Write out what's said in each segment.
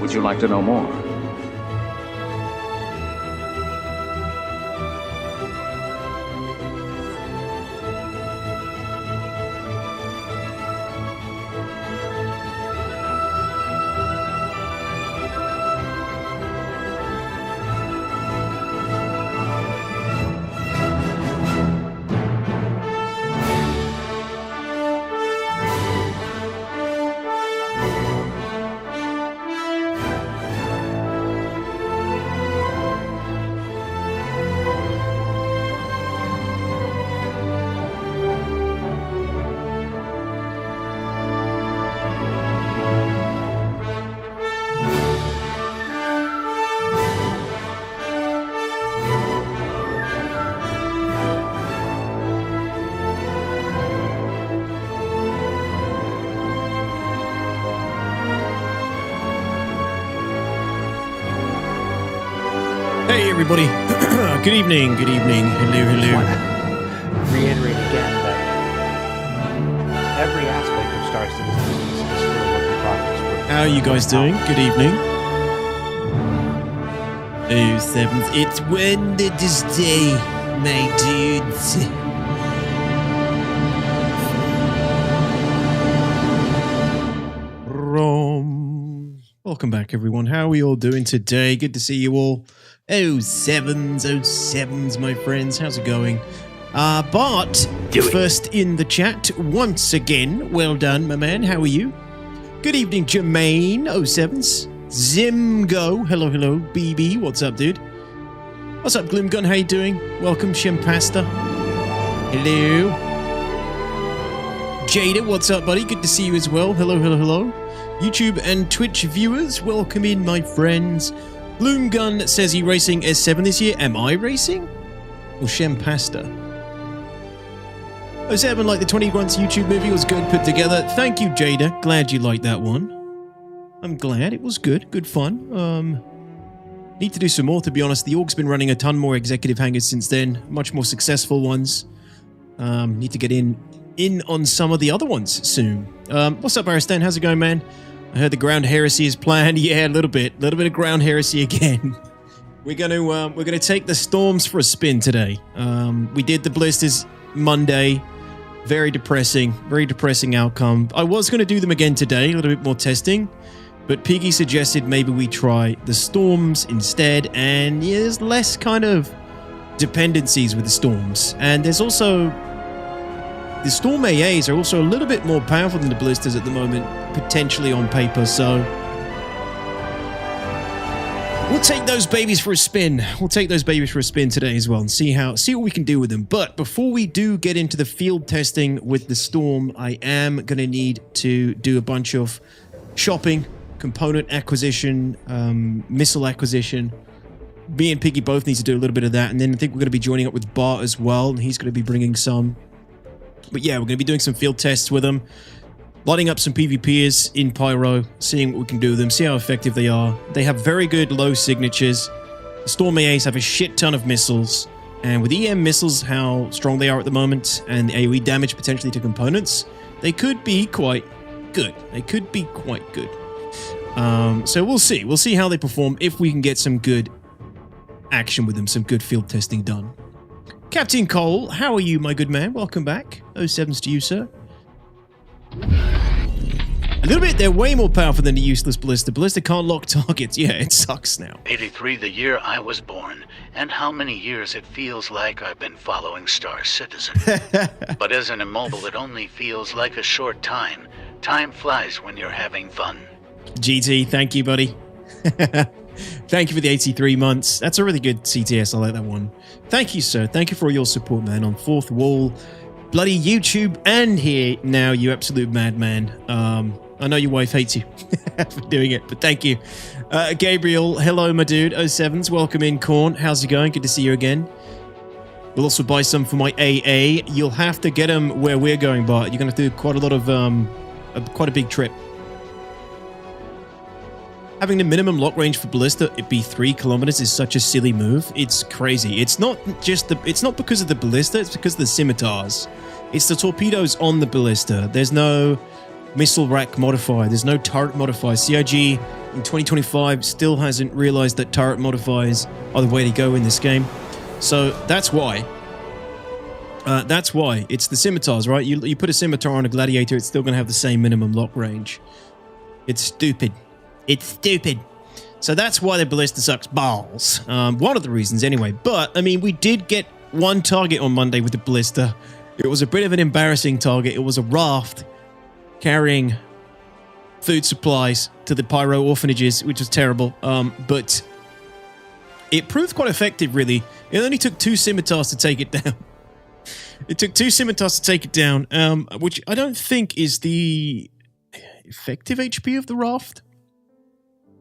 Would you like to know more? Hey everybody, good evening, hello. Reiterate again that every aspect of Star Citizen is still a work in progress. How are you guys doing? Good evening. Oh, seventh, it's Wednesday, day, my dudes. Welcome back everyone, how are we all doing today? Good to see you all. Oh sevens, my friends. How's it going? Bart, first in the chat once again. Well done, my man. How are you? Good evening, Jermaine. Oh sevens. Zimgo. Hello. BB. What's up, dude? What's up, Gloomgun? How you doing? Welcome, Shempasta. Hello. Jada, what's up, buddy? Good to see you as well. Hello. YouTube and Twitch viewers, welcome in, my friends. Gloomgun says he racing S7 this year. Am I racing? Or Shempasta? 07, like the 20 Grunts YouTube movie, was good put together. Thank you, Jada. Glad you liked that one. I'm glad. It was good. Good fun. Need to do some more, to be honest. The Org's been running a ton more executive hangars since then. Much more successful ones. Need to get in on some of the other ones soon. What's up, Aristan? How's it going, man? I heard the ground heresy is planned. Yeah, a little bit of ground heresy again. We're gonna take the storms for a spin today. We did the blisters Monday. Very depressing outcome. I was gonna do them again today, a little bit more testing, but Piggy suggested maybe we try the storms instead. And yeah, there's less kind of dependencies with the storms, and there's also the Storm AAs are also a little bit more powerful than the blisters at the moment, potentially on paper, so we'll take those babies for a spin. We'll take those babies for a spin today as well and see what we can do with them. But before we do get into the field testing with the Storm, I am going to need to do a bunch of shopping, component acquisition, missile acquisition. Me and Piggy both need to do a little bit of that, and then I think we're going to be joining up with Bart as well, and he's going to be bringing some. But yeah, we're going to be doing some field tests with them, lighting up some PvPers in Pyro, seeing what we can do with them, see how effective they are. They have very good low signatures. The Storm AAs have a shit ton of missiles, and with EM missiles, how strong they are at the moment, and AoE damage potentially to components, they could be quite good. So we'll see. We'll see how they perform if we can get some good action with them, some good field testing done. Captain Cole, how are you, my good man? Welcome back. 07s to you, sir. A little bit, they're way more powerful than the useless Ballista. Ballista can't lock targets. Yeah, it sucks now. 83, the year I was born, and how many years it feels like I've been following Star Citizen. But as an immobile, it only feels like a short time. Time flies when you're having fun. GT, thank you, buddy. Thank you for the 83 months. That's a really good CTS. I like that one. Thank you, sir. Thank you for all your support, man, on Fourth Wall, bloody YouTube, and here now, you absolute madman. I know your wife hates you for doing it, but thank you. Gabriel, hello, my dude. 07s, welcome in, Corn. How's it going? Good to see you again. We'll also buy some for my AA. You'll have to get them where we're going, Bart. You're going to do quite a lot of, quite a big trip. Having the minimum lock range for Ballista, it be 3 kilometers, is such a silly move. It's crazy. It's not because of the Ballista, it's because of the scimitars. It's the torpedoes on the Ballista. There's no missile rack modifier. There's no turret modifier. CIG in 2025 still hasn't realized that turret modifiers are the way to go in this game. So that's why. That's why. It's the scimitars, right? You put a scimitar on a gladiator, it's still going to have the same minimum lock range. It's stupid. It's stupid. So that's why the ballista sucks balls. One of the reasons anyway. But, I mean, we did get one target on Monday with the ballista. It was a bit of an embarrassing target. It was a raft carrying food supplies to the Pyro orphanages, which was terrible. But it proved quite effective, really. It only took 2 scimitars to take it down. It took 2 scimitars to take it down, which I don't think is the effective HP of the raft.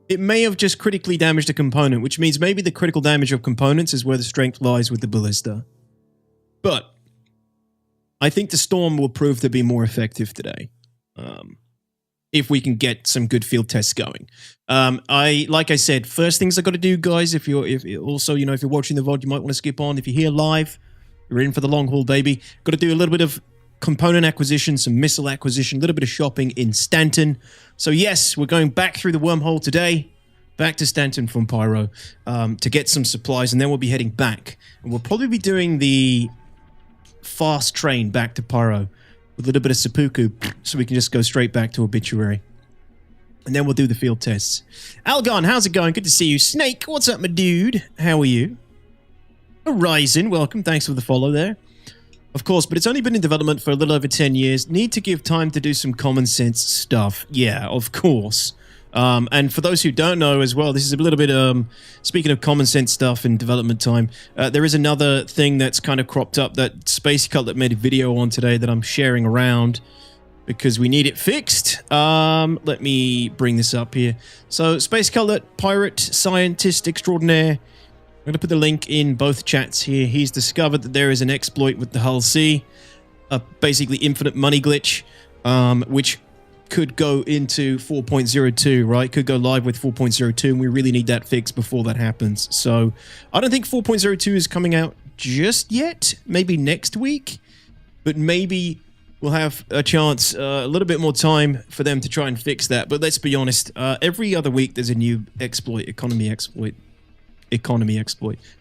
It may have just critically damaged a component, which means maybe the critical damage of components is where the strength lies with the ballista. But I think the storm will prove to be more effective today, if we can get some good field tests going. Like I said, first things I got to do, guys. If you're watching the VOD, you might want to skip on. If you're here live, you're in for the long haul, baby. Got to do a little bit of component acquisition, some missile acquisition, a little bit of shopping in Stanton. So yes, we're going back through the wormhole today, back to Stanton from Pyro, to get some supplies, and then we'll be heading back. And we'll probably be doing the fast train back to Pyro with a little bit of seppuku, so we can just go straight back to Obituary. And then we'll do the field tests. Algon, how's it going? Good to see you. Snake, what's up, my dude? How are you? Horizon, welcome. Thanks for the follow there. Of course, but it's only been in development for a little over 10 years. Need to give time to do some common sense stuff. Yeah, of course. And for those who don't know as well, this is a little bit, speaking of common sense stuff and development time, there is another thing that's kind of cropped up that Space Cutlet made a video on today that I'm sharing around because we need it fixed. Let me bring this up here. So, Space Cutlet, pirate, scientist extraordinaire. I'm going to put the link in both chats here. He's discovered that there is an exploit with the Hull C, a basically infinite money glitch, which could go into 4.02, right? Could go live with 4.02, and we really need that fixed before that happens. So I don't think 4.02 is coming out just yet. Maybe next week, but maybe we'll have a chance, a little bit more time for them to try and fix that. But let's be honest, every other week there's a new exploit, economy exploit,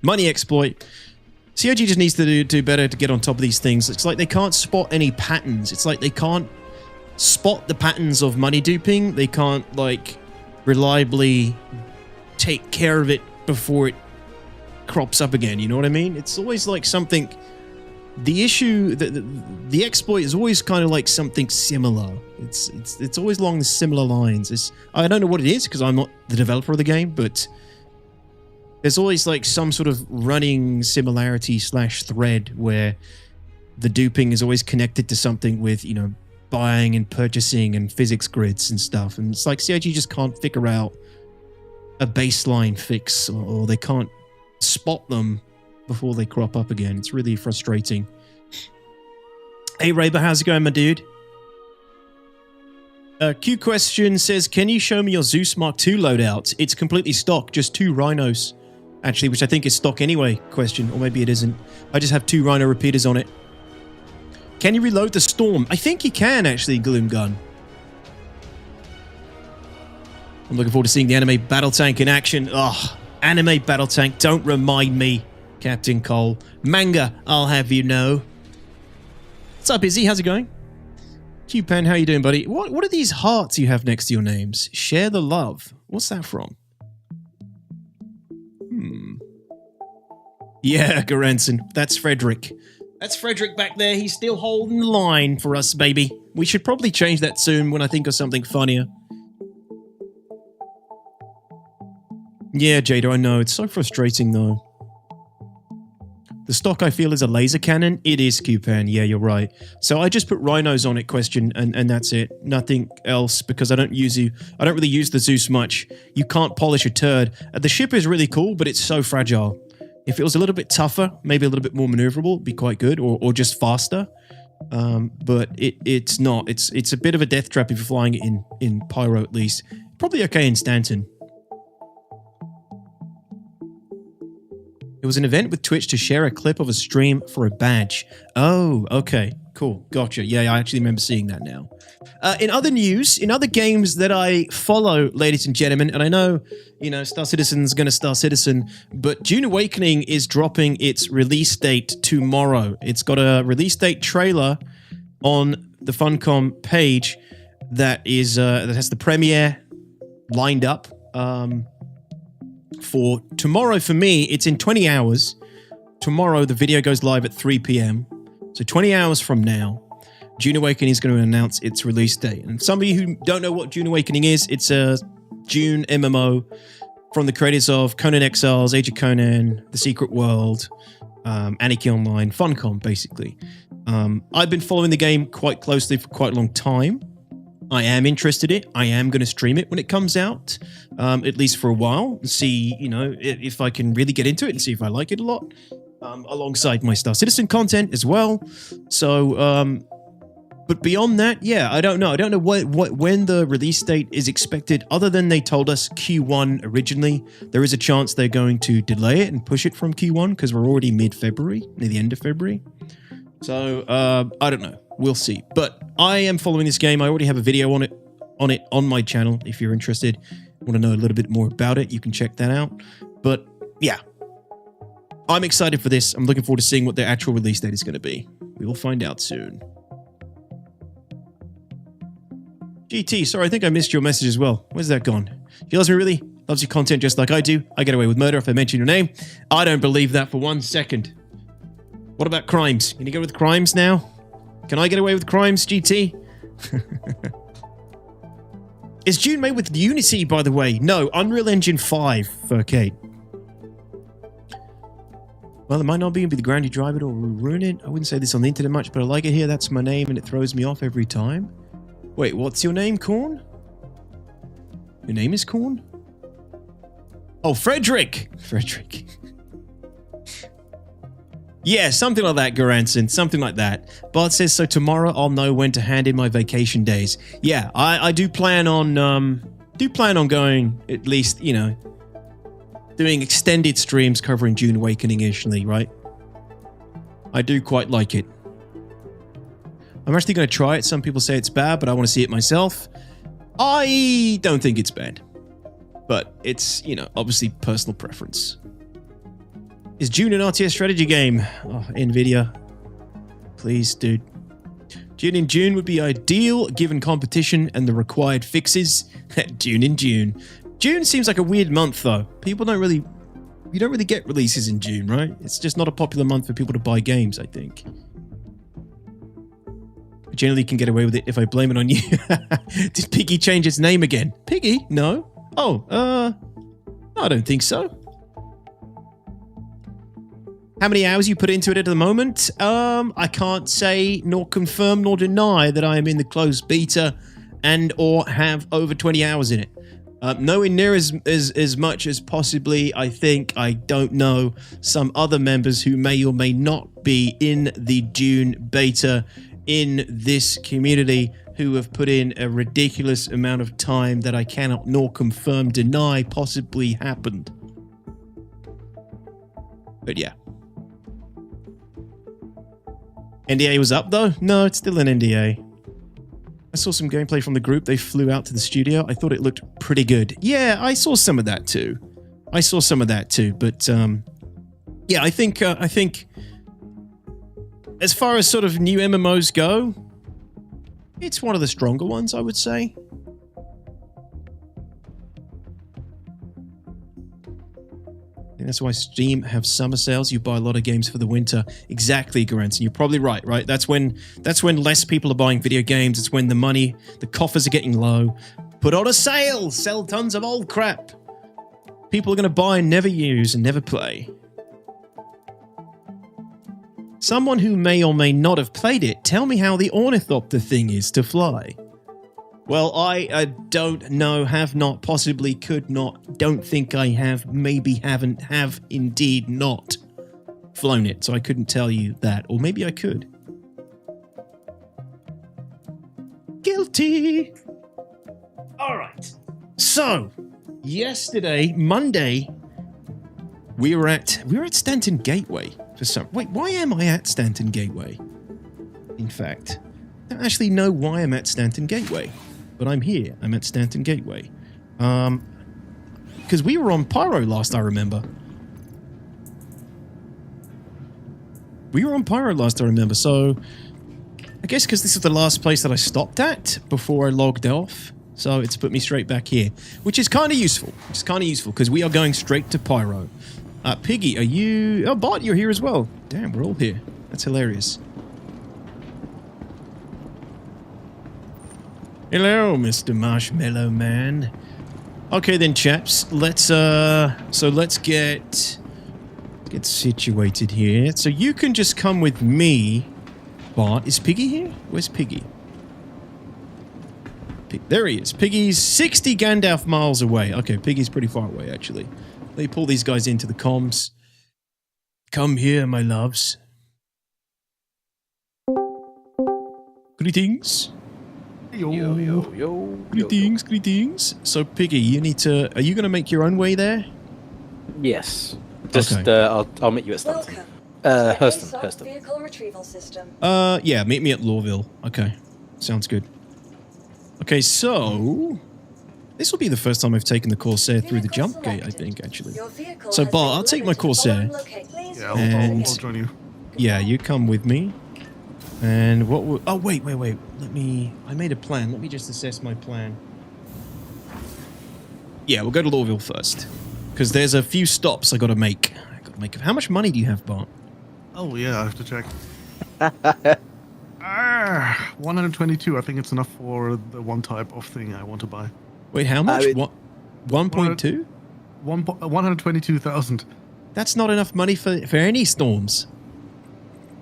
money exploit. CIG just needs to do better to get on top of these things. It's like they can't spot any patterns. It's like they can't spot the patterns of money duping. They can't, like, reliably take care of it before it crops up again. You know what I mean? It's always like something... The issue... The exploit is always kind of like something similar. It's always along the similar lines. I don't know what it is because I'm not the developer of the game, but... There's always like some sort of running similarity / thread where the duping is always connected to something with, you know, buying and purchasing and physics grids and stuff. And it's like CIG just can't figure out a baseline fix, or they can't spot them before they crop up again. It's really frustrating. Hey, Raber, how's it going, my dude? Q question says, can you show me your Zeus Mark II loadout? It's completely stock, just 2 rhinos. Actually, which I think is stock anyway, question. Or maybe it isn't. I just have 2 rhino repeaters on it. Can you reload the Storm? I think you can, actually, Gloom Gun. I'm looking forward to seeing the anime battle tank in action. Ugh, anime battle tank, don't remind me, Captain Cole. Manga, I'll have you know. What's up, Izzy? How's it going? Q-Pen, how you doing, buddy? What are these hearts you have next to your names? Share the love. What's that from? Yeah, Goranson. That's Frederick. That's Frederick back there. He's still holding the line for us, baby. We should probably change that soon when I think of something funnier. Yeah, Jada, I know. It's so frustrating, though. The stock, I feel, is a laser cannon. It is, Q-Pan. Yeah, you're right. So I just put rhinos on it, question, and that's it. Nothing else, because I don't really use the Zeus much. You can't polish a turd. The ship is really cool, but it's so fragile. If it was a little bit tougher, maybe a little bit more maneuverable, it'd be quite good, or just faster. But it's not. It's a bit of a death trap if you're flying it in Pyro, at least. Probably okay in Stanton. It was an event with Twitch to share a clip of a stream for a badge. Oh, okay. Cool. Gotcha. Yeah, I actually remember seeing that now. In other news, in other games that I follow, ladies and gentlemen, and I know, you know, Star Citizen's going to Star Citizen, but Dune Awakening is dropping its release date tomorrow. It's got a release date trailer on the Funcom page that has the premiere lined up for tomorrow. For me, it's in 20 hours. Tomorrow, the video goes live at 3 p.m. So 20 hours from now, Dune Awakening is going to announce its release date. And some of you who don't know what Dune Awakening is, it's a Dune MMO from the creators of Conan Exiles, Age of Conan, The Secret World, Anarchy Online, Funcom, basically. I've been following the game quite closely for quite a long time. I am interested in it. I am going to stream it when it comes out, at least for a while, and see, you know, if I can really get into it and see if I like it a lot, alongside my Star Citizen content as well. So, but beyond that, yeah, I don't know. I don't know when the release date is expected, other than they told us Q1 originally. There is a chance they're going to delay it and push it from Q1 because we're already mid-February, near the end of February. So, I don't know. We'll see. But I am following this game. I already have a video on it on my channel. If you're interested, want to know a little bit more about it, you can check that out. But yeah, I'm excited for this. I'm looking forward to seeing what the actual release date is going to be. We will find out soon. GT, sorry, I think I missed your message as well. Where's that gone? She loves me really? Loves your content just like I do. I get away with murder if I mention your name. I don't believe that for 1 second. What about crimes? Can you go with crimes now? Can I get away with crimes, GT? Is Dune made with Unity, by the way? No, Unreal Engine 5 for Kate. Well, it might not be the ground you drive it or ruin it. I wouldn't say this on the internet much, but I like it here. That's my name, and it throws me off every time. Wait, what's your name, Corn? Your name is Corn? Oh, Frederick! Frederick. Yeah, something like that, Garanson. Something like that. Bart says, so tomorrow I'll know when to hand in my vacation days. Yeah, I do plan on going, at least, you know, doing extended streams covering Dune Awakening initially, right? I do quite like it. I'm actually going to try it. Some people say it's bad, but I want to see it myself. I don't think it's bad. But it's, you know, obviously personal preference. Is Dune an RTS strategy game? Oh, NVIDIA. Please, dude. Dune in June would be ideal given competition and the required fixes. Dune in June. June seems like a weird month, though. People don't really... You don't really get releases in June, right? It's just not a popular month for people to buy games, I think. I generally can get away with it if I blame it on you. Did Piggy change its name again? Piggy? No. Oh, I don't think so. How many hours you put into it at the moment? I can't say nor confirm nor deny that I am in the closed beta and or have over 20 hours in it. Nowhere near as much as possibly, I think, I don't know, some other members who may or may not be in the Dune beta in this community who have put in a ridiculous amount of time that I cannot nor confirm, deny possibly happened. But yeah. NDA was up though? No, it's still an NDA. I saw some gameplay from the group. They flew out to the studio. I thought it looked pretty good. Yeah, I saw some of that too. But yeah, I think as far as sort of new MMOs go, it's one of the stronger ones, I would say. And that's why Steam have summer sales. You buy a lot of games for the winter. Exactly, Garanson. You're probably right? That's when less people are buying video games. It's when the coffers are getting low. Put on a sale. Sell tons of old crap. People are going to buy and never use and never play. Someone who may or may not have played it, tell me how the ornithopter thing is to fly. Well, I don't know, have not, possibly could not, don't think I have, maybe haven't, have indeed not flown it, so I couldn't tell you that. Or maybe I could. Guilty! Alright. So, yesterday, Monday, we were at Stanton Gateway for some... Wait, why am I at Stanton Gateway? in fact. I don't actually know why I'm at Stanton Gateway, but I'm here. I'm at Stanton Gateway. Because we were on Pyro last, I remember. We were on Pyro last, I remember, so... I guess because this is the last place that I stopped at before I logged off, so it's put me straight back here, which is kind of useful. It's kind of useful, because we are going straight to Pyro. Piggy, are you... Oh, Bart, you're here as well. Damn, we're all here. That's hilarious. Hello, Mr. Marshmallow Man. Okay then, chaps. Let's get situated here. So you can just come with me, Bart. Is Piggy here? Where's Piggy? There he is. Piggy's 60 Gandalf miles away. Okay, Piggy's pretty far away, actually. Let me pull these guys into the comms. Come here, my loves. Greetings. Yo. Greetings. So, Piggy, you need to... Are you going to make your own way there? Yes. Just, okay. I'll meet you at Stanton. Hurston. Vehicle retrieval system. Yeah, meet me at Lawville. Okay. Sounds good. Okay, so... This will be the first time I've taken the Corsair through the jump gate, I think, actually. So, Bart, I'll take my Corsair. Yeah, I'll join you. Yeah, you come with me. And what will... Oh, wait. Let me... I made a plan. Let me just assess my plan. Yeah, we'll go to Lawville first. Because there's a few stops I gotta make. How much money do you have, Bart? Oh, yeah, I have to check. 122. I think it's enough for the one type of thing I want to buy. Wait, how much? 1.2? 122,000. That's not enough money for any storms.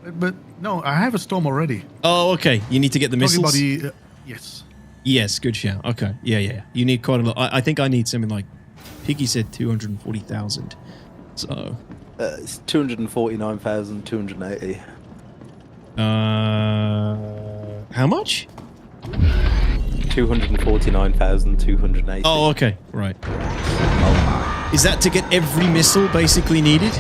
But no, I have a storm already. Oh, okay. You need to get the missiles? Yes. Yes, good shout. Okay. Yeah. You need quite a lot. I think I need something like... Piggy said 240,000. So... It's 249,280. How much? 249,280. Oh, okay. Right. Is that to get every missile basically needed?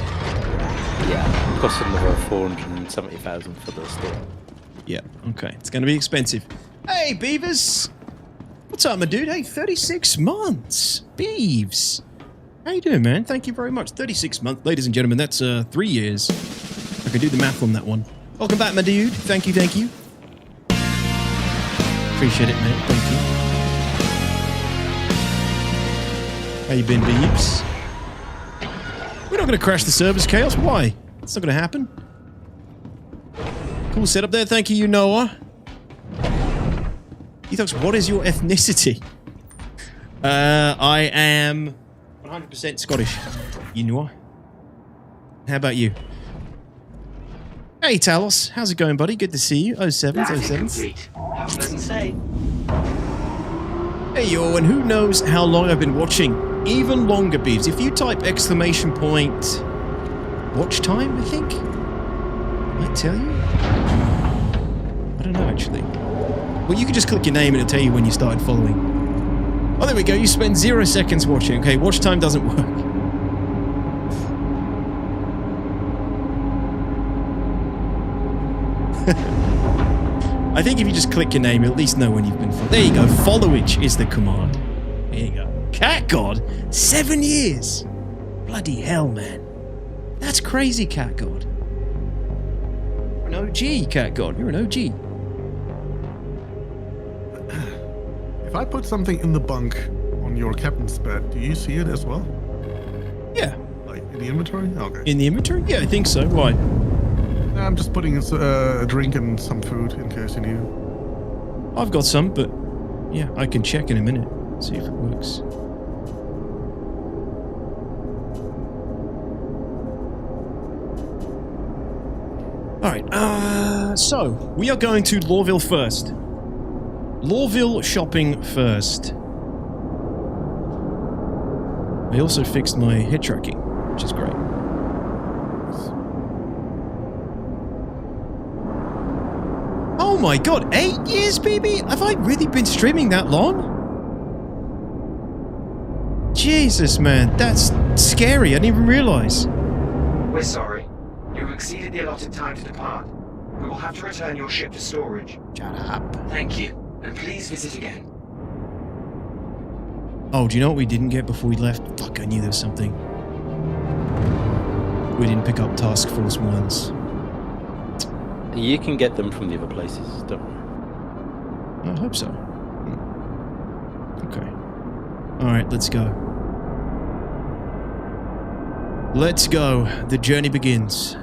Yeah. It costs another 470,000 for the store. Yeah. Okay. It's going to be expensive. Hey, Beavers! What's up, my dude? Hey, 36 months! Beeves! How you doing, man? Thank you very much. 36 months. Ladies and gentlemen, that's 3 years. I can do the math on that one. Welcome back, my dude. Thank you. Appreciate it, man. Thank you. How you been, Beeves? We're not going to crash the servers, Chaos. Why? It's not going to happen. Cool setup there. Thank you, Noah. DTOX, what is your ethnicity? I am 100% Scottish. You know. How about you? Hey, Talos. How's it going, buddy? Good to see you. 07s. Hey, yo, and who knows how long I've been watching? Even longer, Beeves. If you type ! watch time, I think? Might tell you? I don't know, actually. Well, you can just click your name and it'll tell you when you started following. Oh, there we go. You spend 0 seconds watching. Okay, watch time doesn't work. I think if you just click your name, you'll at least know when you've been followed. There you go. Followage is the command. There you go. Cat God? 7 years. Bloody hell, man. That's crazy, Cat God. You're an OG, Cat God. You're an OG. If I put something in the bunk on your captain's bed, do you see it as well? Yeah. Like in the inventory? Okay. In the inventory? Yeah, I think so. Why? I'm just putting a drink and some food in case you need it. I've got some, but yeah, I can check in a minute. See if it works. Alright, so we are going to Lawville first. Lawville shopping first. I also fixed my hit tracking, which is great. Oh my god, 8 years, baby? Have I really been streaming that long? Jesus, man, that's scary. I didn't even realize. We're sorry. You've exceeded the allotted time to depart. We will have to return your ship to storage. Shut up. Thank you, and please visit again. Oh, do you know what we didn't get before we left? Fuck, I knew there was something. We didn't pick up Task Force 1s. You can get them from the other places, don't worry. I hope so. Okay. Alright, let's go. Let's go. The journey begins.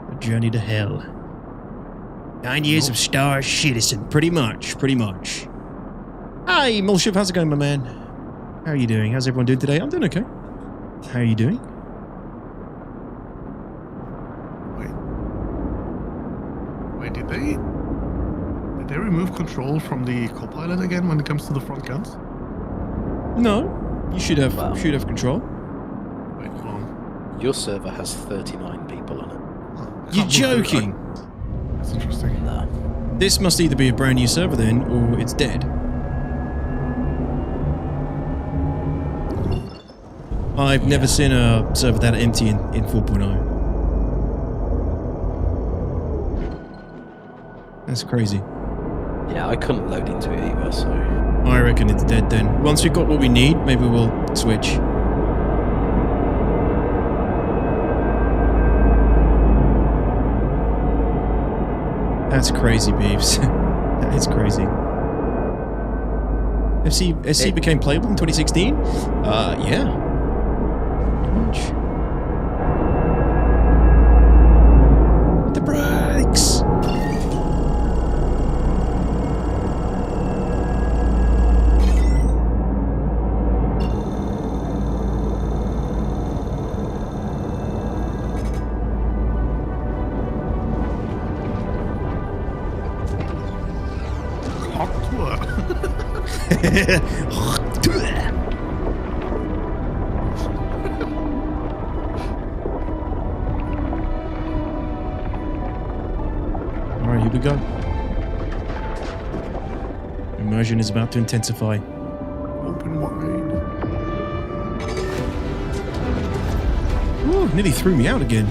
The journey to hell. 9 years of Star Citizen. Pretty much. Pretty much. Hi, Mulship. How's it going, my man? How are you doing? How's everyone doing today? I'm doing okay. How are you doing? Wait, did they remove control from the co-pilot again when it comes to the front guns? No. You should have control. Wait, hold on. Your server has 39 people on it. You're joking. That's interesting. No. This must either be a brand new server then, or it's dead. I've never seen a server that empty in 4.0. That's crazy. Yeah, I couldn't load into it either, so... I reckon it's dead then. Once we've got what we need, maybe we'll switch. That's crazy, Beeves. That is crazy. SC became playable in 2016? Yeah. Pretty much. The brakes! Alright, here we go. Immersion is about to intensify. Open wide. Ooh, nearly threw me out again.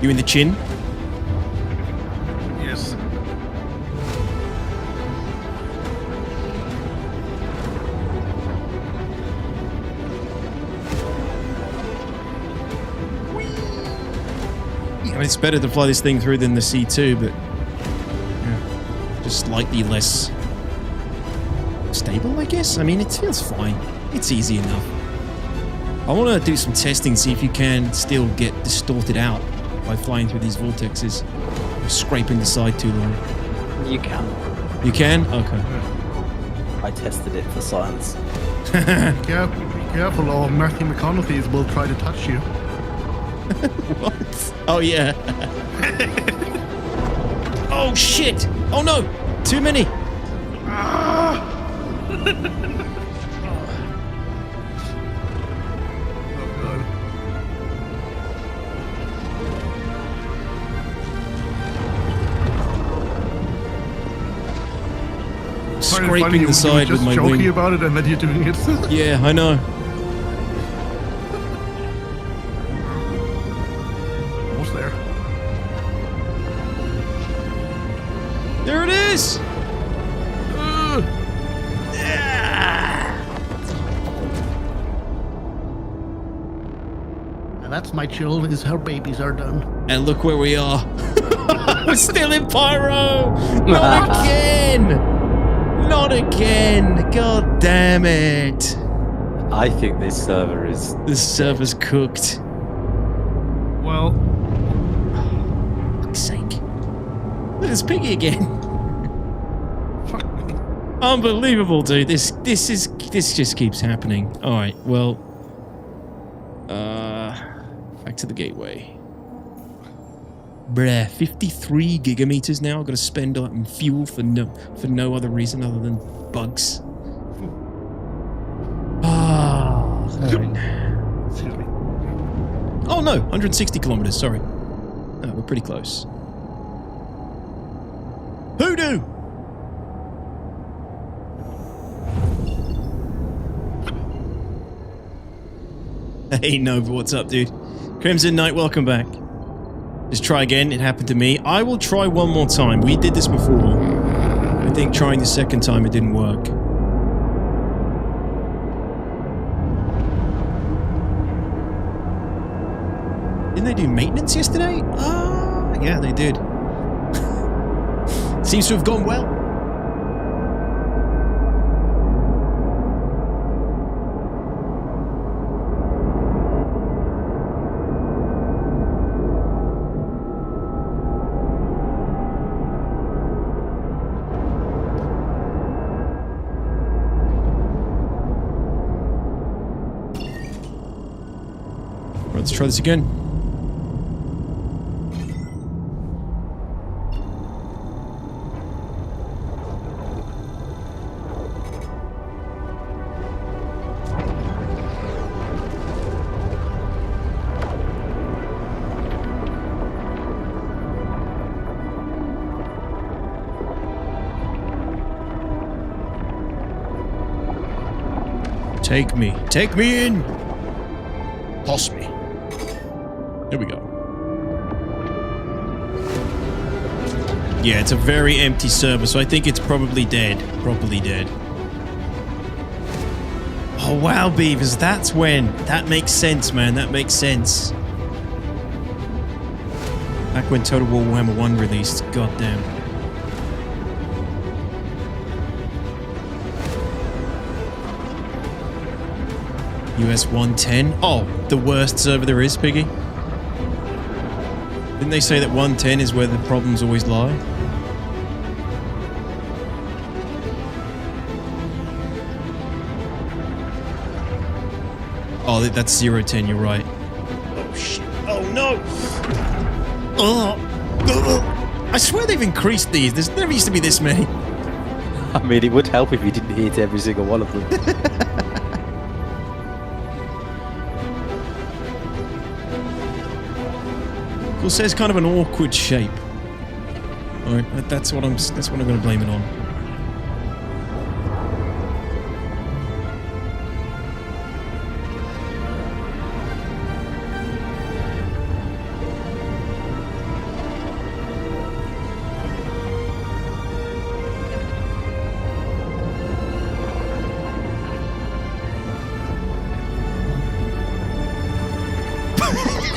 You in the chin? Yes. I mean, it's better to fly this thing through than the C2, but yeah, just slightly less stable, I guess. I mean, it feels fine. It's easy enough. I want to do some testing, see if you can still get distorted out by flying through these vortexes, or scraping the side too long. You can. You can? Okay. I tested it for science. Be careful, or Matthew McConaughey will try to touch you. What? Oh, yeah. Oh, shit. Oh, no. Too many. Scraping the side with my wing. Joking about it and then you're doing it. Yeah, I know. Almost there. There it is! And that's my chill, is her babies are done. And look where we are. We're still in Pyro! Not again! Not again! God damn it! I think this server is... This server's cooked. Well, Fuck's sake. Look, it's Piggy again. fuck me. Unbelievable, dude. This just keeps happening. Alright, well. Back to the gateway. Bruh, 53 gigameters now. I've got to spend on fuel for no other reason other than bugs. Alright. Excuse me. Oh no, 160 kilometers, sorry. Oh, we're pretty close. Hoodoo! Hey, Nova, what's up, dude? Crimson Knight, welcome back. Just try again. It happened to me. I will try one more time. We did this before. I think trying the second time it didn't work. Didn't they do maintenance yesterday? Ah, yeah, they did. Seems to have gone well. Let's try this again. Take me in. Toss me. There we go. Yeah, it's a very empty server, so I think it's probably dead. Properly dead. Oh, wow, Beavers. That's when. That makes sense, man. That makes sense. Back when Total War Warhammer 1 released. Goddamn. US 110. Oh, the worst server there is, Piggy. Didn't they say that 110 is where the problems always lie? Oh, that's 010, you're right. Oh, shit. Oh, no! I swear they've increased these. There never used to be this many. I mean, it would help if you didn't hit every single one of them. Corsair's kind of an awkward shape. Alright, that's what I'm going to blame it on.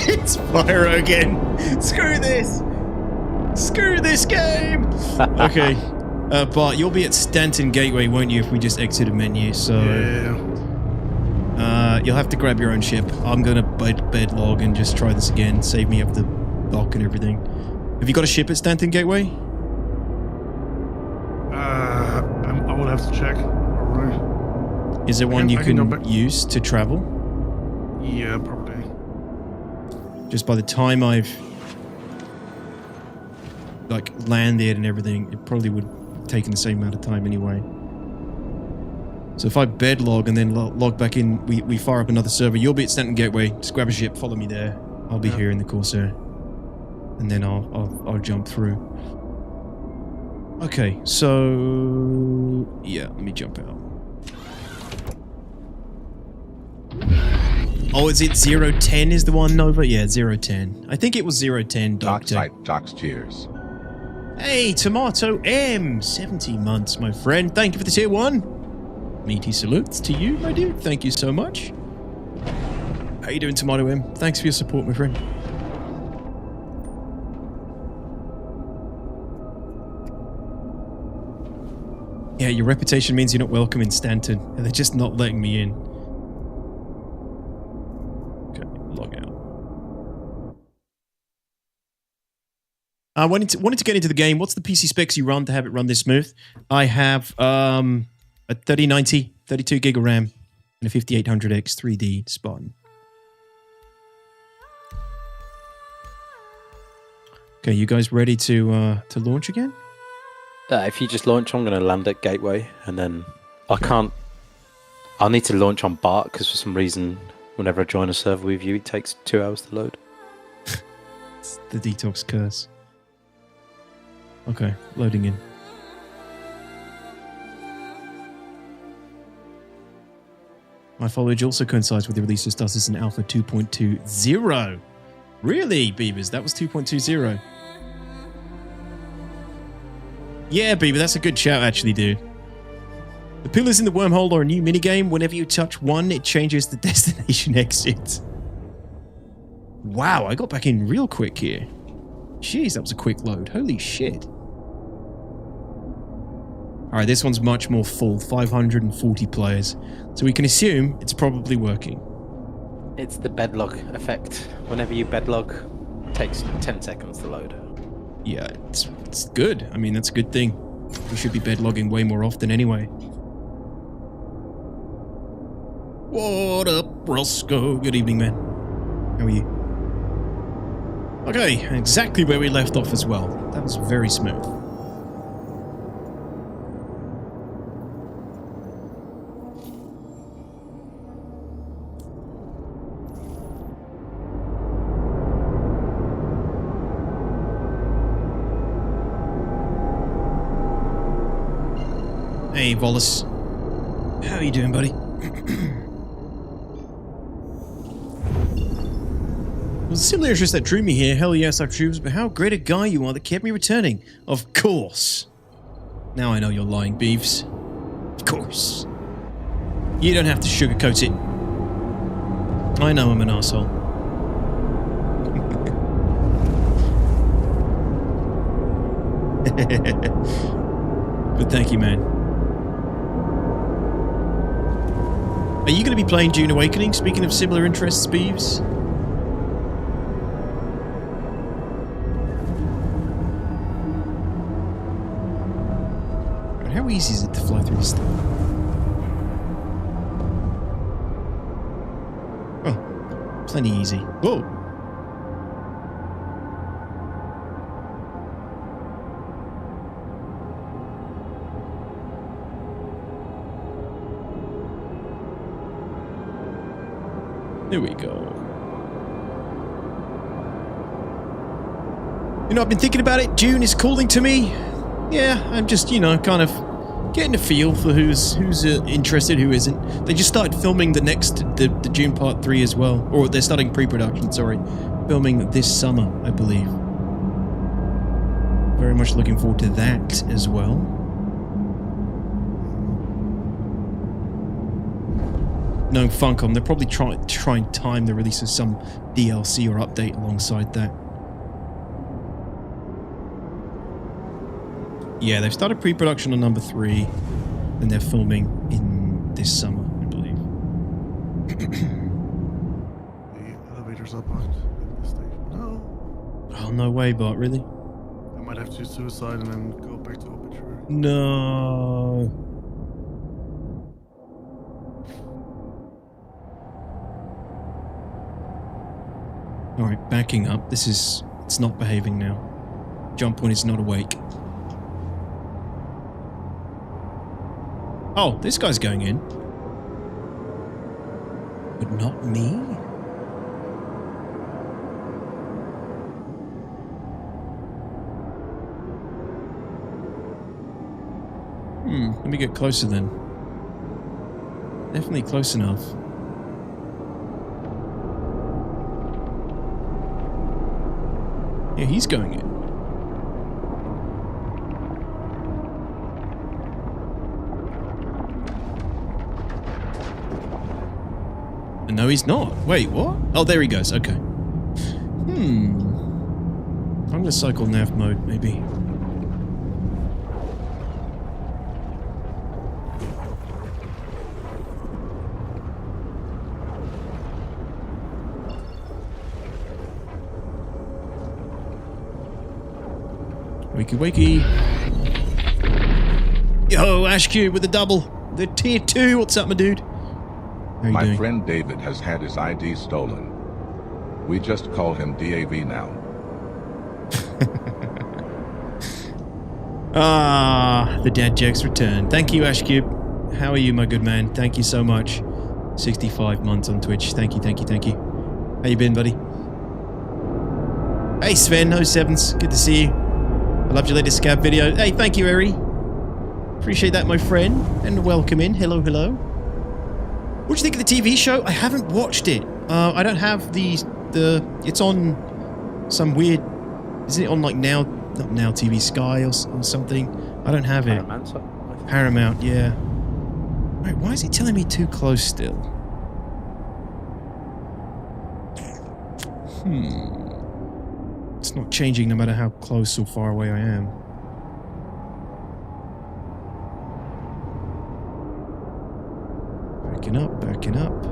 It's Pyro again. Screw this. Screw this game. Okay. Bart, you'll be at Stanton Gateway, won't you, if we just exit a menu? So, yeah. You'll have to grab your own ship. I'm going to bed log and just try this again. Save me up the dock and everything. Have you got a ship at Stanton Gateway? I will have to check. Probably. Is there one you can use to travel? Yeah, probably. Just by the time I've like landed and everything, it probably would have taken the same amount of time anyway. So if I bed log and then log back in, we fire up another server. You'll be at Stanton Gateway. Just grab a ship, follow me there. I'll be here in the Corsair, and then I'll jump through. Okay, so yeah, let me jump out. Oh, is it 010 is the one, Nova? Yeah, 010. I think it was 010, Doctor. Docs cheers. Hey, Tomato M! 17 months, my friend. Thank you for the tier 1. Meaty salutes to you, my dude. Thank you so much. How you doing, Tomato M? Thanks for your support, my friend. Yeah, your reputation means you're not welcome in Stanton, and they're just not letting me in. Log out. I wanted to get into the game. What's the PC specs you run to have it run this smooth? I have a 3090, 32 gig of RAM, and a 5800X 3D Spartan. Okay, you guys ready to launch again? If you just launch, I'm going to land at Gateway, and then I'll need to launch on Bart because for some reason, whenever I join a server with you, it takes 2 hours to load. It's the DTOX curse. Okay, loading in. My foliage also coincides with the release of Star Citizen Alpha 2.20. Really, Beavers? That was 2.20. Yeah, Beaver, that's a good shout, actually, dude. The pillars in the wormhole are a new minigame. Whenever you touch one, it changes the destination exit. Wow, I got back in real quick here. Jeez, that was a quick load. Holy shit. Alright, this one's much more full. 540 players. So we can assume it's probably working. It's the bedlog effect. Whenever you bedlog, it takes 10 seconds to load. Yeah, it's good. I mean, that's a good thing. We should be bedlogging way more often anyway. What up, Roscoe? Good evening, man. How are you? Okay, exactly where we left off as well. That was very smooth. Hey, Wallace. How are you doing, buddy? It was a similar interest that drew me here. Hell yes, I've troops, but how great a guy you are that kept me returning. Of course. Now I know you're lying, Beeves. Of course. You don't have to sugarcoat it. I know I'm an arsehole. But thank you, man. Are you going to be playing Dune Awakening? Speaking of similar interests, Beeves? How easy is it to fly through this stuff? Oh, plenty easy. Whoa! There we go. You know, I've been thinking about it. June is calling to me. Yeah, I'm just, you know, kind of getting a feel for who's interested, who isn't. They just started filming the June Part 3 as well. Or they're starting pre-production, sorry. Filming this summer, I believe. Very much looking forward to that as well. No, Funcom, they'll probably try and time the release of some DLC or update alongside that. Yeah, they've started pre-production on number 3, and they're filming in this summer, I believe. The elevator's up on the station. No. Oh, no way, Bart, really? I might have to suicide and then go back to obituary. No. Alright, backing up. It's not behaving now. Jump point is not awake. Oh, this guy's going in. But not me? Let me get closer then. Definitely close enough. Yeah, he's going in. No, he's not. Wait, what? Oh, there he goes. Okay. I'm going to cycle nav mode, maybe. Wakey, wakey. Yo, Ash Cube with the double. The tier 2. What's up, my dude? How you My doing? friend David has had his ID stolen. We just call him DAV now. The dad jokes return. Thank you, Ash Cube. How are you, my good man? Thank you so much. 65 months on Twitch. Thank you, thank you, thank you. How you been, buddy? Hey, Sven, 07s. Good to see you. I loved your latest scab video. Hey, thank you, Eri. Appreciate that, my friend. And welcome in. Hello, hello. What do you think of the TV show? I haven't watched it. I don't have the it's on some weird, isn't it on like not Now TV Sky or something? I don't have it. Paramount, yeah. Wait, why is it telling me too close still? It's not changing no matter how close or far away I am. Backing up, backing up.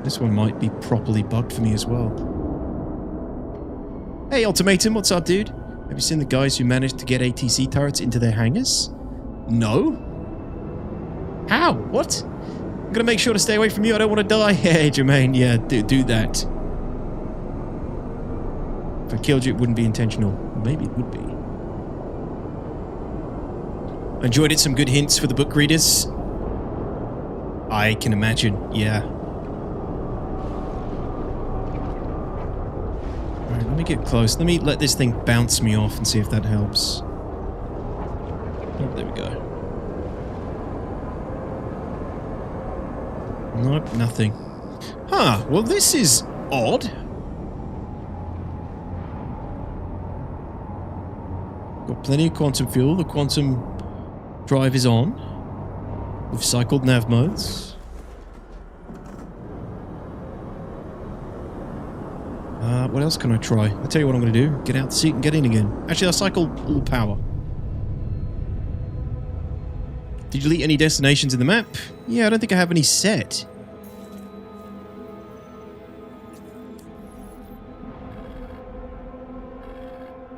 This one might be properly bugged for me as well. Hey, Ultimatum, what's up, dude? Have you seen the guys who managed to get ATC turrets into their hangars? No? How? What? I'm gonna make sure to stay away from you. I don't want to die. Hey, Jermaine, yeah, do that. If I killed you, it wouldn't be intentional. Maybe it would be. I enjoyed it. Some good hints for the book readers. I can imagine, yeah. Alright, let me get close. Let me let this thing bounce me off and see if that helps. Oh, there we go. Nope, nothing. Huh, well this is odd. Got plenty of quantum fuel. The quantum drive is on. We've cycled nav modes. What else can I try? I'll tell you what I'm going to do. Get out the seat and get in again. Actually, I'll cycle all power. Did you delete any destinations in the map? Yeah, I don't think I have any set.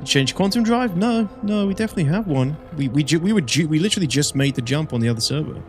Change quantum drive? No, we definitely have one. We literally just made the jump on the other server.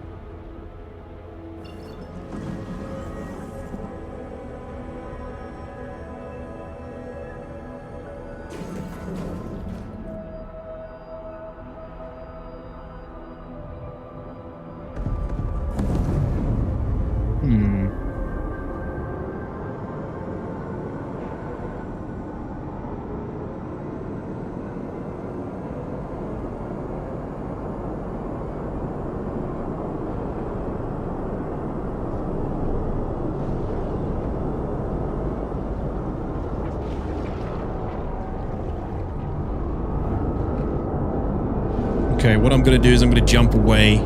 Okay, what I'm going to do is I'm going to jump away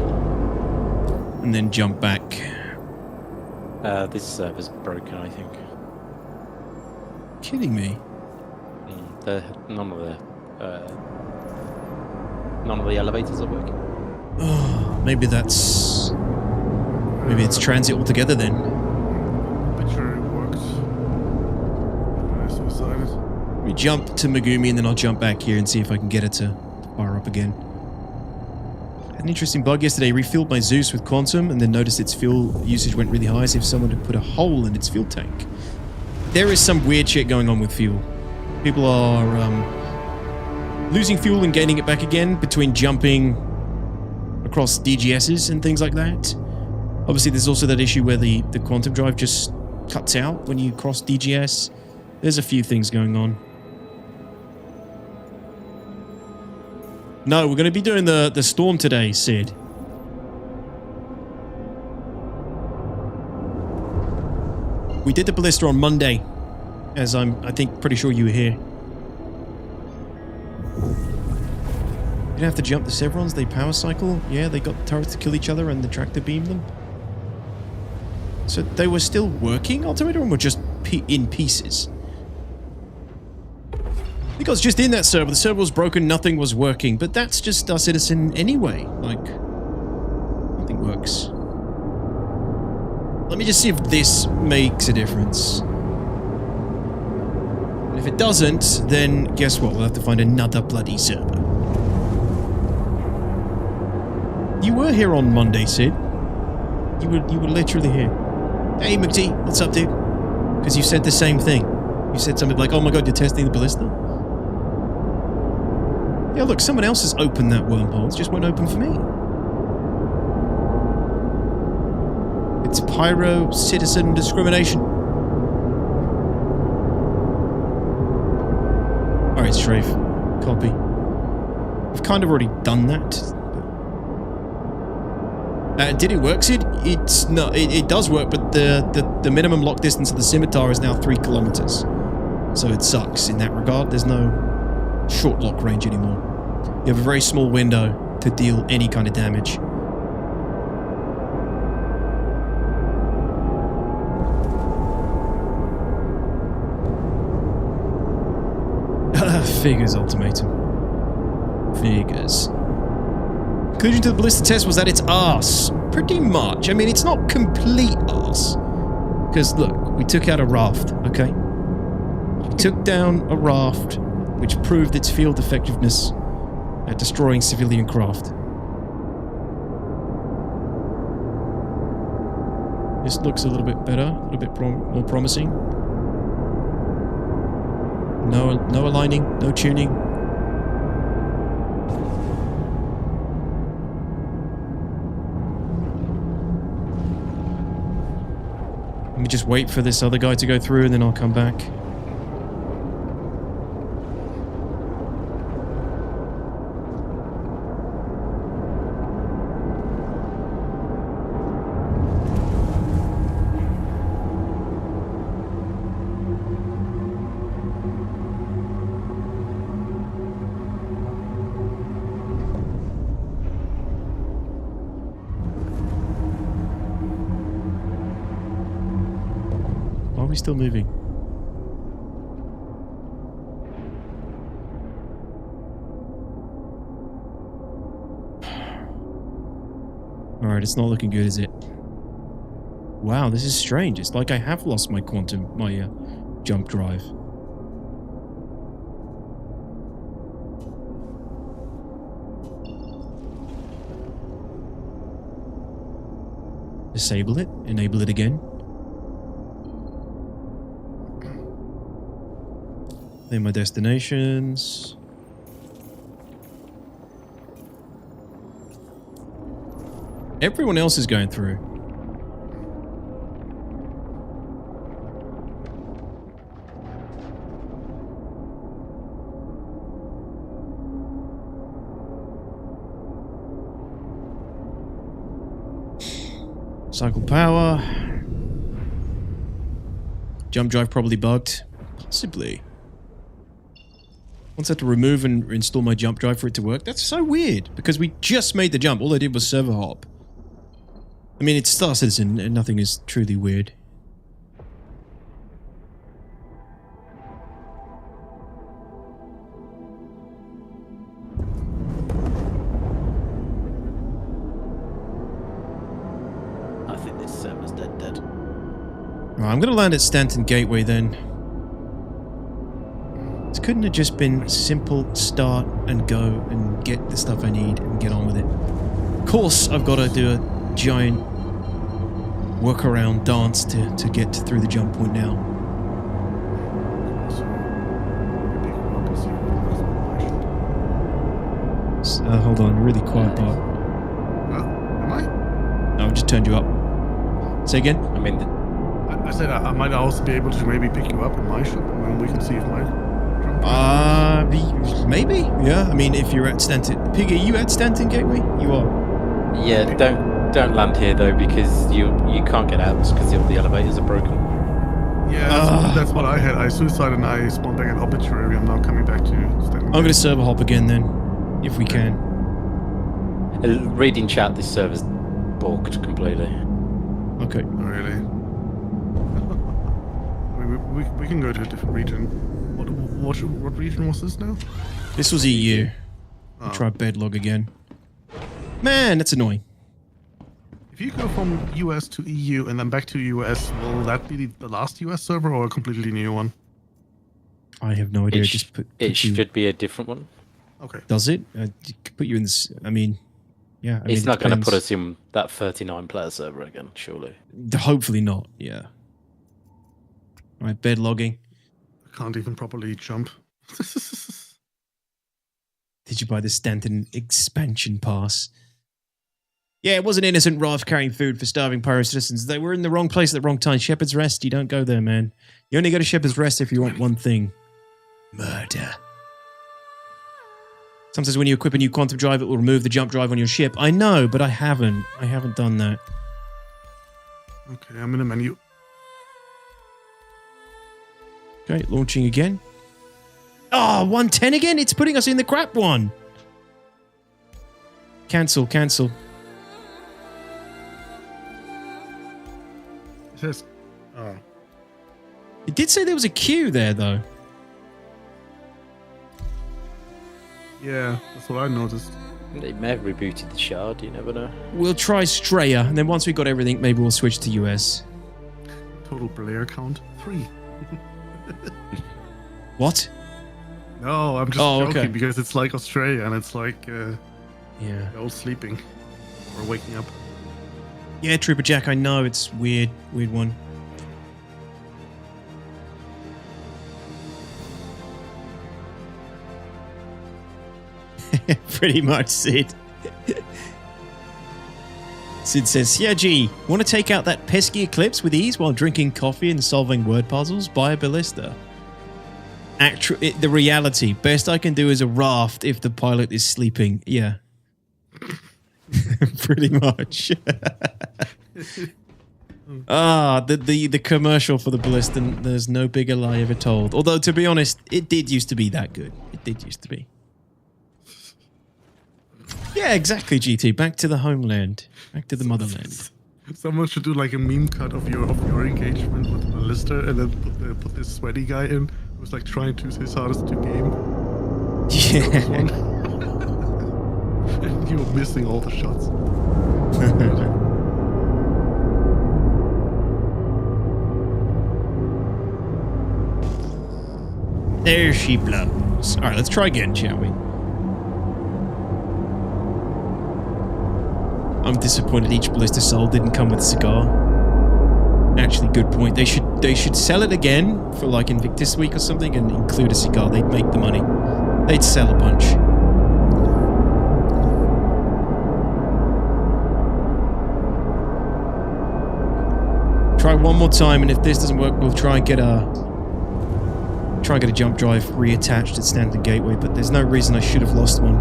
and then jump back. This server's broken, I think. Kidding me? None of the elevators are working. Oh, maybe it's transit altogether then. But sure it works. I suicided. We jump to Megumi and then I'll jump back here and see if I can get it to fire up again. An interesting bug yesterday. Refilled my Zeus with quantum and then noticed its fuel usage went really high as if someone had put a hole in its fuel tank. There is some weird shit going on with fuel. People are losing fuel and gaining it back again between jumping across DGSs and things like that. Obviously, there's also that issue where the quantum drive just cuts out when you cross DGS. There's a few things going on. No, we're going to be doing the storm today, Sid. We did the ballista on Monday, as I think pretty sure you were here. You didn't have to jump the Chevrons, they power cycle. Yeah, they got the turrets to kill each other and the tractor beam them. So they were still working, Ultimatum, or were just in pieces? Because just in that server, the server was broken, nothing was working. But that's just our citizen anyway. Like, nothing works. Let me just see if this makes a difference. And if it doesn't, then guess what? We'll have to find another bloody server. You were here on Monday, Sid. You were literally here. Hey, McT, what's up, dude? Because you said the same thing. You said something like, oh my god, you're testing the ballista? Yeah, look, someone else has opened that wormhole. It just won't open for me. It's Pyro citizen discrimination. Alright, Strafe. Copy. We've kind of already done that. Did it work, Sid? It's not. It does work, but the minimum lock distance of the scimitar is now 3 kilometers. So it sucks in that regard. There's no short lock range anymore. You have a very small window to deal any kind of damage. Figures, ultimatum. Figures. Conclusion to the ballista test was that it's arse. Pretty much. I mean, it's not complete arse. Because, look, we took out a raft, okay? We took down a raft, which proved its field effectiveness at destroying civilian craft. This looks a little bit better, a little bit more promising. No aligning, no tuning. Let me just wait for this other guy to go through and then I'll come back. Are we still moving? Alright, it's not looking good, is it? Wow, this is strange. It's like I have lost my jump drive. Disable it, enable it again. Name my destinations. Everyone else is going through. Cycle power. Jump drive probably bugged. Possibly. Once I have to remove and install my jump drive for it to work. That's so weird, because we just made the jump. All I did was server hop. I mean, it's Star Citizen, and nothing is truly weird. I think this server's dead. Right, I'm going to land at Stanton Gateway then. Couldn't it just been simple start and go and get the stuff I need and get on with it? Of course, I've got to do a giant workaround dance to get through the jump point now. Hold on, really quiet, Bart. Am I? No, I just turned you up. Say again? I mean, I said I might also be able to maybe pick you up in my ship, and then we can see if my... Maybe? Yeah, I mean, if you're at Stanton... Pig, are you at Stanton Gateway? You are. yeah, don't land here though, because you can't get out because the elevators are broken. Yeah, that's what I had. I suicided and I spawned back at Obituary. I'm now coming back to Stanton. I'm going to server hop again then, if we can. Reading chat, this server's balked completely. Okay. Oh, really? we can go to a different region. What region was this now? This was EU. I'll try bedlog again. Man, that's annoying. If you go from US to EU and then back to US, will that be the last US server or a completely new one? I have no idea. It should be a different one. Okay. Does it? Put you in this... I mean... Yeah, I mean, it's not going to put us in that 39-player server again, surely. Hopefully not, yeah. Alright, bed logging. I can't even properly jump. Did you buy the Stanton expansion pass? Yeah, it was an innocent raft carrying food for starving Pyro citizens. They were in the wrong place at the wrong time. Shepherd's Rest, you don't go there, man. You only go to Shepherd's Rest if you want one thing. Murder. Sometimes when you equip a new quantum drive, it will remove the jump drive on your ship. I know, but I haven't. I haven't done that. Okay, I'm in the menu. Okay, launching again. Oh, 110 again? It's putting us in the crap one. Cancel, cancel. It says, oh, It did say there was a queue there, though. yeah, that's what I noticed. They may have rebooted the shard, you never know. We'll try Straya, and then once we got everything, maybe we'll switch to US. Total player count 3. What? No, I'm just Oh, joking okay. because it's like Australia and it's like Yeah. they're all sleeping or waking up. Yeah, Trooper Jack, I know. It's weird. Weird one. Pretty much, Sid. Sid says, yeah, gee, want to take out that pesky eclipse with ease while drinking coffee and solving word puzzles? Buy a ballista. The reality. Best I can do is a raft if the pilot is sleeping. Yeah. Pretty much. The commercial for the ballista, there's no bigger lie ever told. Although, to be honest, it did used to be that good. It did used to be. Yeah, exactly, GT. Back to the homeland. Back to the motherland. Someone should do like a meme cut of your engagement with the ballista and then put this sweaty guy in who's like trying to his hardest to game. Yeah. And you're missing all the shots. There she blows. Alright, let's try again, shall we? I'm disappointed each ballista sold didn't come with a cigar. Actually, good point. They should sell it again for like Invictus Week or something and include a cigar. They'd make the money. They'd sell a bunch. Try one more time, and if this doesn't work, we'll try and get a jump drive reattached at Stanton Gateway, but there's no reason I should have lost one.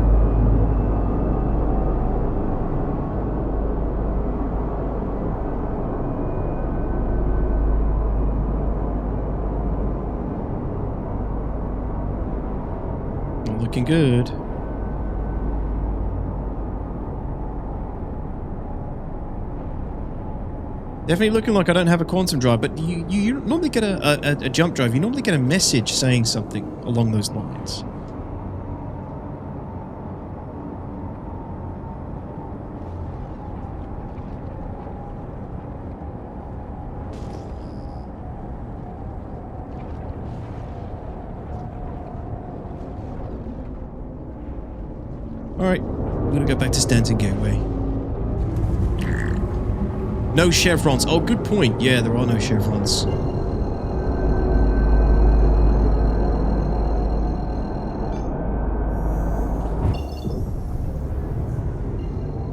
Not looking good. Definitely looking like I don't have a quantum drive, but you normally get a jump drive. You normally get a message saying something along those lines. Alright, I'm gonna go back to Stanton Gateway. No chevrons. Oh, good point. Yeah, there are no chevrons.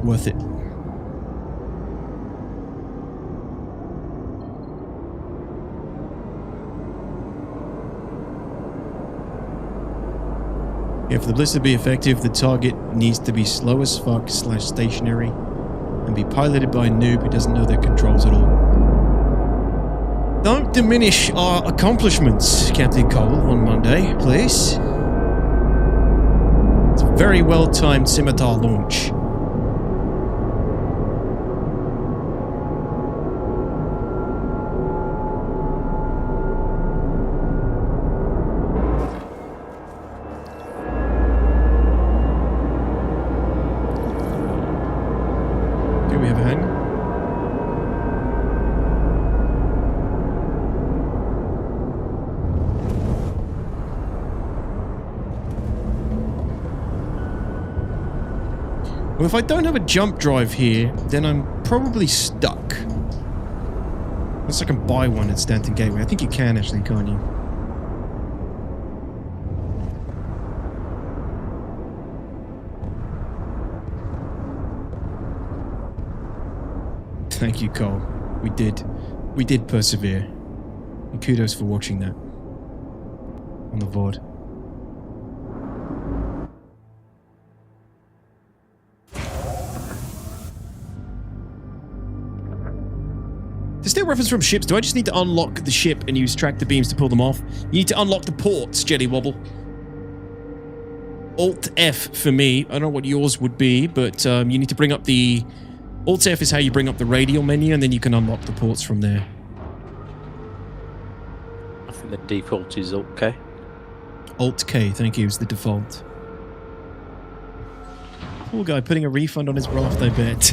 Worth it. Yeah, for the ballista to be effective, the target needs to be slow as fuck / stationary and be piloted by a noob who doesn't know their controls at all. Don't diminish our accomplishments, Captain Cole, on Monday, please. It's a very well-timed scimitar launch. Well, if I don't have a jump drive here, then I'm probably stuck. Unless I can buy one at Stanton Gateway. I think you can actually, can't you? Thank you, Cole. We did persevere. And kudos for watching that on the VOD. reference from ships. Do I just need to unlock the ship and use tractor beams to pull them off? You need to unlock the ports, Jelly Wobble. Alt F for me. I don't know what yours would be, but you need to bring up the... Alt F is how you bring up the radial menu, and then you can unlock the ports from there. I think the default is Alt K. Alt K, thank you, is the default. Poor guy putting a refund on his raft, I bet.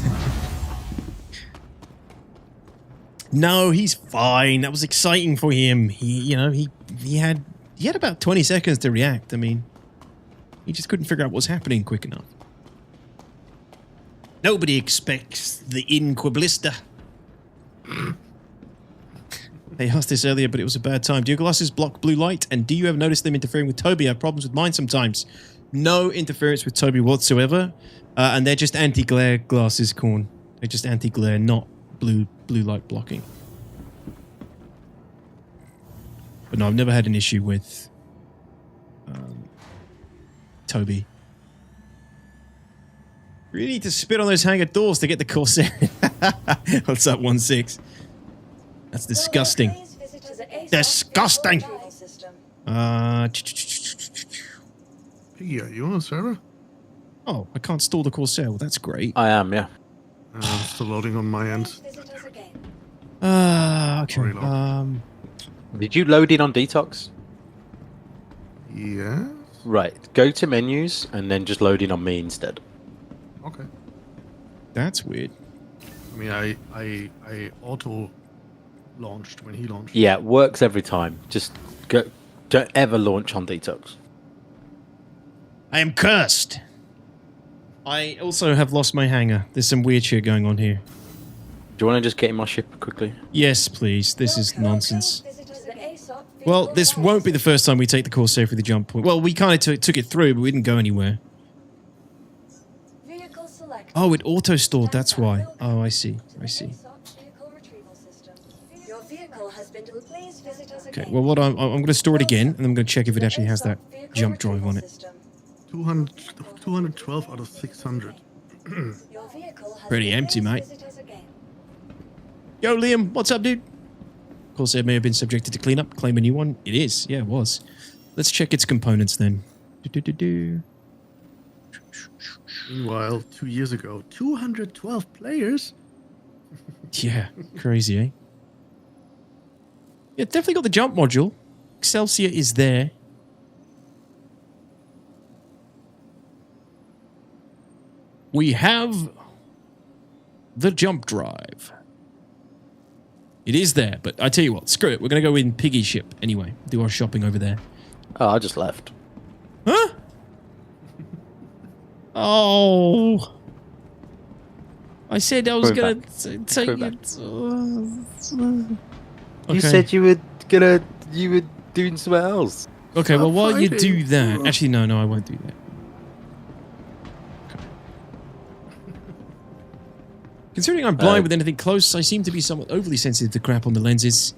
No, he's fine. That was exciting for him. He had about 20 seconds to react. I mean, he just couldn't figure out what's happening quick enough. Nobody expects the Anvil Ballista. They asked this earlier, but it was a bad time. Do your glasses block blue light? And do you ever notice them interfering with Toby? I have problems with mine sometimes. No interference with Toby whatsoever. And they're just anti-glare glasses, Corn. They're just anti-glare, not blue light blocking. But no, I've never had an issue with Toby. Really need to spit on those hangar doors to get the Corsair. What's up, 1-6? That's disgusting. Disgusting! Piggy, are you on a server? Oh, I can't stall the Corsair. Well, that's great. I am, yeah. I'm still loading on my end. Okay. Did you load in on DTOX? Yeah. Right. Go to menus and then just load in on me instead. Okay. That's weird. I mean, I auto launched when he launched. Yeah, it works every time. Just go. Don't ever launch on DTOX. I am cursed. I also have lost my hangar. There's some weird shit going on here. Do you want to just get in my ship quickly? Yes, please. This is nonsense. Well, this won't be the first time we take the Corsair through the jump point. Well, we kind of took it through, but we didn't go anywhere. Oh, it auto-stored, that's why. Oh, I see. I see. Okay, well, what I'm going to store it again, and I'm going to check if it actually has that jump drive on it. 212 out of 600. Pretty empty, mate. Yo, Liam, what's up, dude? Corsair may have been subjected to cleanup. Claim a new one. It is. Yeah, it was. Let's check its components then. Meanwhile, 2 years ago, 212 players? Yeah, crazy, eh? Yeah, definitely got the jump module. Excelsior is there. We have the jump drive. It is there, but I tell you what, screw it. We're going to go in Piggy ship anyway. Do our shopping over there. Oh, I just left. Huh? Oh. I said I was going to take it. Okay. You said you were doing something else. Okay, well, while you do fighting. that... Actually, no, I won't do that. Considering I'm blind with anything close, I seem to be somewhat overly sensitive to crap on the lenses.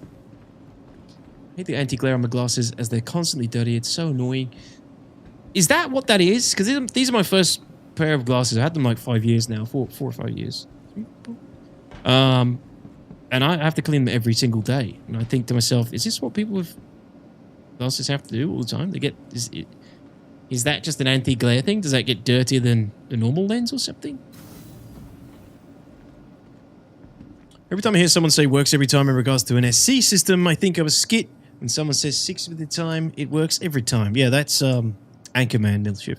I hate the anti-glare on my glasses as they're constantly dirty. It's so annoying. Is that what that is? Because these are my first pair of glasses. I had them like 5 years now. 4 or 5 years. And I have to clean them every single day. And I think to myself, is this what people with glasses have to do all the time? They get... Is that just an anti-glare thing? Does that get dirtier than the normal lens or something? Every time I hear someone say works every time in regards to an SC system, I think of a skit. When someone says 6 of the time, it works every time. Yeah, that's Anchorman Nilshift.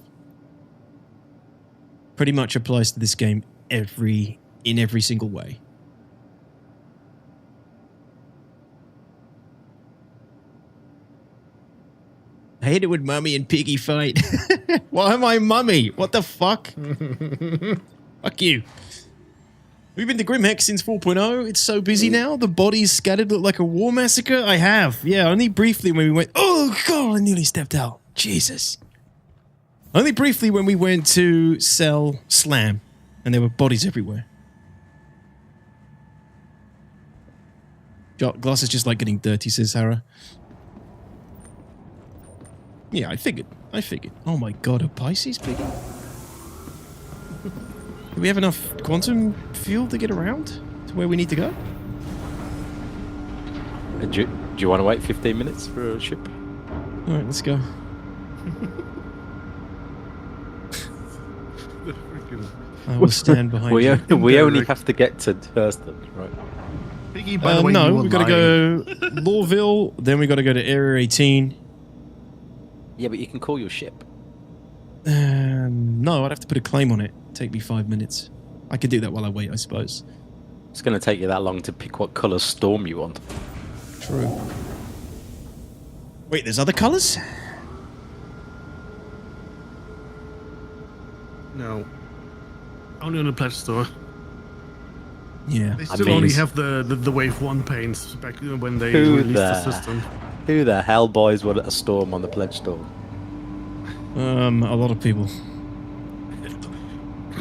Pretty much applies to this game in every single way. I hate it when Mummy and Piggy fight. Why am I Mummy? What the fuck? Fuck you. We've been to Grimhex since 4.0. It's so busy now. The bodies scattered look like a war massacre. I have. Yeah, only briefly when we went... Oh, God, I nearly stepped out. Jesus. Only briefly when we went to sell Slam. And there were bodies everywhere. Glass is just like getting dirty, says Sarah. Yeah, I figured. Oh my God, a Pisces Piggy? Do we have enough quantum fuel to get around to where we need to go? Do you want to wait 15 minutes for a ship? All right, let's go. I will stand behind you. We only have to get to Thurston, right? Piggy, by the way, No, you were we got to lying. go Lawville, then we got to go to Area 18. Yeah, but you can call your ship. No, I'd have to put a claim on it. Take me 5 minutes. I could do that while I wait, I suppose. It's going to take you that long to pick what colour storm you want. True. Wait, there's other colours? No. Only on the pledge store. Yeah. They I still mean- only have the Wave 1 paints back when they Who released the the- system. Who the hell buys what a storm on the pledge store? A lot of people.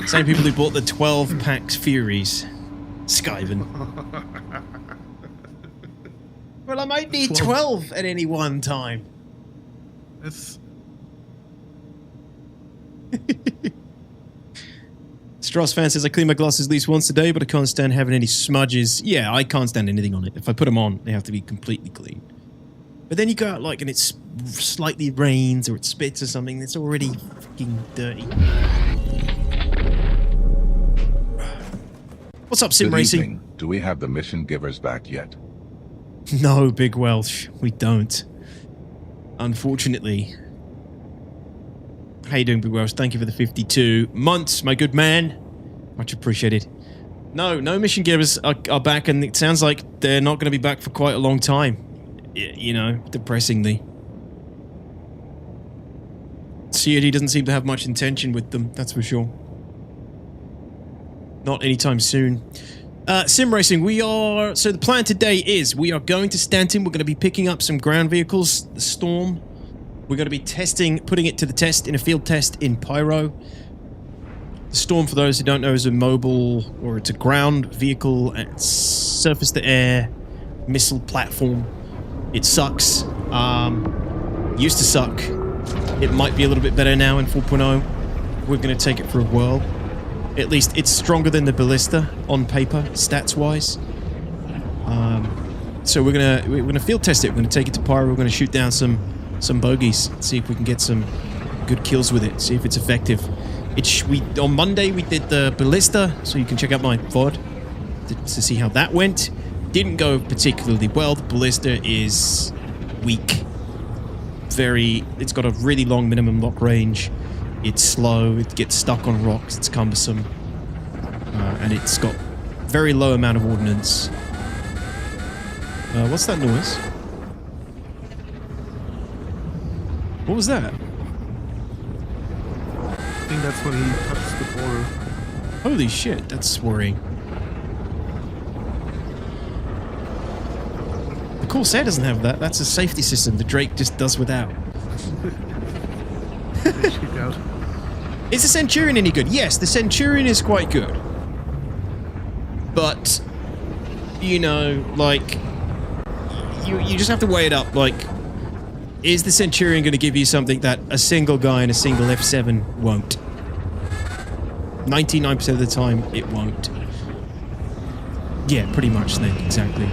Same people who bought the 12 packs Furies. Skiven. Well, I might need 12 at any one time. It's Strauss fan says, I clean my glasses at least once a day, but I can't stand having any smudges. Yeah, I can't stand anything on it. If I put them on, they have to be completely clean. But then you go out like and it's slightly rains or it spits or something, it's already fucking dirty. What's up, Sim Good Racing? evening. Do we have the mission givers back yet? No, Big Welsh, we don't. Unfortunately. How you doing, Big Welsh? Thank you for the 52 months, my good man. Much appreciated. No mission givers are back, and it sounds like they're not going to be back for quite a long time. You know, depressingly. COD doesn't seem to have much intention with them, that's for sure. Not anytime soon. Sim Racing, so the plan today is we are going to Stanton. We're going to be picking up some ground vehicles, the Storm. We're going to be putting it to the test in a field test in Pyro. The Storm, for those who don't know, is a mobile, or it's a ground vehicle, surface-to-air missile platform. It sucks. Used to suck. It might be a little bit better now in 4.0. We're going to take it for a whirl. At least it's stronger than the Ballista on paper, stats-wise. So we're gonna field test it. We're gonna take it to Pyro. We're gonna shoot down some bogeys. See if we can get some good kills with it. See if it's effective. On Monday we did the Ballista, so you can check out my VOD to see how that went. Didn't go particularly well. The Ballista is weak. It's got a really long minimum lock range. It's slow, it gets stuck on rocks, it's cumbersome, and it's got very low amount of ordnance. What's that noise? What was that? I think that's when he touched the border. Holy shit, that's worrying. The Corsair doesn't have that, that's a safety system the Drake just does without. They shoot out. Is the Centurion any good? Yes, the Centurion is quite good. But, you know, like, you just have to weigh it up. Like, is the Centurion going to give you something that a single guy in a single F7 won't? 99% of the time, it won't. Yeah, pretty much then, exactly.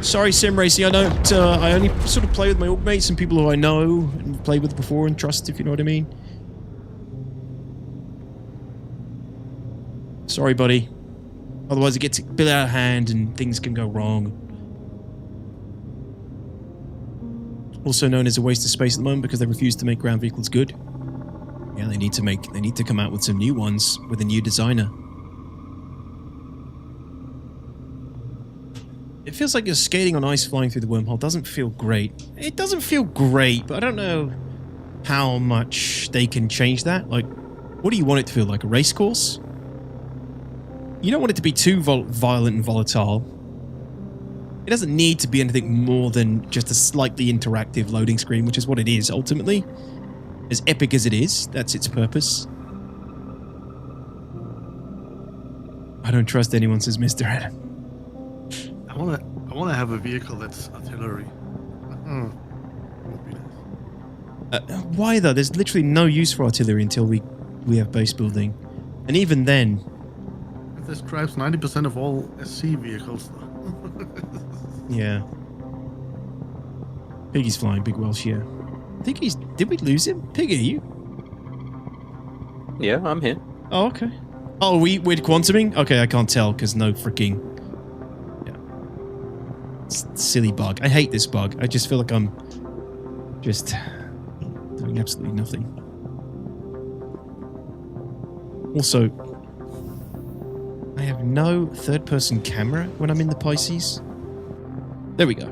Sorry, Sim Racing, I only sort of play with my org mates and people who I know and played with before and trust, if you know what I mean. Sorry, buddy. Otherwise it gets a bit out of hand and things can go wrong. Also known as a waste of space at the moment because they refuse to make ground vehicles good. Yeah, they need to come out with some new ones with a new designer. It feels like you're skating on ice flying through the wormhole. Doesn't feel great. It doesn't feel great, but I don't know how much they can change that. Like, what do you want it to feel like? A race course? You don't want it to be too violent and volatile. It doesn't need to be anything more than just a slightly interactive loading screen, which is what it is, ultimately. As epic as it is, that's its purpose. I don't trust anyone, says Mr. Adam. I wanna have a vehicle that's artillery. Would be nice. Why though? There's literally no use for artillery until we have base building, and even then, It describes 90% of all SC vehicles, though. Yeah. Piggy's flying, Big Welsh, yeah. I think he's... Did we lose him? Piggy, are you? Yeah, I'm here. Oh, okay. Oh, we're quantuming? Okay, I can't tell because no freaking... Yeah. It's a silly bug. I hate this bug. I just feel like I'm just doing absolutely nothing. Also, I have no third-person camera when I'm in the Pisces. There we go.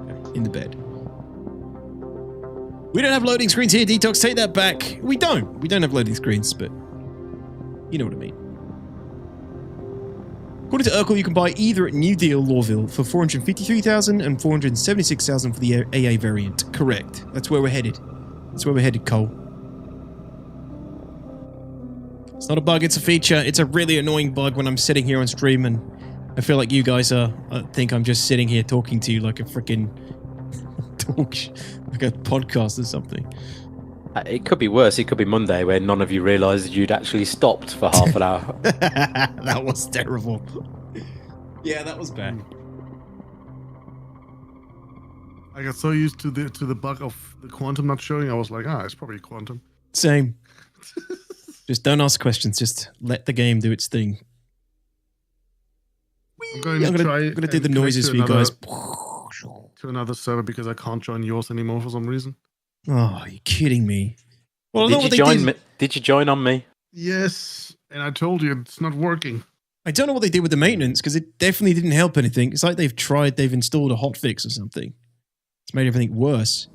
Okay, in the bed. We don't have loading screens here, DTOX. Take that back. We don't. We don't have loading screens, but you know what I mean. According to Urkel, you can buy either at New Deal Lawville for 453,000 and 476,000 for the AA variant. Correct. That's where we're headed. That's where we're headed, Cole. It's not a bug, it's a feature. It's a really annoying bug when I'm sitting here on stream and I feel like you guys think I'm just sitting here talking to you like a freaking like a podcast or something. It could be worse. It could be Monday where none of you realised you'd actually stopped for half an hour. That was terrible. Yeah, that was bad. I got so used to the bug of the quantum not showing, I was like, it's probably quantum. Same. Just don't ask questions. Just let the game do its thing. I'm going to do the noises for you guys. To another server because I can't join yours anymore for some reason. Oh, are you kidding me? Well, Did you join on me? Yes, and I told you it's not working. I don't know what they did with the maintenance because it definitely didn't help anything. It's like they've installed a hotfix or something. It's made everything worse.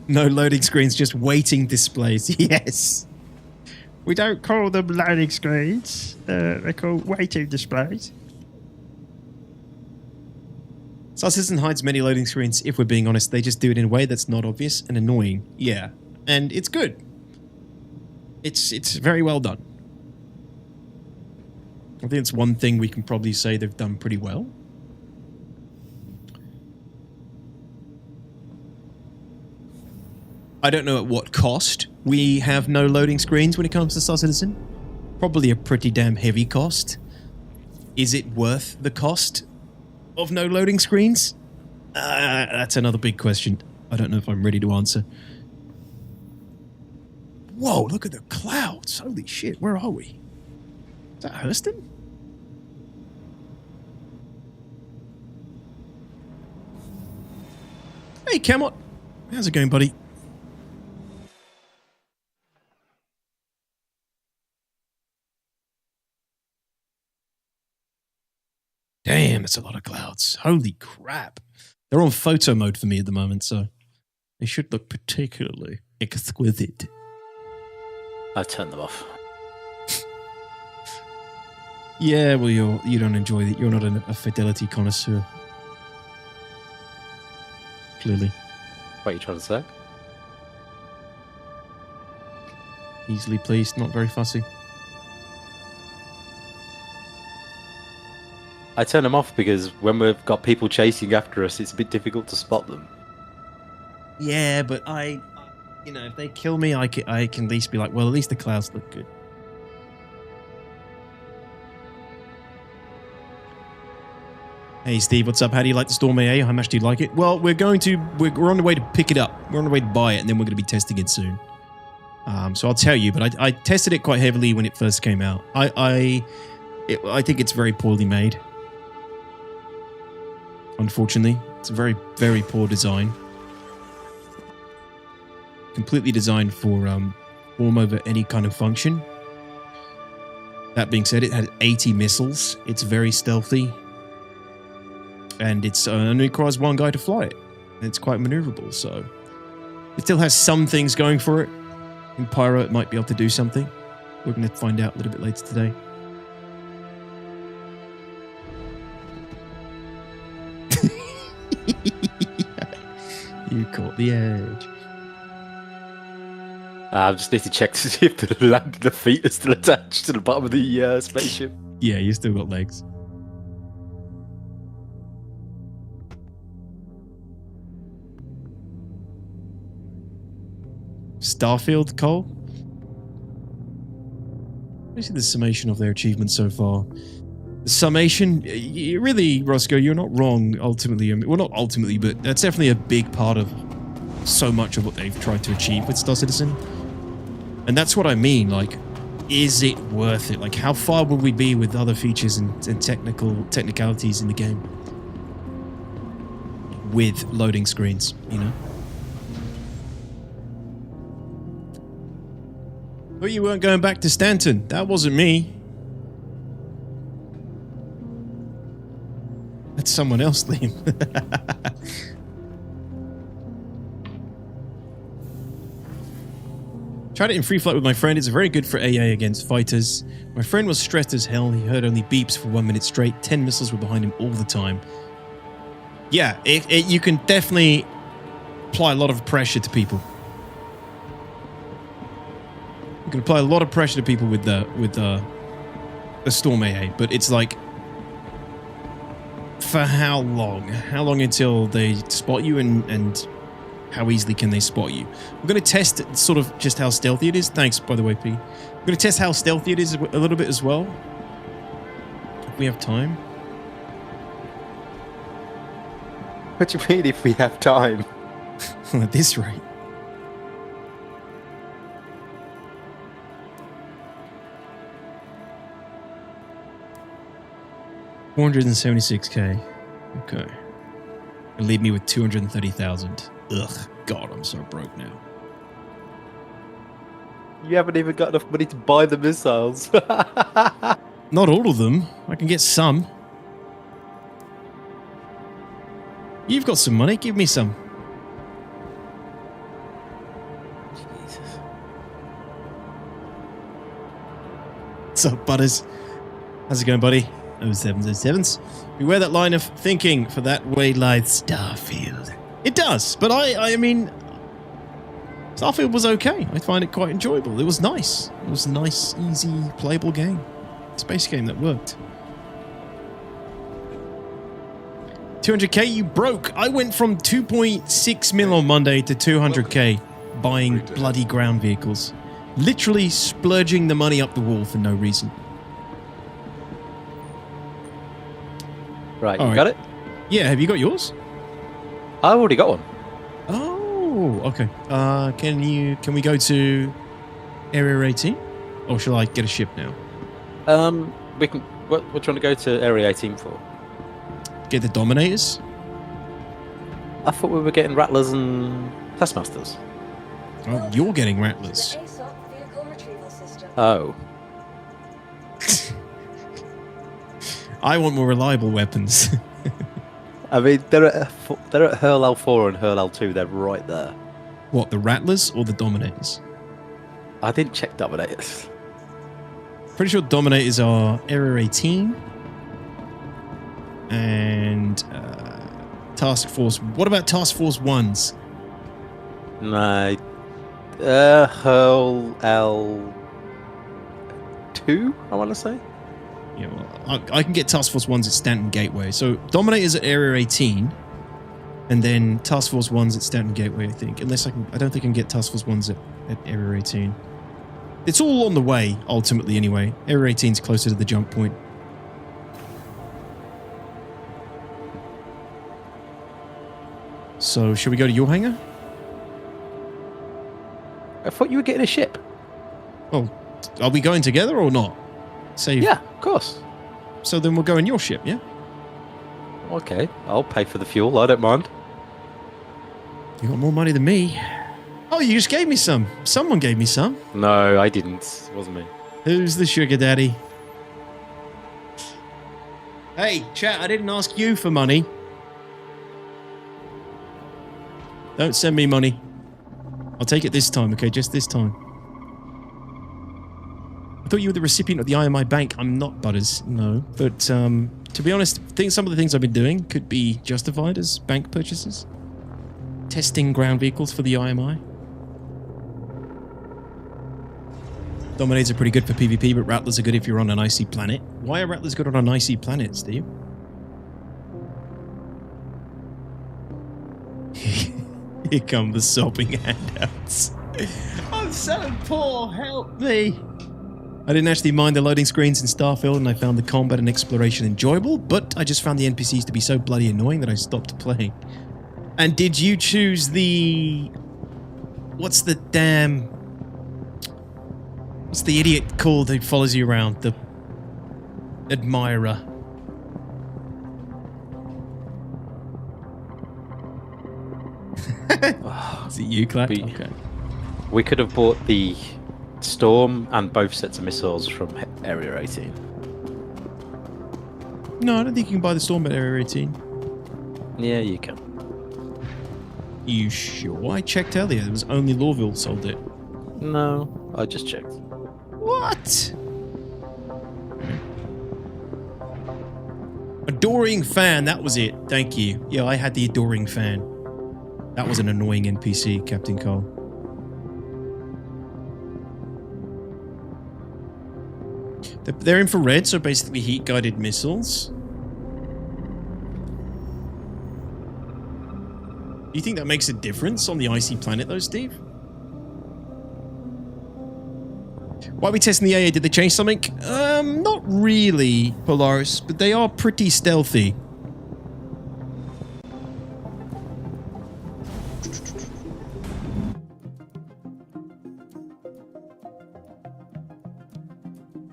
No loading screens, just waiting displays. Yes. We don't call them loading screens. They're called waiting displays. Star Citizen hides many loading screens, if we're being honest. They just do it in a way that's not obvious and annoying. Yeah. And it's good. It's very well done. I think it's one thing we can probably say they've done pretty well. I don't know at what cost we have no loading screens when it comes to Star Citizen. Probably a pretty damn heavy cost. Is it worth the cost of no loading screens? That's another big question. I don't know if I'm ready to answer. Whoa, look at the clouds. Holy shit, where are we? Is that Hurston? Hey, Camot. How's it going, buddy? Damn, that's a lot of clouds. Holy crap. They're on photo mode for me at the moment, so they should look particularly exquisite. I turned them off. Yeah, well, you don't enjoy it. You're not a fidelity connoisseur. Clearly. What are you trying to say? Easily pleased, not very fussy. I turn them off because when we've got people chasing after us, it's a bit difficult to spot them. Yeah, but if they kill me, I can at least be like, well, at least the clouds look good. Hey, Steve, what's up? How do you like the Storm AA? How much do you like it? Well, we're on the way to pick it up. We're on the way to buy it, and then we're going to be testing it soon. So I'll tell you, but I tested it quite heavily when it first came out. I think it's very poorly made. Unfortunately, it's a very, very poor design. Completely designed for form over any kind of function. That being said, it had 80 missiles. It's very stealthy. And it only requires one guy to fly it. And it's quite maneuverable, so... It still has some things going for it. In Pyro, it might be able to do something. We're going to find out a little bit later today. You caught the edge. I just need to check to see if the feet are still attached to the bottom of the spaceship. Yeah, you still got legs. Starfield, Cole? Basically, the summation of their achievements so far. The summation, really, Roscoe, you're not wrong, ultimately. I mean, well, not ultimately, but that's definitely a big part of so much of what they've tried to achieve with Star Citizen. And that's what I mean, like, is it worth it? Like, how far would we be with other features and technicalities in the game? With loading screens, you know? But you weren't going back to Stanton. That wasn't me. That's someone else, Liam. Tried it in free flight with my friend. It's very good for AA against fighters. My friend was stressed as hell. He heard only beeps for 1 minute straight. 10 missiles were behind him all the time. Yeah, you can definitely apply a lot of pressure to people. You can apply a lot of pressure to people with the Storm AA, but it's like, for how long? How long until they spot you, and how easily can they spot you? We're going to test sort of just how stealthy it is. Thanks, by the way, P. We're going to test how stealthy it is a little bit as well, if we have time. What do you mean if we have time? At this rate. $476K. Okay. And leave me with 230,000. Ugh, God, I'm so broke now. You haven't even got enough money to buy the missiles. Not all of them. I can get some. You've got some money. Give me some. Jesus. What's up, Butters? How's it going, buddy? 0707s. Beware that line of thinking, for that way lies Starfield. It does, but I mean, Starfield was okay. I find it quite enjoyable. It was nice. It was a nice, easy, playable game. Space game that worked. 200K, you broke. I went from 2.6 mil on Monday to 200K buying bloody ground vehicles. Literally splurging the money up the wall for no reason. Right, All you right. got it? Yeah, have you got yours? I've already got one. Oh, okay. Can we go to Area 18? Or shall I get a ship now? We can. What we're trying to go to Area 18 for? Get the Dominators? I thought we were getting Rattlers and Taskmasters. Oh, you're getting Rattlers. Oh. I want more reliable weapons. I mean, they're at Hurl L4 and Hurl L2. They're right there. What, the Rattlers or the Dominators? I didn't check Dominators. Pretty sure Dominators are Area 18 and Task Force. What about Task Force 1s? No. Hurl L2, I want to say. Yeah, well, I can get Task Force 1s at Stanton Gateway. So Dominators at Area 18 and then Task Force 1s at Stanton Gateway, I think. I don't think I can get Task Force 1s at Area 18. It's all on the way, ultimately, anyway. Area 18 is closer to the jump point. So, should we go to your hangar? I thought you were getting a ship. Well, are we going together or not? Save. Yeah, of course. So then we'll go in your ship, yeah? Okay, I'll pay for the fuel. I don't mind. You got more money than me. Oh, you just gave me some. Someone gave me some. No, I didn't. It wasn't me. Who's the sugar daddy? Hey, chat, I didn't ask you for money. Don't send me money. I'll take it this time, okay? Just this time. I thought you were the recipient of the IMI bank. I'm not, Butters. No. But to be honest, I think some of the things I've been doing could be justified as bank purchases. Testing ground vehicles for the IMI. Dominators are pretty good for PvP, but Rattlers are good if you're on an icy planet. Why are Rattlers good on an icy planet, Steve? Here come the sobbing handouts. I'm so poor, help me. I didn't actually mind the loading screens in Starfield, and I found the combat and exploration enjoyable, but I just found the NPCs to be so bloody annoying that I stopped playing. And did you choose the... What's the idiot called who follows you around? The admirer. Is it you, Clap? Okay. We could have bought the Storm and both sets of missiles from Area 18. No, I don't think you can buy the Storm at Area 18. Yeah, you can. You sure? I checked earlier. There was only Lawville sold it. No, I just checked. What? Adoring fan, that was it. Thank you. Yeah, I had the adoring fan. That was an annoying NPC, Captain Cole. They're infrared, so basically heat-guided missiles. Do you think that makes a difference on the icy planet, though, Steve? Why are we testing the AA? Did they change something? Not really, Polaris, but they are pretty stealthy.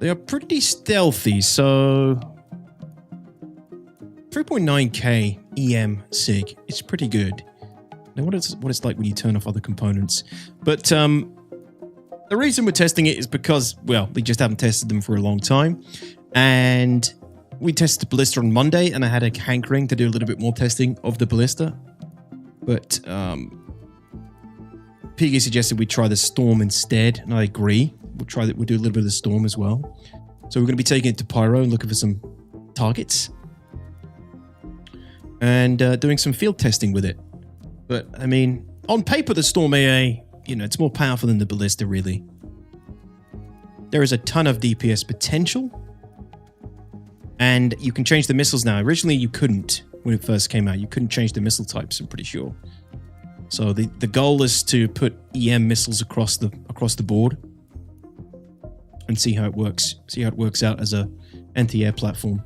They are pretty stealthy, so 3.9k EM SIG. It's pretty good. Now, what it's like when you turn off other components. But the reason we're testing it is because, well, we just haven't tested them for a long time. And we tested the Ballista on Monday, and I had a hankering to do a little bit more testing of the Ballista. But Piggy suggested we try the Storm instead, and I agree. We'll try that. We'll do a little bit of the Storm as well. So we're going to be taking it to Pyro and looking for some targets. And doing some field testing with it. But, I mean, on paper, the Storm AA, you know, it's more powerful than the Ballista, really. There is a ton of DPS potential. And you can change the missiles now. Originally, you couldn't when it first came out. You couldn't change the missile types, I'm pretty sure. So the goal is to put EM missiles across the board. And see how it works. See how it works out as a anti-air platform.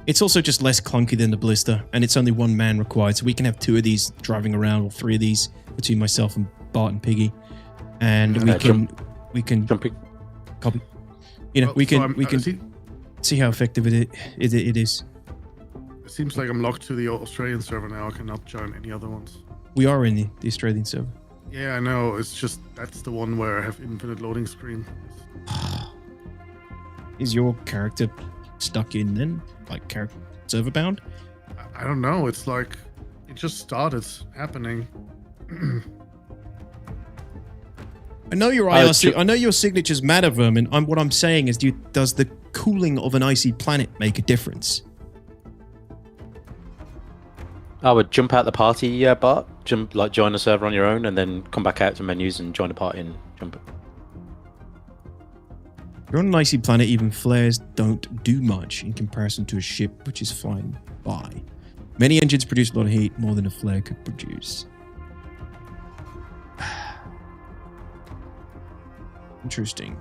It's also just less clunky than the Ballista, and it's only one man required, so we can have 2 of these driving around, or 3 of these between myself and Bart and Piggy, and we can copy. You know, we can see how effective it is. It seems like I'm locked to the Australian server now. I cannot join any other ones. We are in the Australian server. Yeah, I know. It's just that's the one where I have infinite loading screen. Is your character stuck in then? Like character server bound? I don't know. It's like it just started happening. I know your IRC. I know your signatures matter, Vermin. What I'm saying is, does the cooling of an icy planet make a difference? I would jump out the party, Bart. Join a server on your own, and then come back out to menus and join a party and jump it. You're on an icy planet, even flares don't do much in comparison to a ship, which is flying by. Many engines produce a lot of heat, more than a flare could produce. Interesting.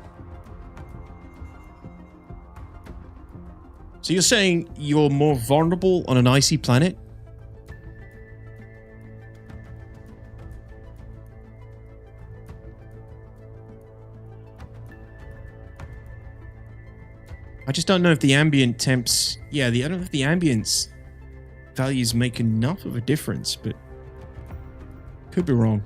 So you're saying you're more vulnerable on an icy planet? I just don't know if the ambient temps... Yeah, I don't know if the ambience values make enough of a difference, but... Could be wrong.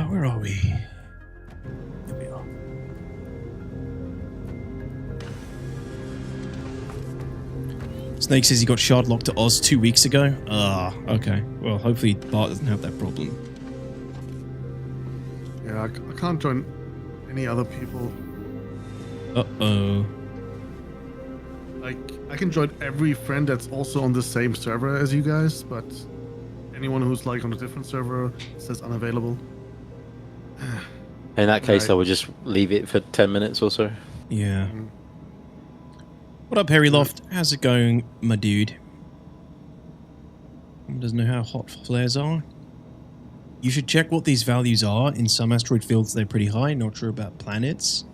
Where are we? Here we are. Snake says he got shard locked to Oz 2 weeks ago. Okay. Well, hopefully Bart doesn't have that problem. Yeah, I can't join any other people. Uh-oh. Like, I can join every friend that's also on the same server as you guys, but anyone who's like on a different server says unavailable. In that case, I would just leave it for 10 minutes or so. Yeah. What up, Harry Loft? How's it going, my dude? doesn't know how hot flares are. You should check what these values are. In some asteroid fields, they're pretty high. Not sure about planets.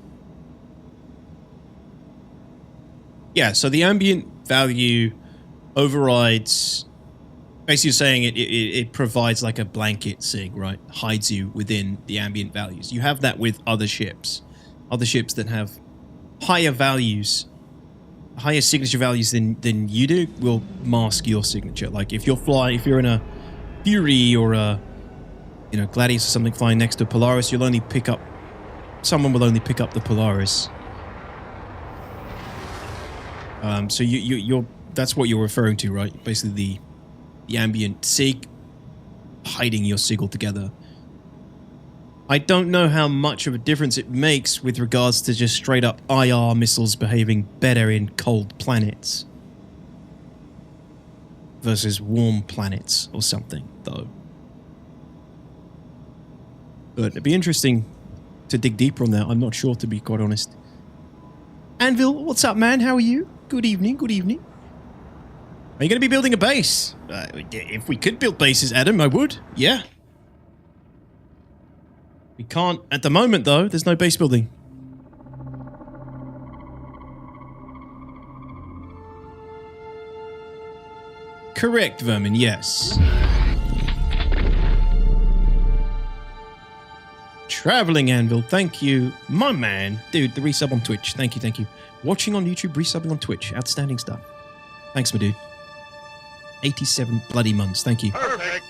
Yeah, so the ambient value overrides... Basically, you're saying it provides like a blanket sig, right? Hides you within the ambient values. You have that with other ships. Other ships that have higher values, higher signature values than you do, will mask your signature. Like if you're in a Fury or a Gladius or something flying next to Polaris, someone will only pick up the Polaris. So you're that's what you're referring to, right? Basically the ambient sig hiding your sig altogether. I don't know how much of a difference it makes with regards to just straight up IR missiles behaving better in cold planets versus warm planets or something, though. But it'd be interesting to dig deeper on that. I'm not sure, to be quite honest. Anvil, what's up, man? How are you? Good evening, good evening. Are you going to be building a base? If we could build bases, Adam, I would. Yeah. We can't at the moment, though. There's no base building. Correct, Vermin, yes. Traveling Anvil, thank you. My man. Dude, the resub on Twitch. Thank you, thank you. Watching on YouTube, resubbing on Twitch. Outstanding stuff. Thanks, my dude. 87 bloody months. Thank you. Perfect.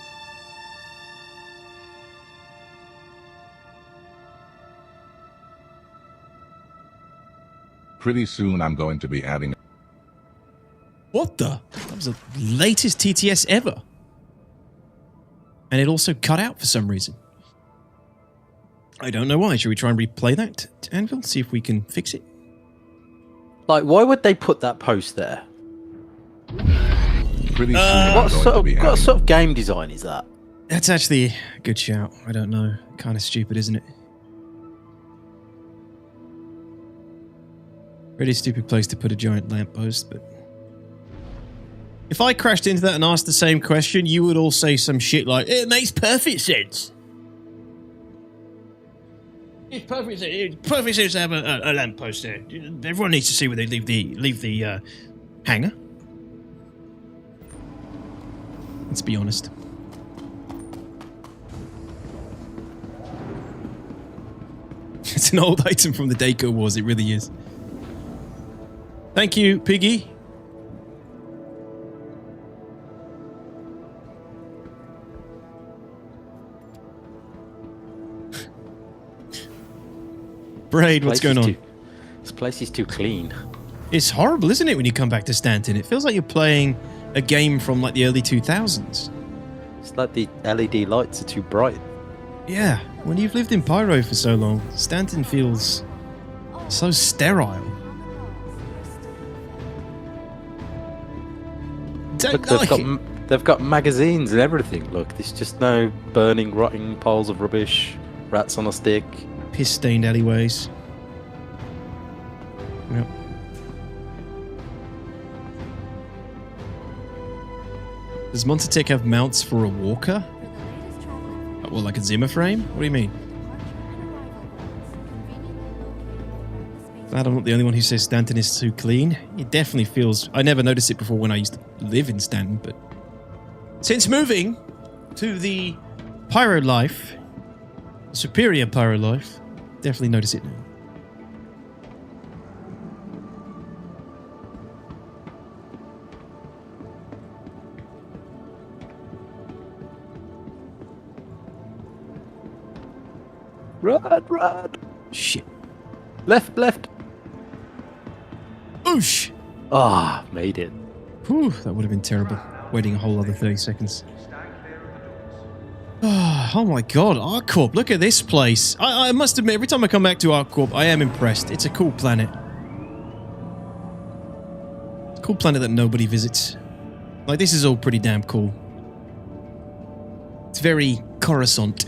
Pretty soon I'm going to be adding... What the? That was the latest TTS ever. And it also cut out for some reason. I don't know why. Should we try and replay that, Anvil? See if we can fix it? Like, why would they put that post there? Pretty soon I'm What going sort to be adding... of game design is that? That's actually a good shout. I don't know. Kind of stupid, isn't it? Pretty stupid place to put a giant lamppost, but... If I crashed into that and asked the same question, you would all say some shit like, it makes perfect sense. It's perfect sense. It's perfect sense to have a lamppost there. Everyone needs to see where they leave the hangar. Let's be honest. It's an old item from the Daco Wars, it really is. Thank you, Piggy. Braid, what's going on? This place is too clean. It's horrible, isn't it, when you come back to Stanton? It feels like you're playing a game from like the early 2000s. It's like the LED lights are too bright. Yeah, when you've lived in Pyro for so long, Stanton feels so sterile. Don't Look, like it. they've got magazines and everything. Look, there's just no burning, rotting piles of rubbish, rats on a stick. Piss-stained alleyways. Yep. Does Monstertech have mounts for a walker? Well, like a Zimmer frame? What do you mean? Glad I'm not the only one who says Stanton is too clean. It definitely feels... I never noticed it before when I used to live in Stanton, but... Since moving to the Pyro life, superior Pyro life, definitely notice it now. Run! Shit. Left! Oosh! Ah, made it. Whew, that would have been terrible. Waiting a whole other 30 seconds. Oh my god, ArcCorp, look at this place. I must admit, every time I come back to ArcCorp, I am impressed. It's a cool planet. It's a cool planet that nobody visits. Like, this is all pretty damn cool. It's very Coruscant.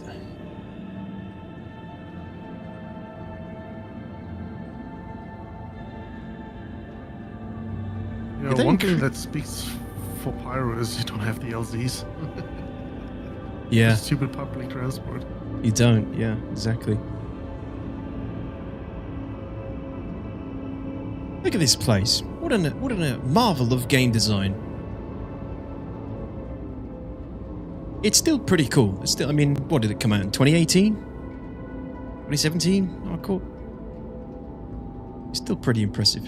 You know, one thing that speaks for Pyro is you don't have the LZs. Yeah, Stupid public transport. you don't. Yeah, exactly. Look at this place. What a marvel of game design. It's still pretty cool. It's still, I mean, what did it come out in 2018? 2017? Oh, cool. It's still pretty impressive.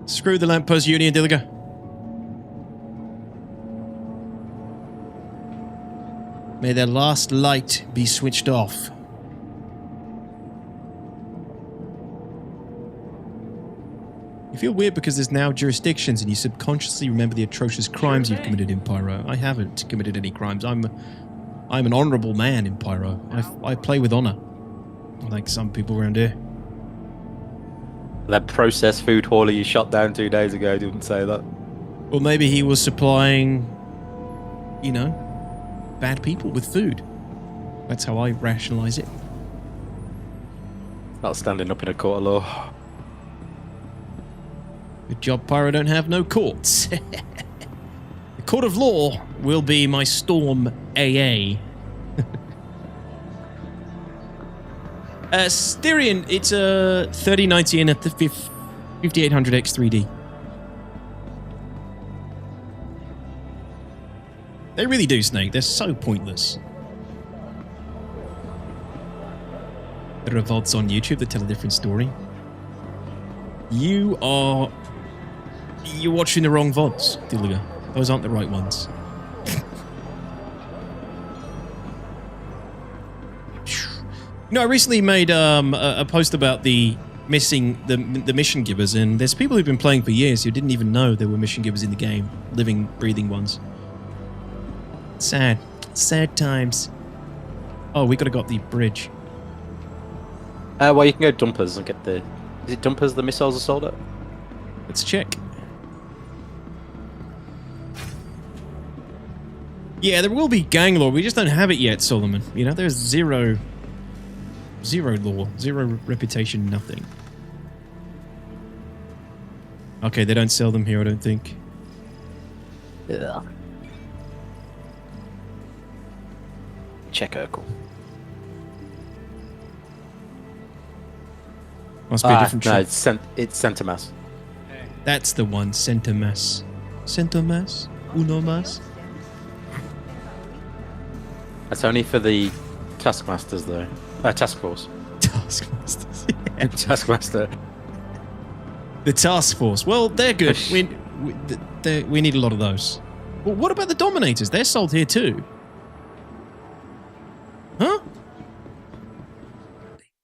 Screw the lamppost union, Dilliger. May their last light be switched off. You feel weird because there's now jurisdictions and you subconsciously remember the atrocious crimes you've committed in Pyro. I haven't committed any crimes. I'm an honourable man in Pyro. I play with honour. Like some people around here. That processed food hauler you shot down 2 days ago didn't say that. Well, maybe he was supplying, you know, bad people with food. That's how I rationalise it. Not standing up in a court of law. Good job, Pyro don't have no courts. The court of law will be my Storm AA. Styrian, it's a 3090 and a 5800X 3D. They really do, Snake. They're so pointless. There are VODs on YouTube that tell a different story. You're watching the wrong VODs, Dilliger. Those aren't the right ones. You know, I recently made a post about the mission givers, and there's people who've been playing for years who didn't even know there were mission givers in the game. Living, breathing ones. Sad. Sad times. Oh, we gotta go up the bridge. Well, you can go dumpers and get the... Is it dumpers the missiles are sold at? Let's check. Yeah, there will be gang law. We just don't have it yet, Solomon. You know, there's zero law, zero reputation, nothing. Okay, they don't sell them here, I don't think. Yeah. Check Urkel. Must be a different no, shop. it's Centimas. That's the one, Centimas. Centimas? Uno mas? That's only for the Taskmasters, though. Task Force. Taskmasters, yeah. Taskmaster. The task force. Well, they're good. We need a lot of those. Well, what about the Dominators? They're sold here too. Huh?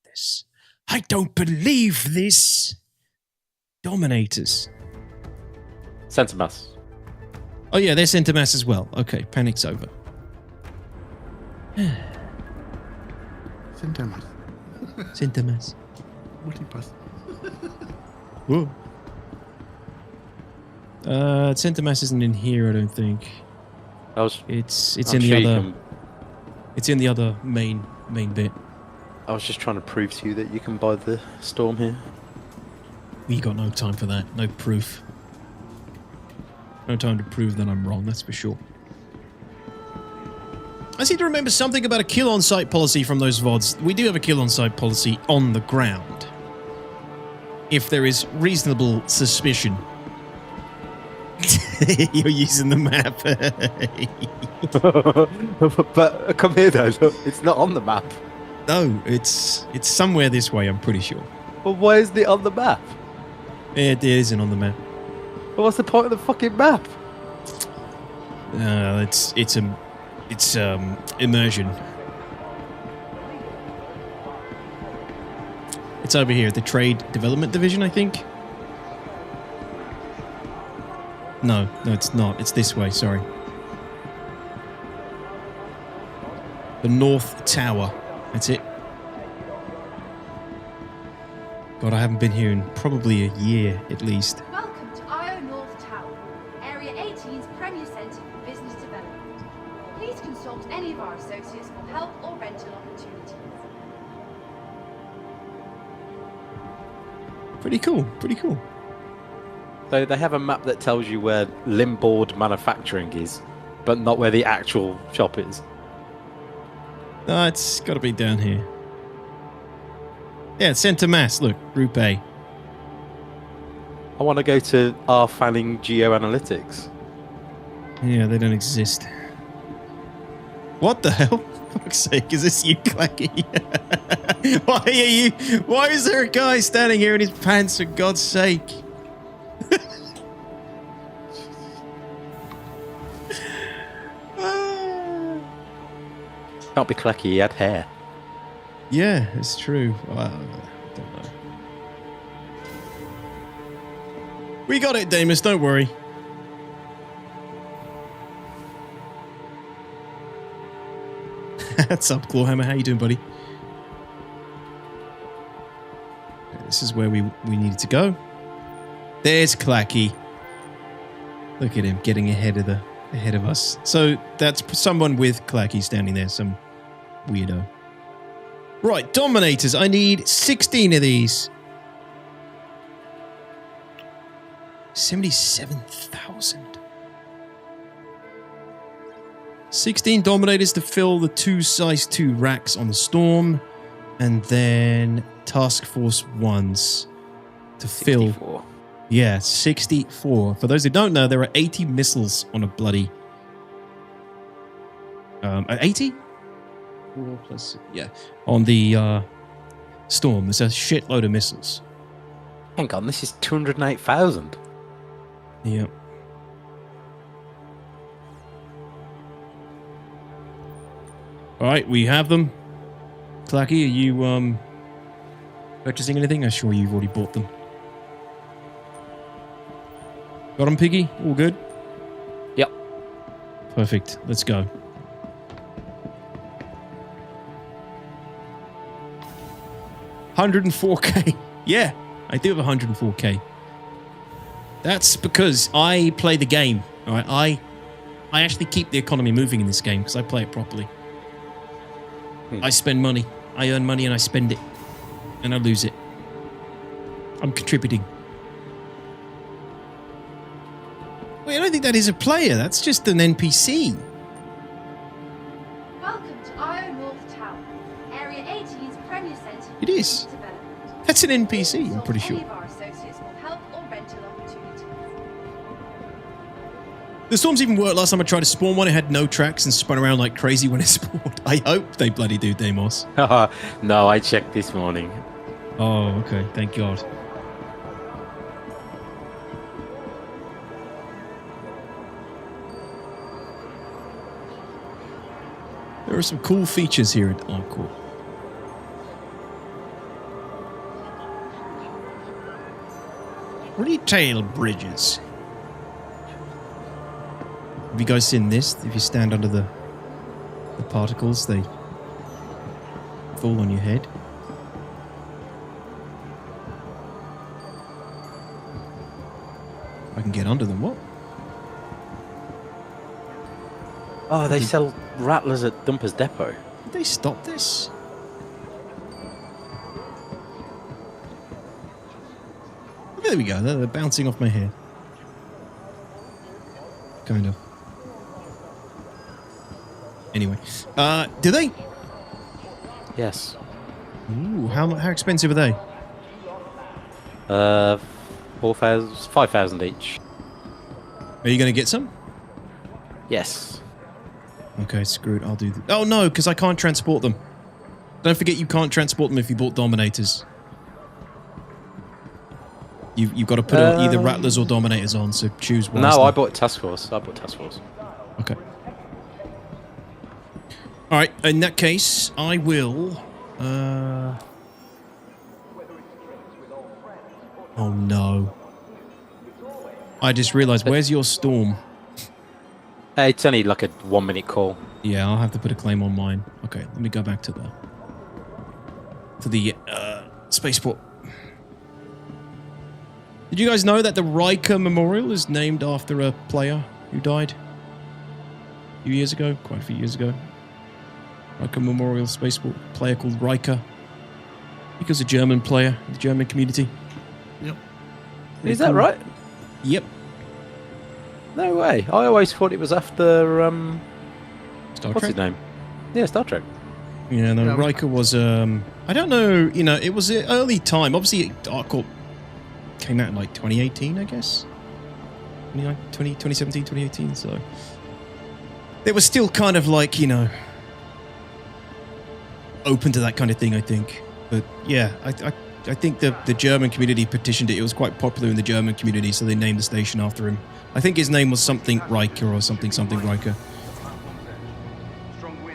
This. I don't believe this. Dominators. Centimas. Oh yeah, they're Centimas as well. Okay, panic's over. Centimas. Centimas. Multipass. Whoa. Centimas isn't in here, I don't think. It's in the other. It's in the other main bit. I was just trying to prove to you that you can buy the Storm here. We got no time for that. No proof. No time to prove that I'm wrong, that's for sure. I seem to remember something about a kill on site policy from those VODs. We do have a kill on site policy on the ground. If there is reasonable suspicion. You're using the map. But come here though, look, it's not on the map. No, it's somewhere this way, I'm pretty sure. Well, why isn't it on the map? It isn't on the map. Well, what's the point of the fucking map? It's immersion. It's over here, the Trade Development Division, I think. No, it's not. It's this way, sorry. The North Tower. That's it. God, I haven't been here in probably a year, at least. Welcome to IO North Tower, Area 18's premier centre for business development. Please consult any of our associates for help or rental opportunities. Pretty cool. Pretty cool. So they have a map that tells you where Limboard Manufacturing is, but not where the actual shop is. No, it's got to be down here. Yeah, Center Mass. Look, Group A. I want to go to R Fanning Geoanalytics. Yeah, they don't exist. What the hell? For fuck's sake, is this you, Clacky? Why is there a guy standing here in his pants, for God's sake? Can't be Clacky, he had hair. Yeah, it's true. I don't know. We got it, Damus, don't worry. What's up, Clawhammer? How you doing, buddy? Okay, this is where we needed to go. There's Clacky. Look at him getting ahead of us. So that's someone with Clacky standing there, some weirdo. Right, Dominators. I need 16 of these. 77,000. 16 Dominators to fill the 2 size 2 racks on the Storm. And then Task Force 1s to 64. fill. Yeah, 64. For those who don't know, there are 80 missiles on a bloody... 80? 4 plus... Yeah. On the Storm. There's a shitload of missiles. Hang on, this is 208,000. Yep. Alright, we have them. Clacky, are you purchasing anything? I'm sure you've already bought them. Got them, Piggy? All good? Yep. Perfect. Let's go. $104K. Yeah, I do have 104K. That's because I play the game. All right, I actually keep the economy moving in this game because I play it properly. I spend money. I earn money and I spend it. And I lose it. I'm contributing. Wait, I don't think that is a player. That's just an NPC. Welcome to Io North Tower, Area 18's premier centre for It is. development. That's an NPC, I'm pretty Any sure. of our associates will help or rental opportunities. The storms even worked last time I tried to spawn one. It had no tracks and spun around like crazy when it spawned. I hope they bloody do, Deimos. No, I checked this morning. Oh, okay. Thank God. There are some cool features here at Arcourt. Retail bridges. Have you guys seen this? If you stand under the particles, they fall on your head. I can get under them. What? Oh, they sell rattlers at Dumper's Depot. Did they stop this? There we go. They're bouncing off my head. Kind of. Anyway. Do they? Yes. Ooh, how expensive are they? 4,000, 5,000 each. Are you going to get some? Yes. Okay, screwed. I'll do that. Oh, no, because I can't transport them. Don't forget you can't transport them if you bought Dominators. You've got to put either Rattlers or Dominators on, so choose one. No, I bought Task Force. Okay. Alright, in that case, I will... Oh, no. I just realised, where's your Storm? It's only like a 1-minute call. Yeah, I'll have to put a claim on mine. Okay, let me go back to the spaceport. Did you guys know that the Riker Memorial is named after a player who died a few years ago? Quite a few years ago. Riker Memorial Spaceport player called Riker. Because a German player in the German community. Is that right? Yep. No way. I always thought it was after Star what's Trek. his name? Yeah, Star Trek. Yeah, no, Yeah. Riker was, I don't know, you know, it was an early time. Obviously, Dark Corp came out in like 2018, I guess. 2017, 2018, so. They were still kind of like, you know, open to that kind of thing, I think. But yeah, I think the German community petitioned it. It was quite popular in the German community, so they named the station after him. I think his name was something Riker or something Riker.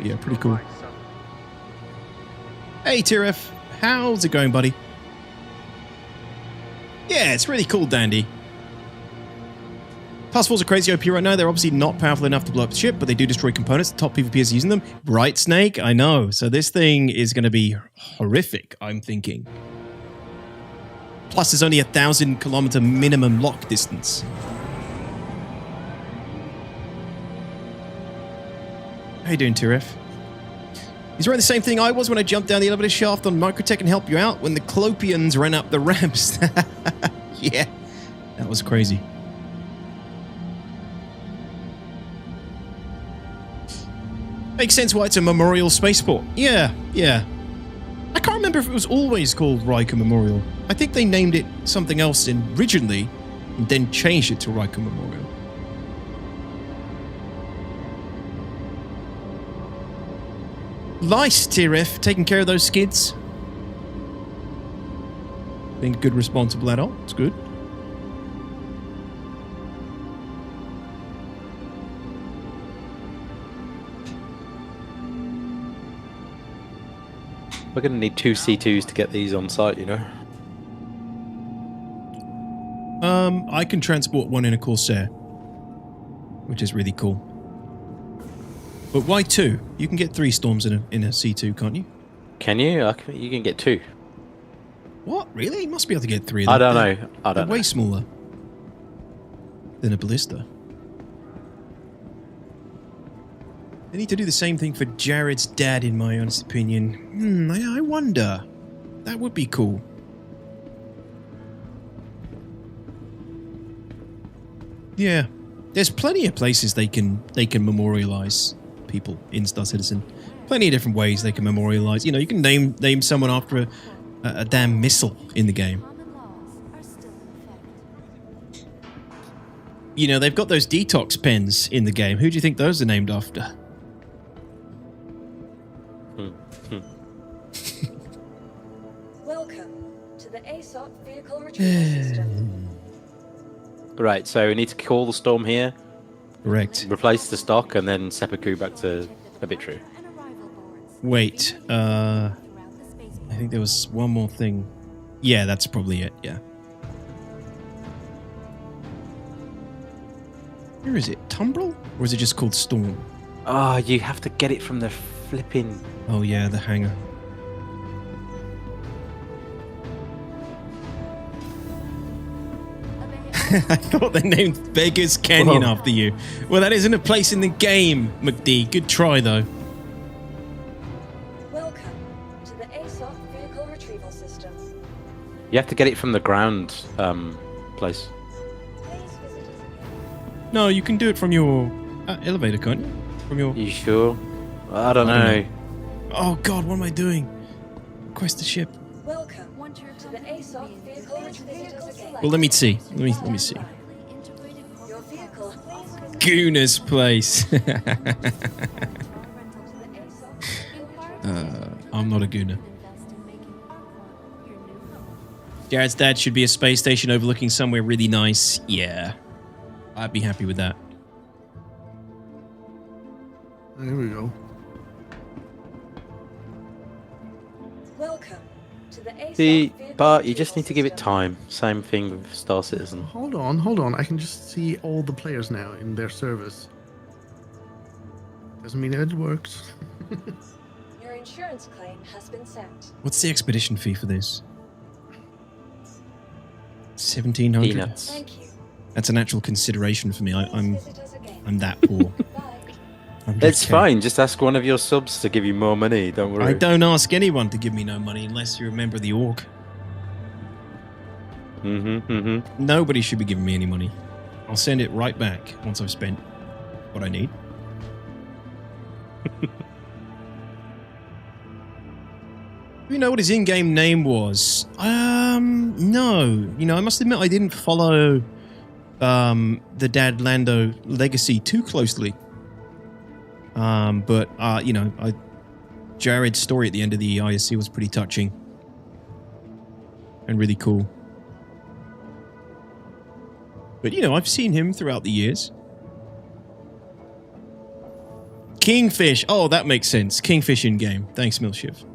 Yeah, pretty cool. Hey, Tiref. How's it going, buddy? Yeah, it's really cool, Dandy. Task Force are crazy OP right now. They're obviously not powerful enough to blow up the ship, but they do destroy components. The top PvPers using them. Right, Snake? I know. So this thing is going to be horrific, I'm thinking. Plus, there's only 1,000-kilometer minimum lock distance. How you doing, Tiref? He's wearing the same thing I was when I jumped down the elevator shaft on Microtech and helped you out when the Clopians ran up the ramps. Yeah, that was crazy. Makes sense why it's a memorial spaceport. Yeah. I can't remember if it was always called Riker Memorial. I think they named it something else originally and then changed it to Riker Memorial. Nice, Tiref, taking care of those skids. Being a good, responsible adult. It's good. We're going to need 2 C2s to get these on site, you know. I can transport one in a Corsair, which is really cool. But why 2? You can get 3 storms in a C2, can't you? Can you? You can get 2. What? Really? You must be able to get 3 of them. I don't know. I They're don't way know. smaller than a ballista. They need to do the same thing for Jared's dad, in my honest opinion. I wonder. That would be cool. Yeah. There's plenty of places they can memorialize people in Star Citizen. Plenty of different ways they can memorialize. You know, you can name someone after a damn missile in the game. You know, they've got those DTOX pens in the game. Who do you think those are named after? Welcome to the ASOC vehicle retrieval system. Right, so we need to call the storm here, Correct. replace the stock, and then seppuku back to Habitru. Wait, I think there was one more thing. Yeah, that's probably it, yeah. Where is it? Tumbrel? Or is it just called Storm? Oh, you have to get it from the flipping... Oh yeah, the hangar. I thought they named Beggars Canyon Whoa. after you. Well, that isn't a place in the game, McD. Good try, though. Welcome to the ASOC vehicle retrieval system. You have to get it from the ground place. Please visit us again. No, you can do it from your elevator, can't you? From your... You sure? I don't I don't know. Oh, God, what am I doing? Request the ship. Welcome to the ASOC vehicle retrieval system. Well, let me see. Let me see. Your vehicle. Gooner's place. I'm not a gooner. Jared's dad should be a space station overlooking somewhere really nice. Yeah. I'd be happy with that. There we go. Welcome to the ASOC See, vehicle but you just retrieval need to give it system. time. Same thing with Star Citizen. Hold on. I can just see all the players now in their service. Doesn't mean it works. Your insurance claim has been sent. What's the expedition fee for this? 1,700. Peanuts. Thank you. That's an actual consideration for me. Please I'm visit us again. that poor. Bye. I'm It's okay. fine. Just ask one of your subs to give you more money. Don't worry. I don't ask anyone to give me no money unless you're a member of the org. Nobody should be giving me any money. I'll send it right back once I've spent what I need. Do you know what his in-game name was? No. You know, I must admit I didn't follow the Dad Lando legacy too closely. But you know, Jared's story at the end of the ISC was pretty touching and really cool. But you know, I've seen him throughout the years. Kingfish. Oh, that makes sense. Kingfish in game. Thanks, Milshiv.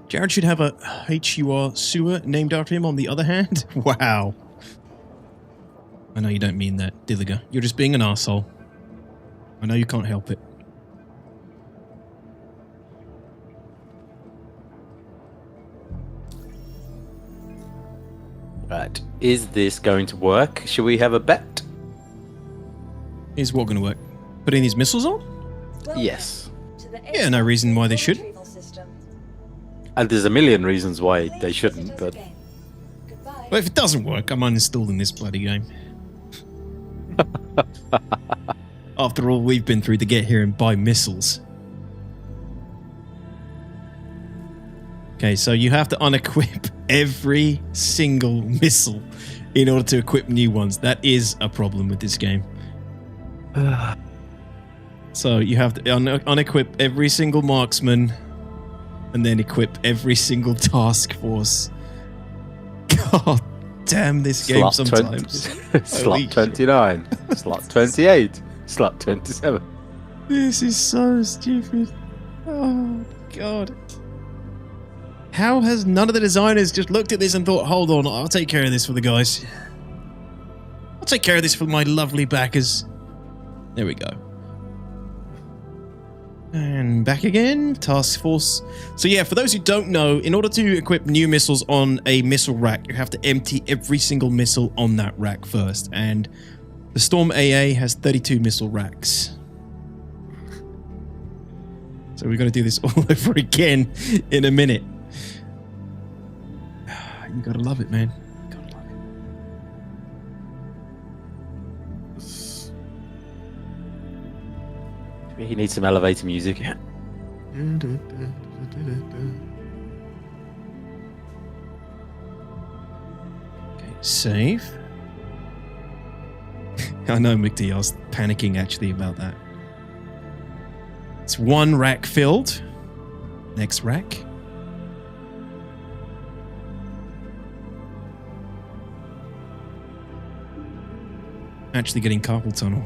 Jared should have a HUR sewer named after him on the other hand. Wow. I know you don't mean that, Dilliger. You're just being an arsehole. I know you can't help it. Right. Is this going to work? Should we have a bet? Is what going to work? Putting these missiles on? Yes. Yeah, no reason why they should. And there's a million reasons why they shouldn't, but... Well, if it doesn't work, I'm uninstalling this bloody game. After all we've been through to get here and buy missiles. Okay, so you have to unequip every single missile in order to equip new ones. That is a problem with this game. So you have to unequip every single marksman and then equip every single task force. God damn this game sometimes. Slot 29, slot 28, slot 27. This is so stupid. Oh, God. How has none of the designers just looked at this and thought, hold on, I'll take care of this for the guys. I'll take care of this for my lovely backers. There we go. And back again, task force. So yeah, for those who don't know, in order to equip new missiles on a missile rack, you have to empty every single missile on that rack first. And the Storm AA has 32 missile racks. So we've got to do this all over again in a minute. You gotta love it, man. You gotta love it. He needs some elevator music. Okay, save. I know, McD, I was panicking actually about that. It's one rack filled. Next rack. Actually getting carpal tunnel.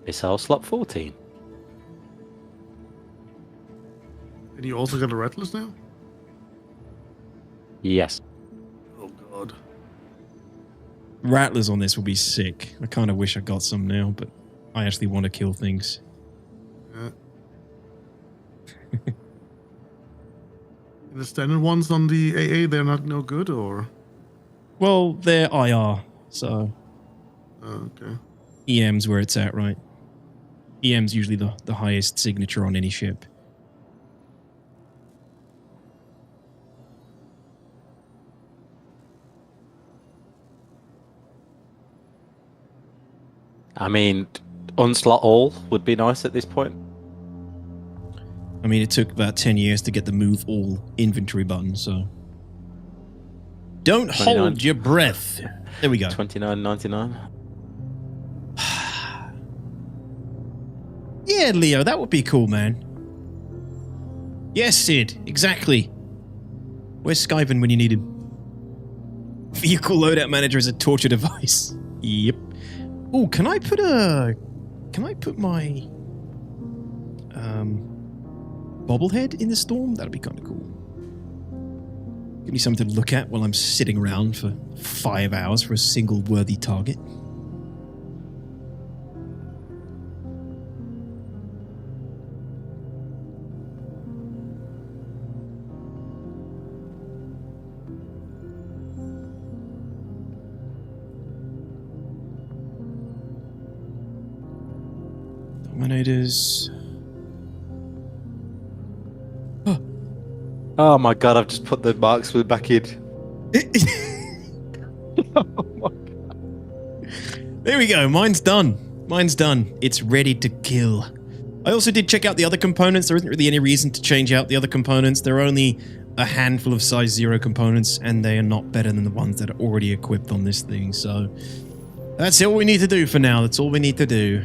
Missile slot 14. And you also got a Rattlers now? Yes. Oh god. Rattlers on this will be sick. I kind of wish I got some now, but I actually want to kill things. Yeah. The standard ones on the AA, they're not no good, or? Well, they're IR, so Oh, okay. EM's where it's at, right? EM's usually the highest signature on any ship. I mean, unslot all would be nice at this point. I mean, it took about 10 years to get the move all inventory button, so... Don't 29. hold your breath. There we go. $29.99. Yeah, Leo, that would be cool, man. Yes, Sid, exactly. Where's Skyven when you need him? Vehicle loadout manager is a torture device. Yep. Oh, can I put my bobblehead in the storm? That'd be kind of cool. Give me something to look at while I'm sitting around for 5 hours for a single worthy target. Dominators. Oh my god, I've just put the marksman back in. There we go. Mine's done. Mine's done. It's ready to kill. I also did check out the other components. There isn't really any reason to change out the other components. There are only a handful of size 0 components, and they are not better than the ones that are already equipped on this thing. So that's all we need to do for now. That's all we need to do.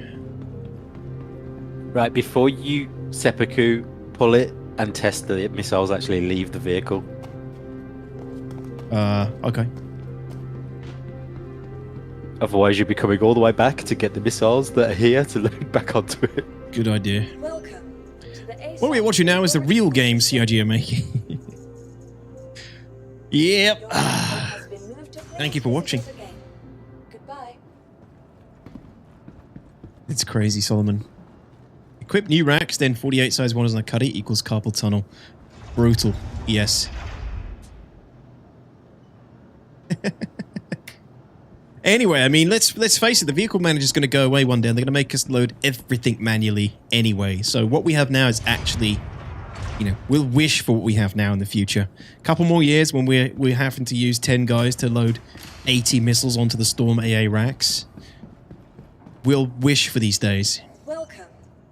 Right, before you seppuku, pull it and test the missiles actually leave the vehicle. Okay. Otherwise, you'll be coming all the way back to get the missiles that are here to load back onto it. Good idea. Welcome to the What we're watching now is the real game CIG are making. Yep. Thank you for watching. Goodbye. It's crazy, Solomon. Equip new racks, then 48 size one on a cuddy equals carpal tunnel. Brutal. Yes. Anyway, I mean, let's face it, the vehicle manager's going to go away one day and they're going to make us load everything manually anyway. So what we have now is actually, you know, we'll wish for what we have now in the future. A couple more years when we're having to use 10 guys to load 80 missiles onto the Storm AA racks. We'll wish for these days. Welcome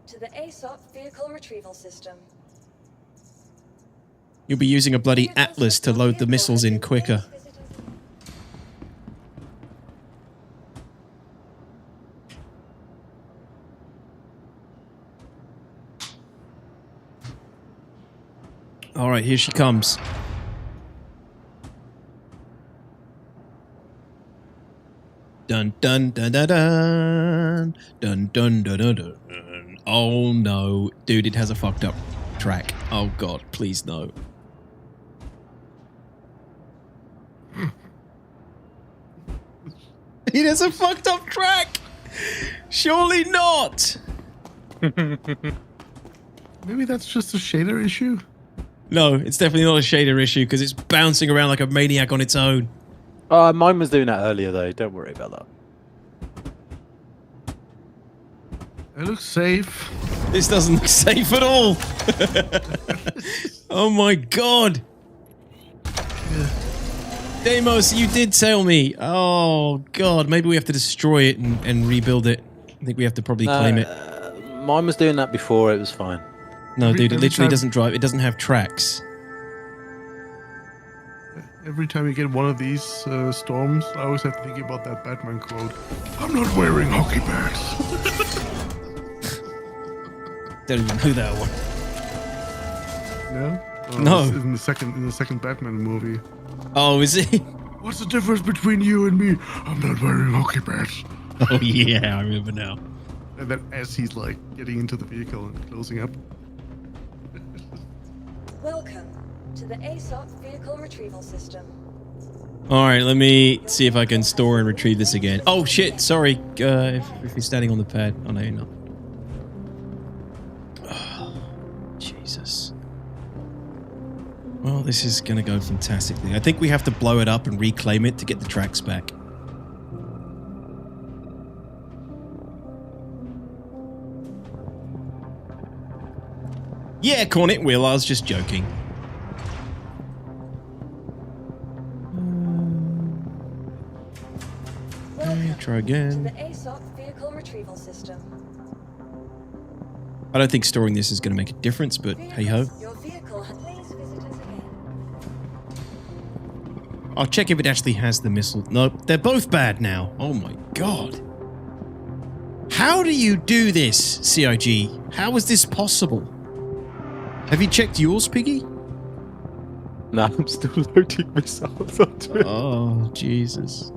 to the ASOP vehicle retrieval system. You'll be using a bloody Atlas to load the missiles in quicker. All right, here she comes. Dun dun dun dun dun dun dun dun dun dun. Oh no, dude! It has a fucked up track. Oh god, please no. It has a fucked up track. Surely not. Maybe that's just a shader issue. No, it's definitely not a shader issue because it's bouncing around like a maniac on its own. Mine was doing that earlier though. Don't worry about that. It looks safe. This doesn't look safe at all. Oh my god. Deimos, you did tell me. Oh god, maybe we have to destroy it and rebuild it. I think we have to probably claim it. Mine was doing that before. It was fine. No, dude, it every literally time- doesn't drive. It doesn't have tracks. Every time you get one of these storms, I always have to think about that Batman quote. I'm not wearing hockey pads. Don't even know that one. No? Oh, No. it's in the second Batman movie. Oh, is it? What's the difference between you and me? I'm not wearing hockey pads. Oh yeah, I remember now. And then as he's like getting into the vehicle and closing up. Welcome to the ASOP vehicle retrieval system. All right, let me see if I can store and retrieve this again. Oh shit! Sorry, if you're standing on the pad. Oh no, you're not. Oh, Jesus. Well, this is gonna go fantastically. I think we have to blow it up and reclaim it to get the tracks back. Yeah, Cornet Will. I was just joking. Try again. To the ASOP vehicle retrieval system. I don't think storing this is going to make a difference, but hey ho. Your vehicle. Please visit us again. I'll check if it actually has the missile. Nope, they're both bad now. Oh my god. How do you do this, CIG? How is this possible? Have you checked yours, Piggy? No, I'm still loading missiles onto it. Oh, Jesus.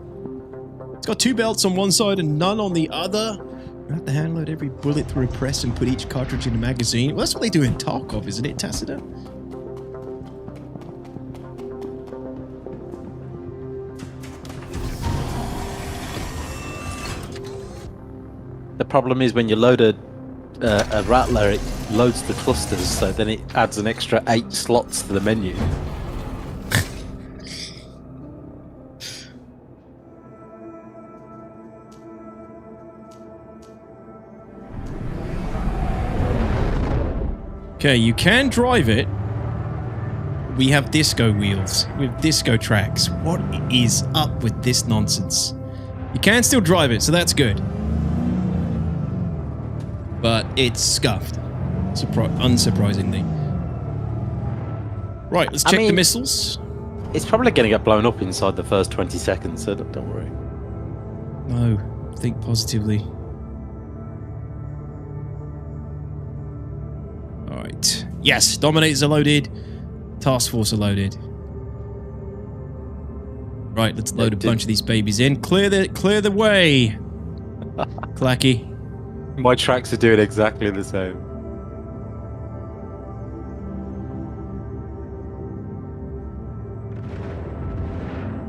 It's got 2 belts on one side and none on the other. You have to hand load every bullet through a press and put each cartridge in a magazine. Well, that's what they do in Tarkov, isn't it, Tacita? The problem is when you load a rattler, it loads the clusters, so then it adds an extra 8 slots to the menu. Okay, you can drive it. We have disco wheels. We have disco tracks. What is up with this nonsense? You can still drive it, so that's good. But it's scuffed. Unsurprisingly. Right, let's check the missiles. It's probably going to get blown up inside the first 20 seconds, so don't worry. No, think positively. Alright. Yes, Dominators are loaded. Task Force are loaded. Right, let's load a bunch of these babies in. Clear the way. Clacky. My tracks are doing exactly the same.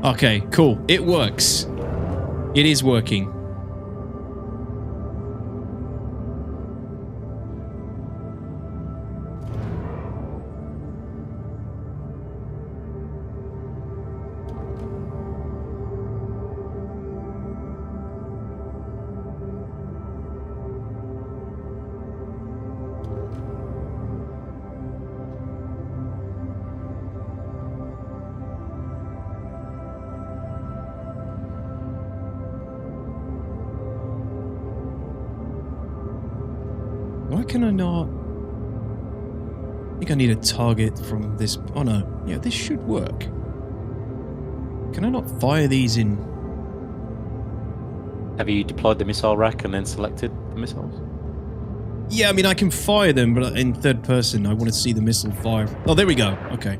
Okay, cool. It works. It is working. Why can I not? I think I need a target from this. Oh no. Yeah, this should work. Can I not fire these in? Have you deployed the missile rack and then selected the missiles? Yeah, I mean, I can fire them, but in third person, I want to see the missile fire. Oh, there we go. Okay.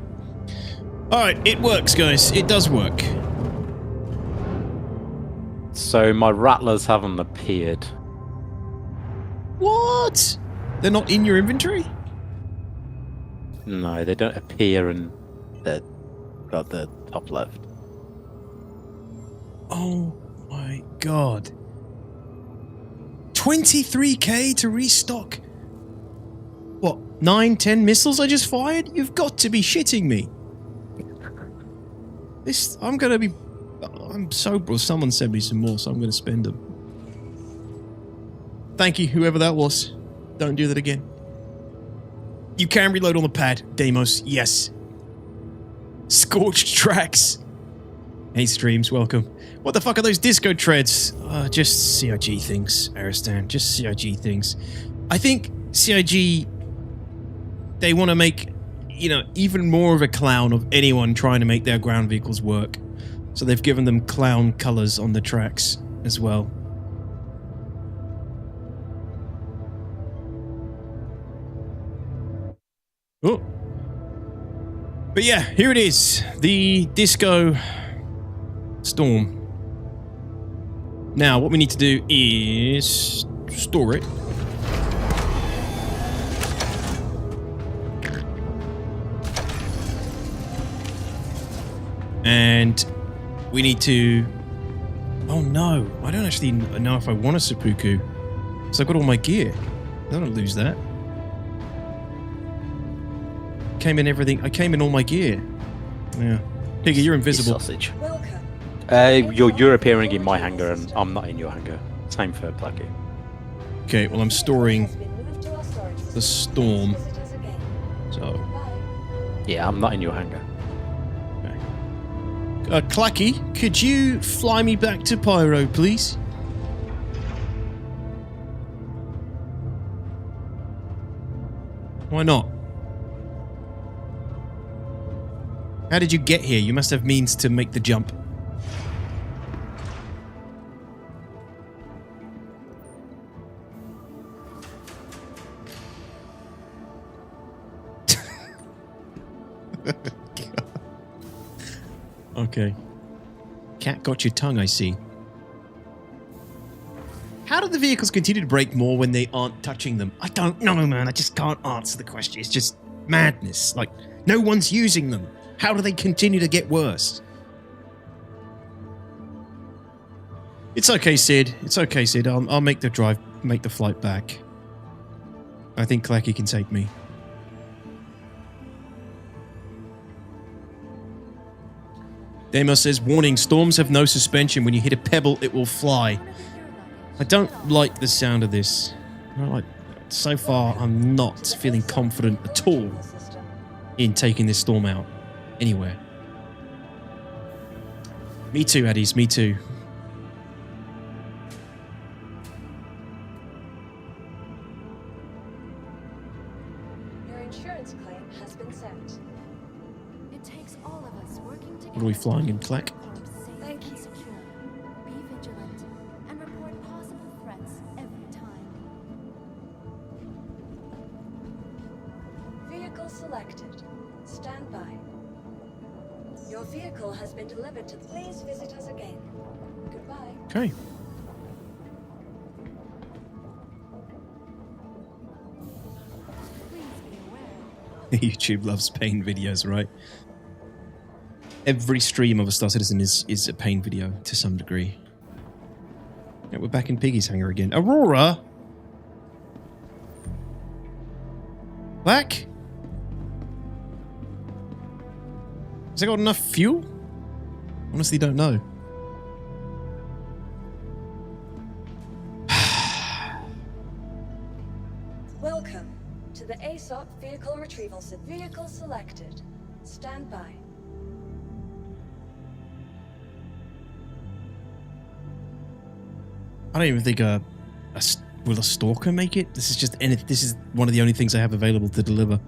Alright, it works, guys. It does work. So my rattlers haven't appeared. What? They're not in your inventory? No, they don't appear in the top left. Oh my god. 23k to restock? What, 9-10 missiles I just fired? You've got to be shitting me. I'm sober. Someone sent me some more, so I'm going to spend them. Thank you, whoever that was. Don't do that again. You can reload on the pad, Deimos. Yes. Scorched tracks. Hey, streams, welcome. What the fuck are those disco treads? Just CIG things, Aristan. Just CIG things. I think CIG, they want to make, even more of a clown of anyone trying to make their ground vehicles work. So they've given them clown colors on the tracks as well. Oh. But yeah, here it is. The Disco Storm. Now, what we need to do is store it. And we need to... Oh no, I don't actually know if I want a seppuku. So I've got all my gear. I don't want to lose that. Came in everything. I came in all my gear. Yeah. Piggy, you're invisible. Sausage. You're appearing in my hangar and I'm not in your hangar. Same for Plucky. Okay, well I'm storing the storm. So. Yeah, I'm not in your hangar. Okay. Clacky, could you fly me back to Pyro, please? Why not? How did you get here? You must have means to make the jump. Okay. Cat got your tongue, I see. How do the vehicles continue to break more when they aren't touching them? I don't know, man. I just can't answer the question. It's just madness. Like, no one's using them. How do they continue to get worse? It's okay, Sid. It's okay, Sid. I'll make the flight back. I think Clacky can take me. Demo says, warning, storms have no suspension. When you hit a pebble, it will fly. I don't like the sound of this. So far, I'm not feeling confident at all in taking this storm out. Anywhere. Me too, Addies. Me too. Your insurance claim has been sent. It takes all of us working together. What are we flying in, Clack? Thank you. Secure. Be vigilant and report possible threats every time. Vehicle selected. Stand by. Your vehicle has been delivered to. Please visit us again. Goodbye. Okay. Please be aware. YouTube loves pain videos, right? Every stream of a Star Citizen is a pain video to some degree. Yeah, we're back in Piggy's hangar again. Aurora! Black? Has it got enough fuel? Honestly, don't know. Welcome to the ASOP vehicle retrieval system. Vehicle selected. Stand by. I don't even think will a stalker make it? This is just this is one of the only things I have available to deliver.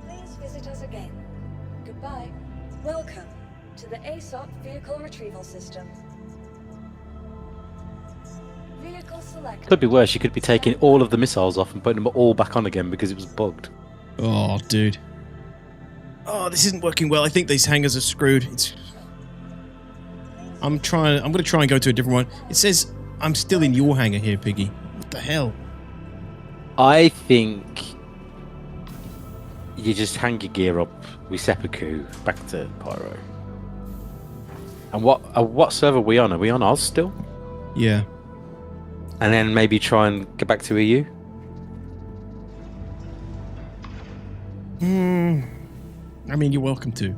Please visit us again. Goodbye. Welcome to the ASOP vehicle retrieval system. Vehicle selected. Could be worse. You could be taking all of the missiles off and putting them all back on again because it was bugged. Oh, dude. Oh, this isn't working well. I think these hangars are screwed. I'm going to try and go to a different one. It says I'm still in your hangar here, Piggy. What the hell? I think you just hang your gear up with Seppuku back to Pyro. And what server are we on? Are we on Oz still? Yeah. And then maybe try and get back to EU? I mean, you're welcome to.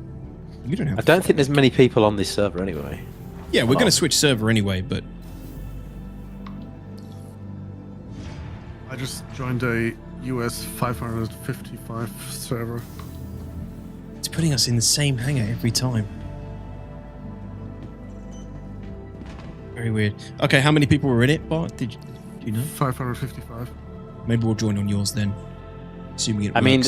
You don't have I don't think there's many people on this server anyway. Yeah, we're going to switch server anyway, but... I just joined a US 555 server. It's putting us in the same hangar every time. Very weird. Okay, how many people were in it, Bart? Do you know? 555. Maybe we'll join on yours then. Assuming it works. I mean,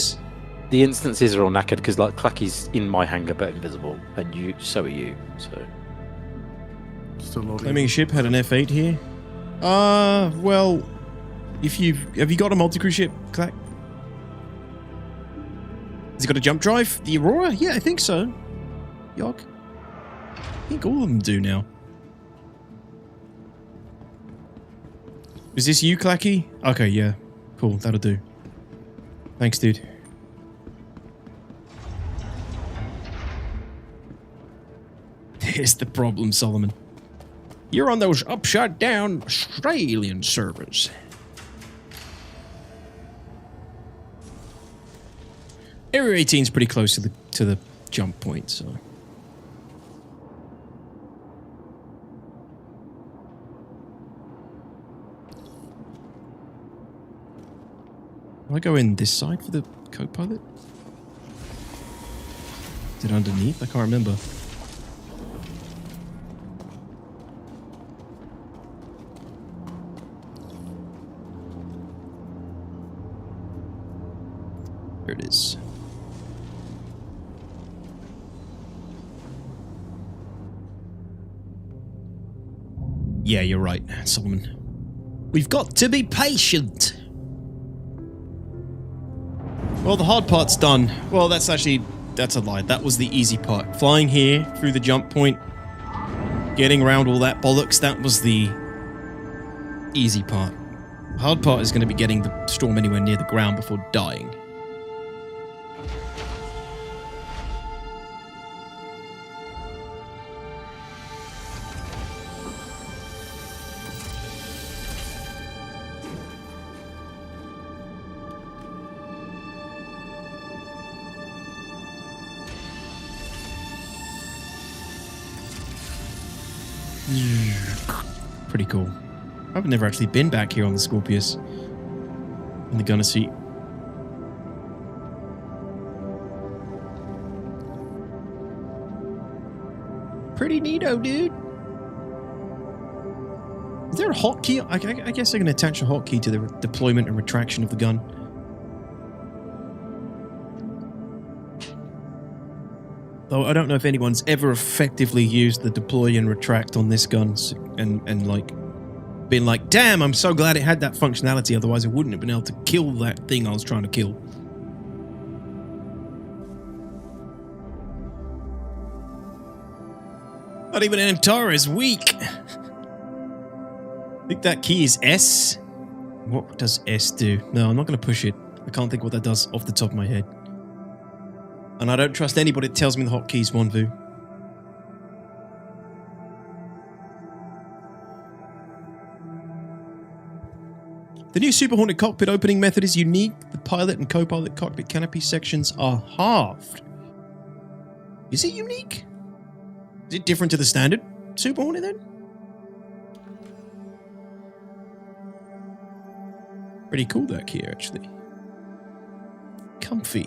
the instances are all knackered because like Clacky's in my hangar but invisible, and so are you. So Still loading. Claiming ship had an F8 here. Well, have you got a multi-crew ship, Clack? Has it got a jump drive? The Aurora? Yeah, I think so. Yog. I think all of them do now. Is this you, Clacky? Okay, yeah. Cool, that'll do. Thanks, dude. Here's the problem, Solomon. You're on those upside down Australian servers. Area 18 is pretty close to the jump point, so. Will I go in this side for the co-pilot? Is it underneath? I can't remember. There it is. Yeah, you're right, Solomon. We've got to be patient. Well, the hard part's done. Well, that's a lie. That was the easy part. Flying here through the jump point, getting around all that bollocks, that was the easy part. The hard part is going to be getting the storm anywhere near the ground before dying. Pretty cool. I've never actually been back here on the Scorpius. In the gunner seat. Pretty neato, dude. Is there a hotkey? I guess I can attach a hotkey to the deployment and retraction of the gun. Though I don't know if anyone's ever effectively used the deploy and retract on this gun and like been like, damn, I'm so glad it had that functionality, otherwise I wouldn't have been able to kill that thing I was trying to kill. Not even an Antara is weak. I think that key is S. What does S do? No, I'm not going to push it. I can't think what that does off the top of my head. And I don't trust anybody that tells me the hotkeys, Wanvu. The new Super Hornet cockpit opening method is unique. The pilot and co-pilot cockpit canopy sections are halved. Is it unique? Is it different to the standard Super Hornet then? Pretty cool, that key, actually. Comfy.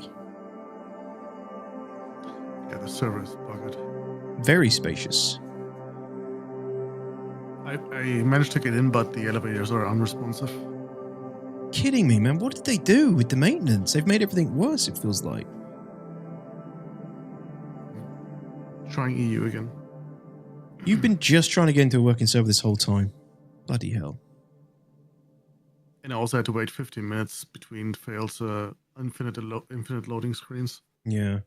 Yeah, the server is bugged. Very spacious. I managed to get in, but the elevators are unresponsive. Kidding me, man. What did they do with the maintenance? They've made everything worse, it feels like. Trying EU again. You've been just trying to get into a working server this whole time. Bloody hell. And I also had to wait 15 minutes between failed infinite loading screens. Yeah.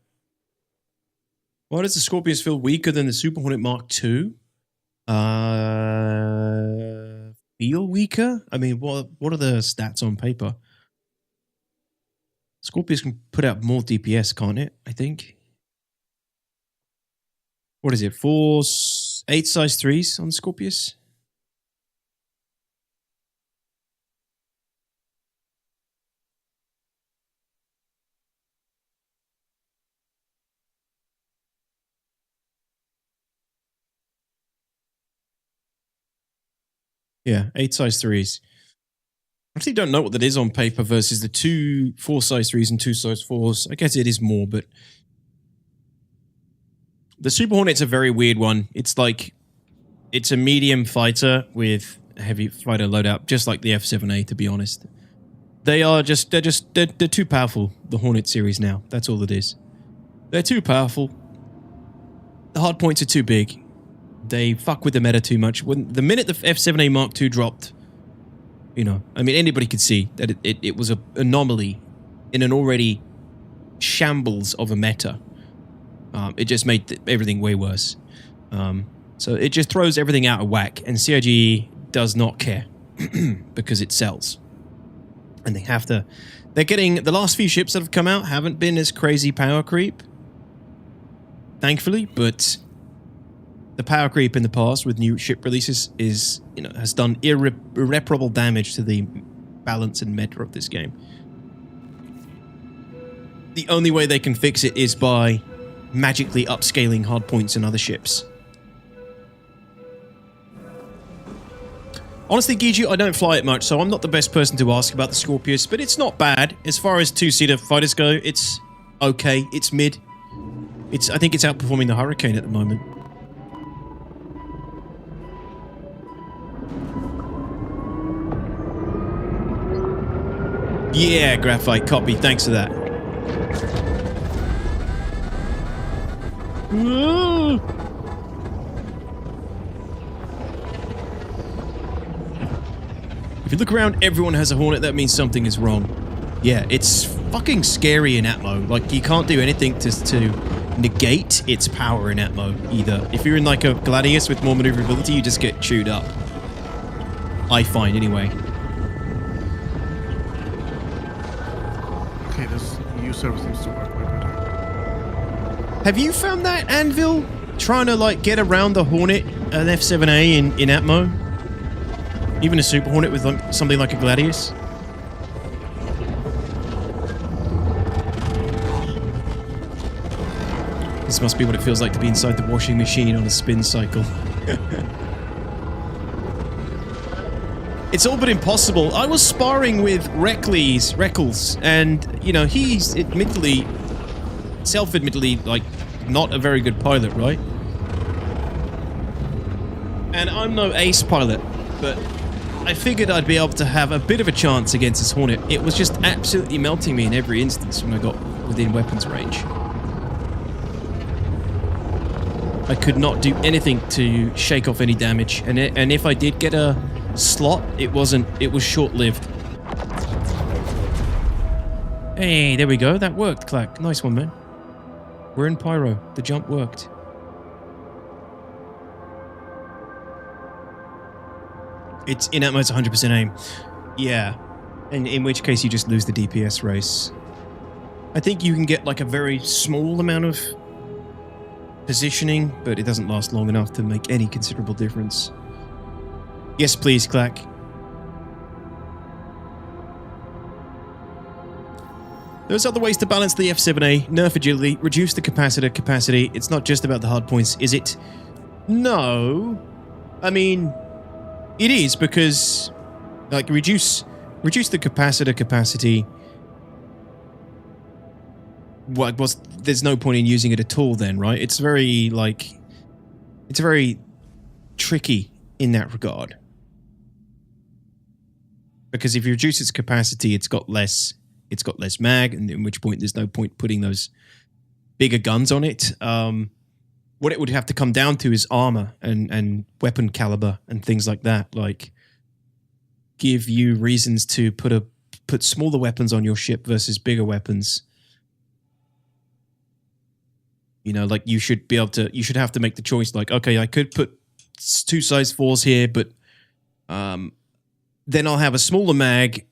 Why does the Scorpius feel weaker than the Super Hornet Mark II? Feel weaker? I mean, what are the stats on paper? Scorpius can put out more DPS, can't it? I think. What is it? 8 size 3s on Scorpius? Yeah, 8 size 3s. I actually don't know what that is on paper versus the 2 4 size 3s and 2 size 4s. I guess it is more, but the Super Hornet's a very weird one. It's like, it's a medium fighter with a heavy fighter loadout, just like the F7A, to be honest. They're too powerful, the Hornet series now. That's all it is. They're too powerful. The hard points are too big. They fuck with the meta too much. The minute the F7A Mark II dropped, you know, I mean, anybody could see that it was an anomaly in an already shambles of a meta. It just made everything way worse. So it just throws everything out of whack, and CIG does not care because it sells. And they're getting, the last few ships that have come out haven't been as crazy power creep, thankfully, but the power creep in the past with new ship releases is, you know, has done irreparable damage to the balance and meta of this game. The only way they can fix it is by magically upscaling hardpoints in other ships. Honestly, Giju, I don't fly it much, so I'm not the best person to ask about the Scorpius, but it's not bad. As far as two-seater fighters go, it's okay. It's mid. I think it's outperforming the Hurricane at the moment. Yeah, Graphite, copy. Thanks for that. Whoa. If you look around, everyone has a Hornet. That means something is wrong. Yeah, it's fucking scary in Atmo. Like, you can't do anything to negate its power in Atmo either. If you're in like a Gladius with more maneuverability, you just get chewed up. I find, anyway. Okay, this EU server seems to work way better. Have you found that, Anvil? Trying to, like, get around the Hornet, an F7A in Atmo? Even a Super Hornet with like, something like a Gladius? This must be what it feels like to be inside the washing machine on a spin cycle. It's all but impossible. I was sparring with Reckles, and, you know, he's admittedly, self-admittedly, like, not a very good pilot, right? And I'm no ace pilot, but I figured I'd be able to have a bit of a chance against this Hornet. It was just absolutely melting me in every instance when I got within weapons range. I could not do anything to shake off any damage, and if I did get a slot, it was short-lived. Hey, there we go. That worked, Clack. Nice one, man. We're in Pyro. The jump worked. It's in at most 100% aim. Yeah. And in which case you just lose the DPS race. I think you can get like a very small amount of positioning, but it doesn't last long enough to make any considerable difference. Yes, please, Clack. There's other ways to balance the F7A. Nerf agility, reduce the capacitor capacity. It's not just about the hard points, is it? No. I mean, it is, because like reduce the capacitor capacity. There's no point in using it at all then, right? It's very tricky in that regard. Because if you reduce its capacity, it's got less mag, and in which point there's no point putting those bigger guns on it. What it would have to come down to is armor and weapon caliber and things like that. Like, give you reasons to put smaller weapons on your ship versus bigger weapons. You know, like you should have to make the choice. Like, okay, I could put 2 size 4s here, but then I'll have a smaller mag,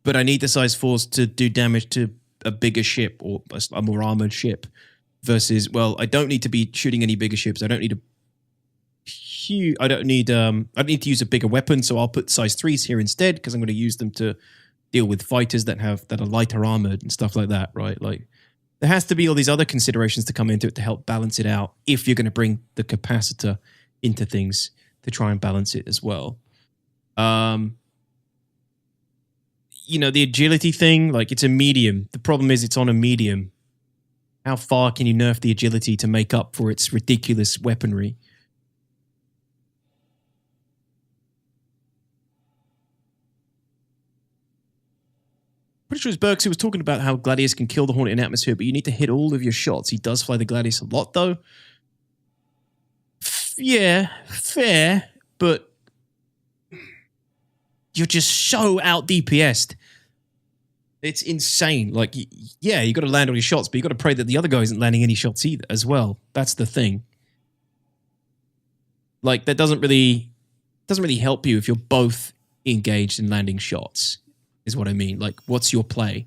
but I need the size 4s to do damage to a bigger ship or a more armored ship. Versus, well, I don't need to be shooting any bigger ships. I don't need to use a bigger weapon, so I'll put size 3s here instead because I'm going to use them to deal with fighters that are lighter armored and stuff like that, right? Like, there has to be all these other considerations to come into it to help balance it out if you're going to bring the capacitor into things to try and balance it as well. You know, the agility thing, like, it's a medium. The problem is it's on a medium. How far can you nerf the agility to make up for its ridiculous weaponry? Pretty sure it was Burks who was talking about how Gladius can kill the Hornet in atmosphere, but you need to hit all of your shots. He does fly the Gladius a lot, though. Yeah, fair, but you're just so out DPS'd. It's insane. Like, yeah, you got to land all your shots, but you got to pray that the other guy isn't landing any shots either as well. That's the thing. Like, that doesn't really help you if you're both engaged in landing shots, is what I mean. Like, what's your play?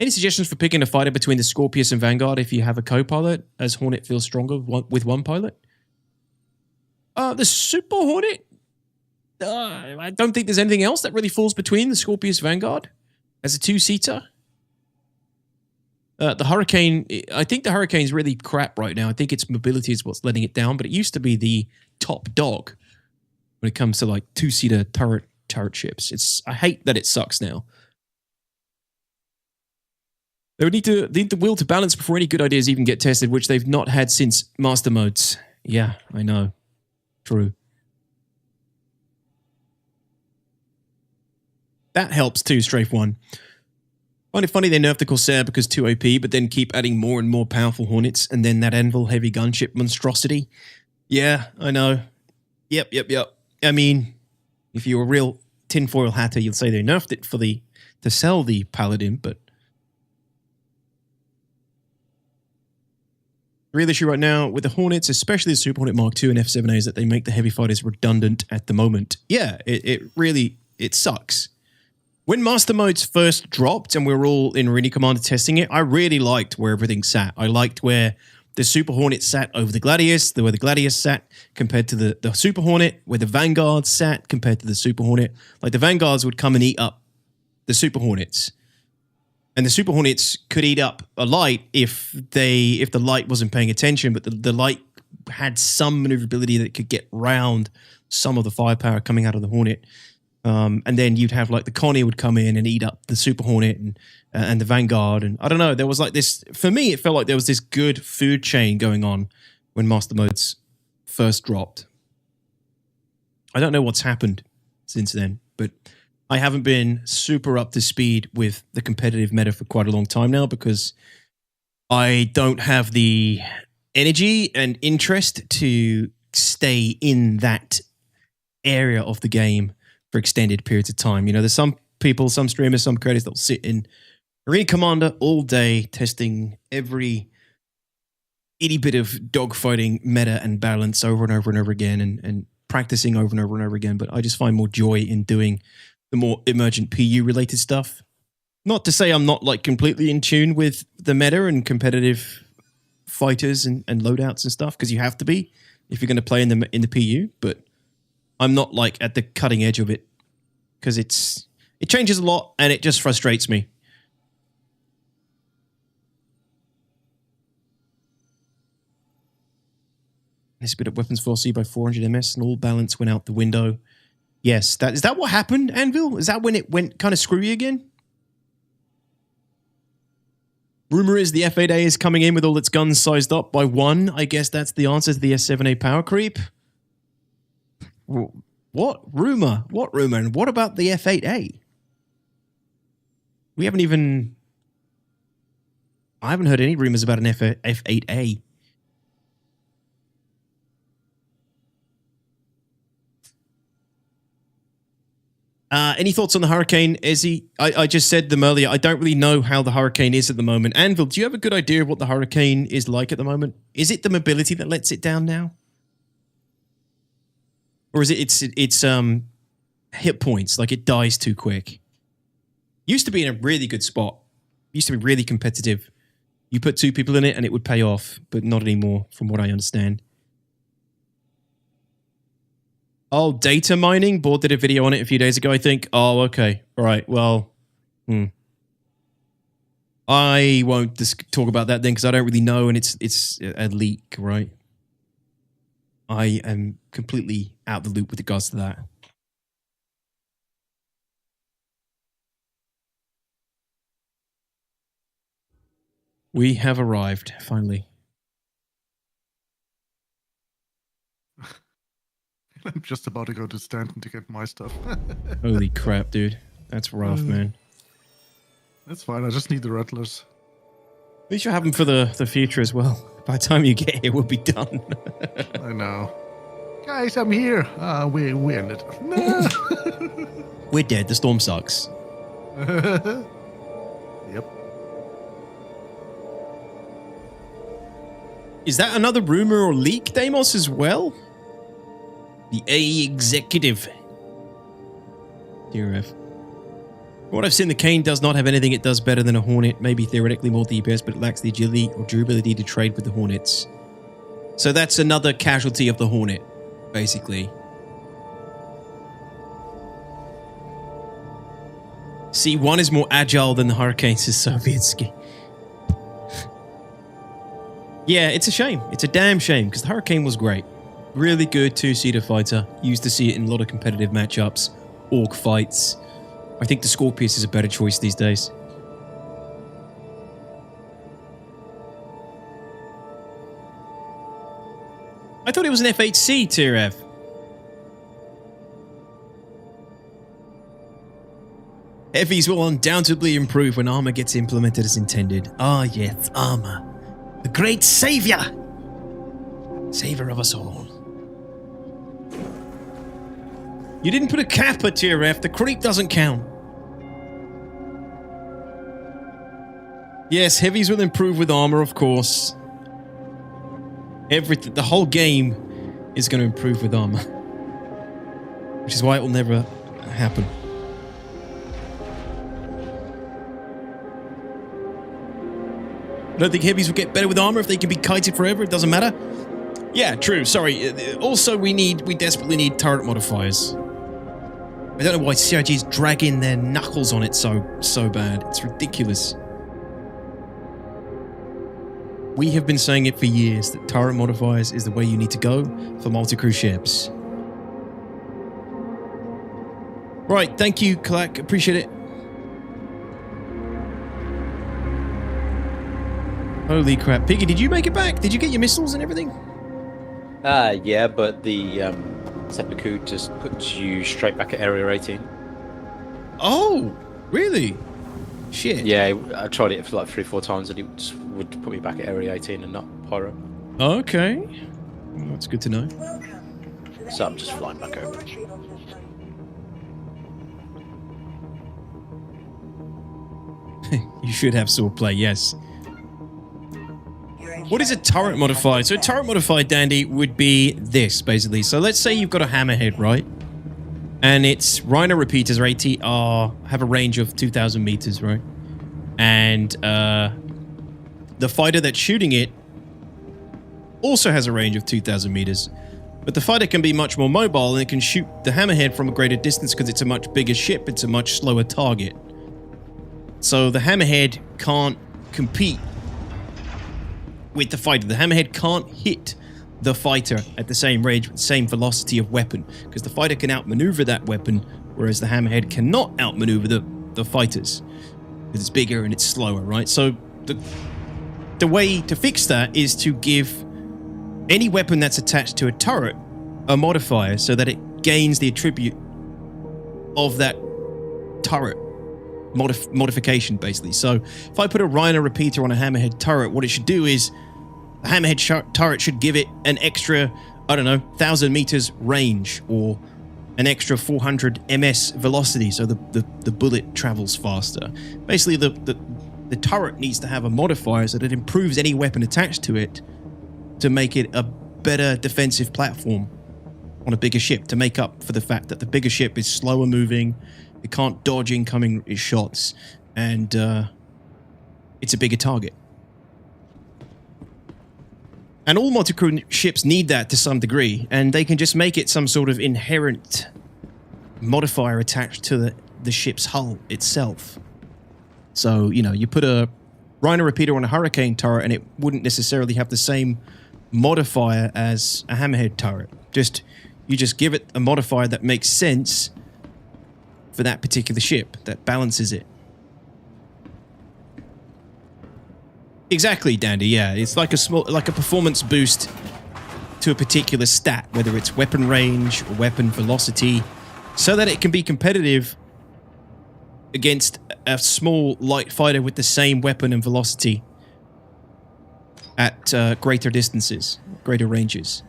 Any suggestions for picking a fighter between the Scorpius and Vanguard if you have a co-pilot, as Hornet feels stronger with one pilot? The Super Hornet? I don't think there's anything else that really falls between the Scorpius Vanguard as a 2-seater. The Hurricane, I think the Hurricane's really crap right now. I think its mobility is what's letting it down, but it used to be the top dog when it comes to like 2-seater turret ships. I hate that it sucks now. They would need the will to balance before any good ideas even get tested, which they've not had since Master Modes. Yeah, I know. True. That helps too, Strafe 1. Find it funny they nerfed the Corsair because too OP, but then keep adding more and more powerful Hornets, and then that Anvil heavy gunship monstrosity. Yeah, I know. Yep. I mean, if you're a real tinfoil hatter, you'll say they nerfed it to sell the Paladin, but the real issue right now with the Hornets, especially the Super Hornet Mark II and F7A, is that they make the heavy fighters redundant at the moment. Yeah, it really sucks. When Master Modes first dropped and we were all in Arena Commander testing it, I really liked where everything sat. I liked where the Super Hornet sat over the Gladius, where the Gladius sat compared to the Super Hornet, where the Vanguards sat compared to the Super Hornet. Like, the Vanguards would come and eat up the Super Hornets. And the Super Hornets could eat up a light if the light wasn't paying attention, but the light had some maneuverability that could get round some of the firepower coming out of the Hornet. And then you'd have like the Connie would come in and eat up the Super Hornet and the Vanguard. And I don't know, there was like this, for me, it felt like there was this good food chain going on when Master Modes first dropped. I don't know what's happened since then, but I haven't been super up to speed with the competitive meta for quite a long time now because I don't have the energy and interest to stay in that area of the game for extended periods of time. You know, there's some people, some streamers, some creators that will sit in Arena Commander all day testing every itty bit of dogfighting meta and balance over and over and over again and practicing over and over and over again. But I just find more joy in doing the more emergent PU related stuff. Not to say I'm not like completely in tune with the meta and competitive fighters and loadouts and stuff, because you have to be if you're going to play in the PU, but I'm not like at the cutting edge of it because it changes a lot and it just frustrates me. This bit of weapons velocity by 400 ms and all balance went out the window. Yes, is that what happened, Anvil? Is that when it went kind of screwy again? Rumor is the F8A is coming in with all its guns sized up by 1. I guess that's the answer to the S7A power creep. What rumor? What rumor? And what about the F8A? I haven't heard any rumors about an F8A. Any thoughts on the Hurricane, Ezzy? I just said them earlier. I don't really know how the Hurricane is at the moment. Anvil, do you have a good idea of what the Hurricane is like at the moment? Is it the mobility that lets it down now? Or is it its hit points, like it dies too quick? Used to be in a really good spot. Used to be really competitive. You put 2 people in it and it would pay off, but not anymore from what I understand. Oh, data mining? Board did a video on it a few days ago, I think. Oh, okay. All right. Well, I won't talk about that then because I don't really know, and it's a leak, right? I am completely out the loop with regards to that. We have arrived, finally. I'm just about to go to Stanton to get my stuff. Holy crap, dude. That's rough, man. That's fine. I just need the Rattlers. At least you have them for the future as well. By the time you get here, we'll be done. I know. Guys, I'm here. We ended. No. We're dead. The storm sucks. Yep. Is that another rumor or leak, Deimos, as well? The AE executive. DRF. From what I've seen, the Cane does not have anything it does better than a Hornet. Maybe theoretically more DPS, but it lacks the agility or durability to trade with the Hornets. So that's another casualty of the Hornet, basically. C1 is more agile than the Hurricane, says Sovietsky. Yeah, it's a shame. It's a damn shame, because the Hurricane was great. Really good 2-seater fighter. Used to see it in a lot of competitive matchups. Orc fights. I think the Scorpius is a better choice these days. I thought it was an F8C tier F. Heavies will undoubtedly improve when armor gets implemented as intended. Ah, yes, armor. The great savior! Savior of us all. You didn't put a cap at tier F. The creep doesn't count. Yes, heavies will improve with armor, of course. Everything, the whole game is going to improve with armor. Which is why it will never happen. I don't think heavies will get better with armor if they can be kited forever. It doesn't matter. Yeah, true. Sorry. Also, we desperately need turret modifiers. I don't know why CIG is dragging their knuckles on it so bad. It's ridiculous. We have been saying it for years that turret modifiers is the way you need to go for multi-crew ships. Right, thank you, Clack. Appreciate it. Holy crap. Piggy, did you make it back? Did you get your missiles and everything? Yeah, but the seppuku just puts you straight back at Area 18. Oh, really? Shit. Yeah, I tried it for like 3-4 times and it just would put me back at Area 18 and not Pyro. Okay. Well, that's good to know. So I'm just flying back over. You should have swordplay, yes. What is a turret modifier? So a turret modifier, Dandy, would be this, basically. So let's say you've got a hammerhead, right? And its rhino repeaters are have a range of 2,000 meters, right? And the fighter that's shooting it also has a range of 2,000 meters. But the fighter can be much more mobile and it can shoot the hammerhead from a greater distance because it's a much bigger ship. It's a much slower target. So the hammerhead can't compete with the fighter. The hammerhead can't hit the fighter at the same range with the same velocity of weapon because the fighter can outmaneuver that weapon, whereas the hammerhead cannot outmaneuver the fighters because it's bigger and it's slower, right? So the way to fix that is to give any weapon that's attached to a turret a modifier so that it gains the attribute of that turret modification, basically. So if I put a rhino repeater on a hammerhead turret, what it should do is the hammerhead turret should give it an extra, I don't know, 1,000 meters range or an extra 400 ms velocity, so the bullet travels faster. Basically, the turret needs to have a modifier so that it improves any weapon attached to it to make it a better defensive platform on a bigger ship, to make up for the fact that the bigger ship is slower moving, it can't dodge incoming shots, and it's a bigger target. And all multi-crew ships need that to some degree, and they can just make it some sort of inherent modifier attached to the ship's hull itself. So, you know, you put a rhino repeater on a hurricane turret and it wouldn't necessarily have the same modifier as a hammerhead turret. You just give it a modifier that makes sense for that particular ship, that balances it. Exactly, Dandy, yeah. It's like a performance boost to a particular stat, whether it's weapon range or weapon velocity, so that it can be competitive against a small light fighter with the same weapon and velocity at greater distances, greater ranges.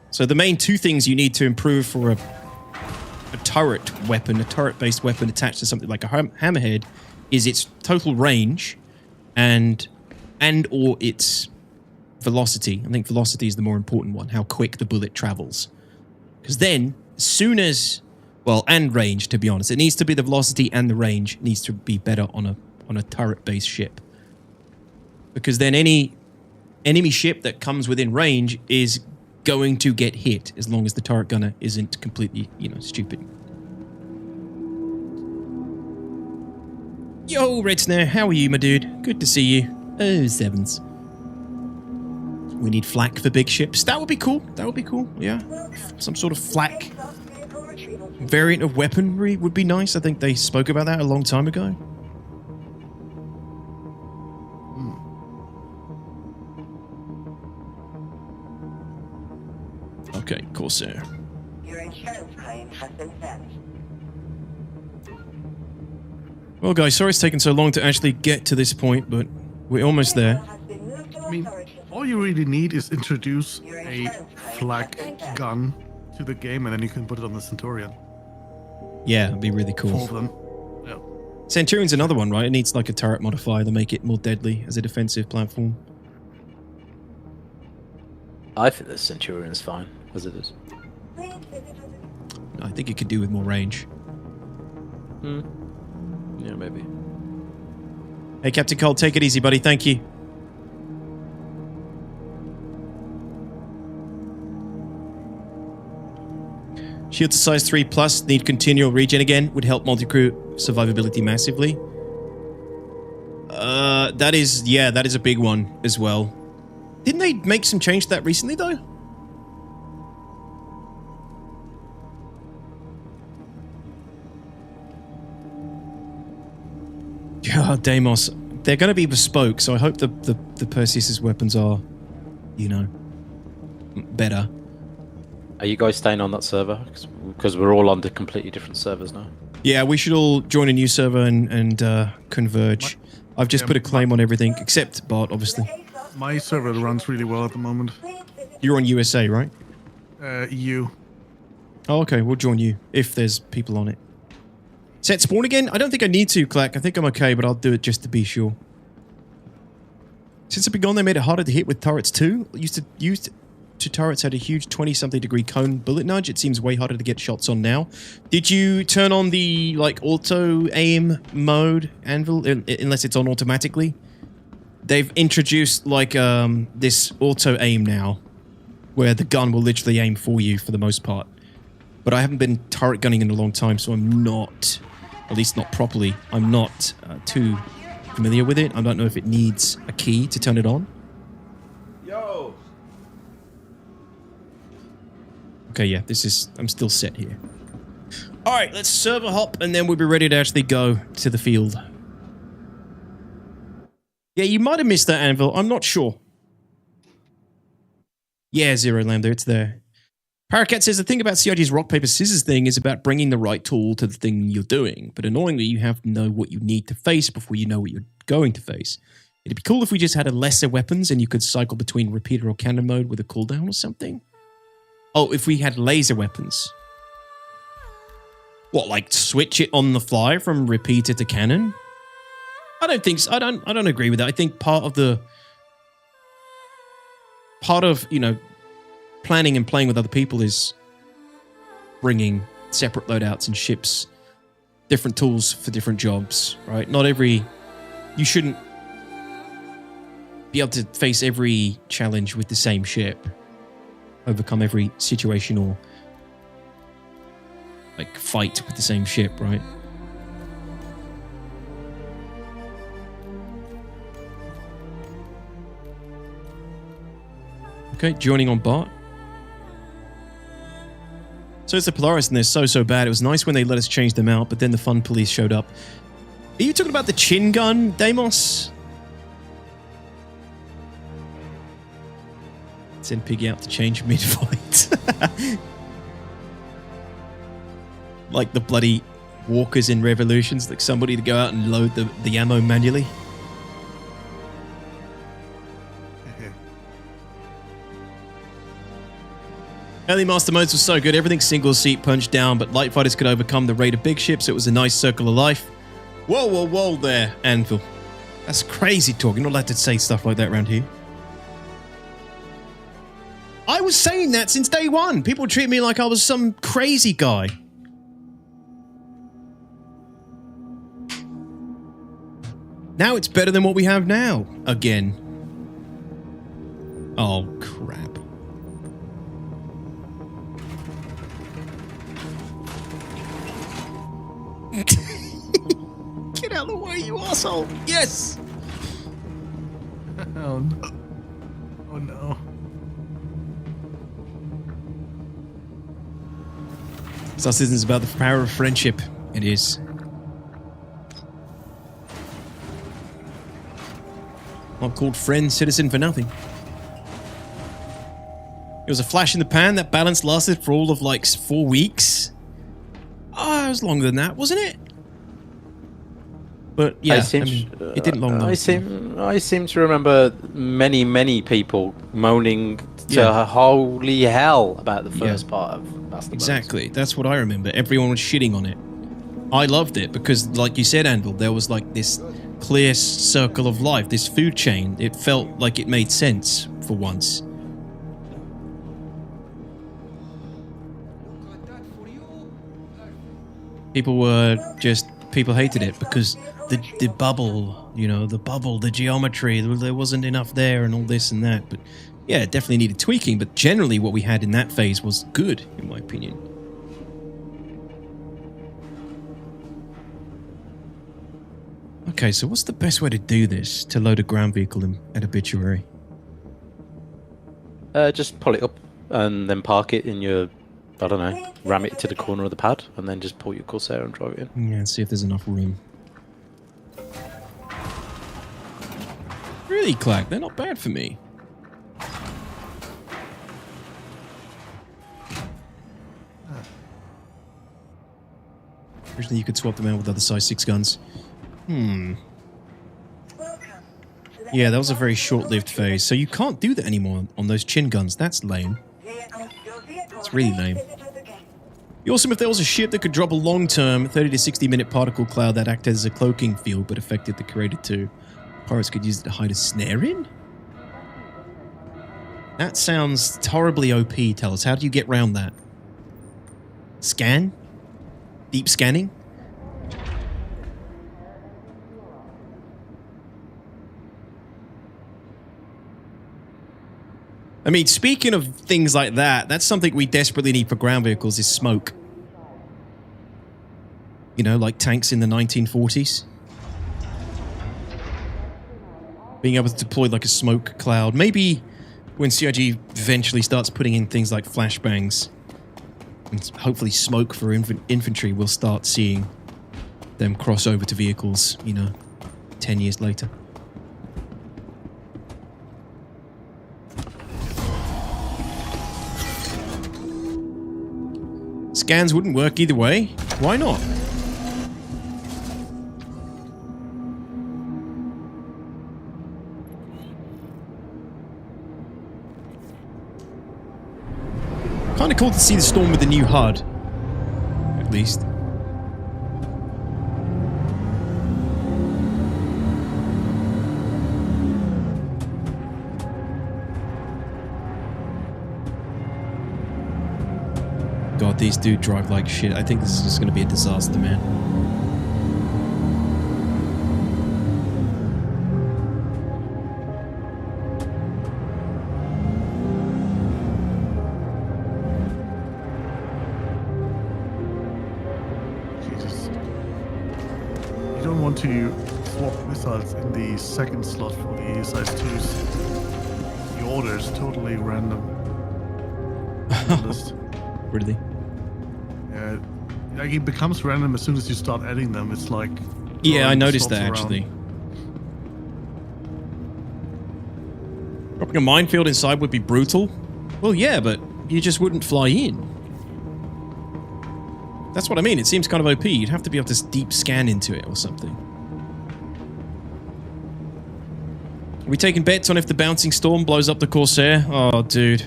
So the main two things you need to improve for a turret weapon, a turret-based weapon attached to something like a hammerhead, is its total range and or its velocity. I think velocity is the more important one, how quick the bullet travels. Because then, as soon as, well, and range, to be honest, it needs to be the velocity and the range needs to be better on a turret-based ship. Because then any enemy ship that comes within range is going to get hit as long as the turret gunner isn't completely, stupid. Yo, Red Snare, how are you, my dude? Good to see you. Oh, sevens. We need flak for big ships. That would be cool. That would be cool, yeah. Some sort of flak variant of weaponry would be nice. I think they spoke about that a long time ago. Okay, Corsair. Your insurance claim has been sent. Well, guys, sorry it's taken so long to actually get to this point, but we're almost there. I mean, all you really need is introduce a flak gun to the game, and then you can put it on the Centurion. Yeah, it'd be really cool. 4 of them. Yeah. Centurion's another one, right? It needs like a turret modifier to make it more deadly as a defensive platform. I think the Centurion's fine, as it is. I think it could do with more range. Yeah, maybe. Hey, Captain Cole, take it easy, buddy. Thank you. Shield to size 3 plus, need continual regen again, would help multi-crew survivability massively. That is a big one as well. Didn't they make some change to that recently, though? God, Deimos. They're going to be bespoke, so I hope the Perseus's weapons are, you know, better. Are you guys staying on that server? Because we're all on the completely different servers now. Yeah, we should all join a new server and converge. I've just put a claim on everything, except Bart, obviously. My server runs really well at the moment. You're on USA, right? EU. Oh, okay, we'll join you, if there's people on it. Set spawn again? I don't think I need to, Clack. I think I'm okay, but I'll do it just to be sure. Since I've been gone, they made it harder to hit with turrets too. Used to turrets had a huge 20-something degree cone bullet nudge. It seems way harder to get shots on now. Did you turn on the, like, auto-aim mode, Anvil? Unless it's on automatically? They've introduced, like, this auto-aim now, where the gun will literally aim for you for the most part. But I haven't been turret gunning in a long time, so I'm not, at least not properly, I'm not too familiar with it. I don't know if it needs a key to turn it on. Yo! Okay, yeah, I'm still set here. Alright, let's server hop, and then we'll be ready to actually go to the field. Yeah, you might have missed that, Anvil. I'm not sure. Yeah, Zero Lambda, it's there. Paracat says the thing about CIG's rock, paper, scissors thing is about bringing the right tool to the thing you're doing. But annoyingly, you have to know what you need to face before you know what you're going to face. It'd be cool if we just had a lesser weapons and you could cycle between repeater or cannon mode with a cooldown or something. Oh, if we had laser weapons. What, like switch it on the fly from repeater to cannon? I don't think so. I don't agree with that. I think part of, you know, planning and playing with other people is bringing separate loadouts and ships, different tools for different jobs, right? You shouldn't be able to face every challenge with the same ship, overcome every situation or like fight with the same ship, right? Okay, joining on Bart. So it's the Polaris and they're so bad. It was nice when they let us change them out, but then the fun police showed up. Are you talking about the chin gun, Deimos? Send Piggy out to change mid-fight. Like the bloody walkers in Revolutions, like somebody to go out and load the ammo manually. Early Master Modes was so good, everything single seat punched down, but light fighters could overcome the rate of big ships. It was a nice circle of life. Whoa there, Anvil. That's crazy talk. You're not allowed to say stuff like that around here. I was saying that since day one. People treat me like I was some crazy guy. Now it's better than what we have now. Again. Oh, crap. Get out of the way, you asshole! Yes! Oh no. Oh no. This isn't about the power of friendship. It is. Not called friend citizen for nothing. It was a flash in the pan. That balance lasted for all of like 4 weeks. Oh, it was longer than that, wasn't it? But yeah, it didn't long last. I seem to remember many people moaning to holy hell about the first part of Master Exactly, that's what I remember. Everyone was shitting on it. I loved it because, like you said, Anvil, there was like this clear circle of life, this food chain. It felt like it made sense for once. People hated it because the bubble, you know, the geometry, there wasn't enough there and all this and that. But yeah, it definitely needed tweaking. But generally what we had in that phase was good, in my opinion. Okay, so what's the best way to do this, to load a ground vehicle at Obituary? Just pull it up and then park it in your, I don't know, ram it to the corner of the pad and then just pull your Corsair and drive it in. Yeah, and see if there's enough room. Really, Clack? They're not bad for me. Originally, you could swap them out with other size 6 guns. Yeah, that was a very short-lived phase, so you can't do that anymore on those chin guns. That's lame. It's really lame. Be awesome if there was a ship that could drop a long-term 30 to 60-minute particle cloud that acted as a cloaking field but affected the crater too. Pirates could use it to hide a snare in? That sounds horribly OP, tell us. How do you get around that? Scan? Deep scanning? I mean, speaking of things like that, that's something we desperately need for ground vehicles is smoke. You know, like tanks in the 1940s. Being able to deploy like a smoke cloud. Maybe when CIG eventually starts putting in things like flashbangs and hopefully smoke for infantry, we'll start seeing them cross over to vehicles, you know, 10 years later. Scans wouldn't work either way. Why not? Kind of cool to see the storm with the new HUD. At least. God, these do drive like shit. I think this is just going to be a disaster, man. Jesus. You don't want to swap missiles in the second slot for the size 2s. The order is totally random. Really? Yeah, like it becomes random as soon as you start adding them. It's like yeah, I noticed that actually. Dropping a minefield inside would be brutal. Well, yeah, but you just wouldn't fly in. That's what I mean. It seems kind of OP. You'd have to be able to deep scan into it or something. Are we taking bets on if the bouncing storm blows up the Corsair? Oh, dude.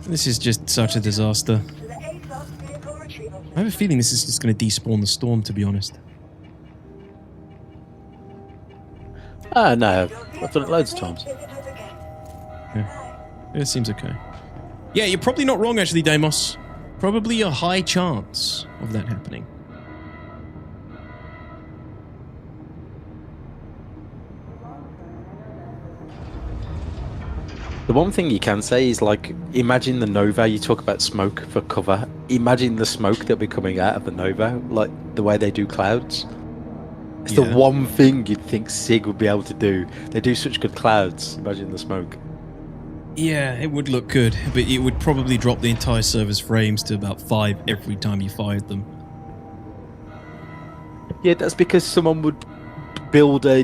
This is just such a disaster. I have a feeling this is just going to despawn the storm, to be honest. No. I've done it loads of times. Yeah. It seems okay. Yeah, you're probably not wrong, actually, Deimos. Probably a high chance of that happening. The one thing you can say is, like, imagine the Nova. You talk about smoke for cover. Imagine the smoke that'll be coming out of the Nova, like the way they do clouds. It's the one thing you'd think SIG would be able to do. They do such good clouds. Imagine the smoke. Yeah, it would look good, but it would probably drop the entire server's frames to about 5 every time you fired them. Yeah, that's because someone would build a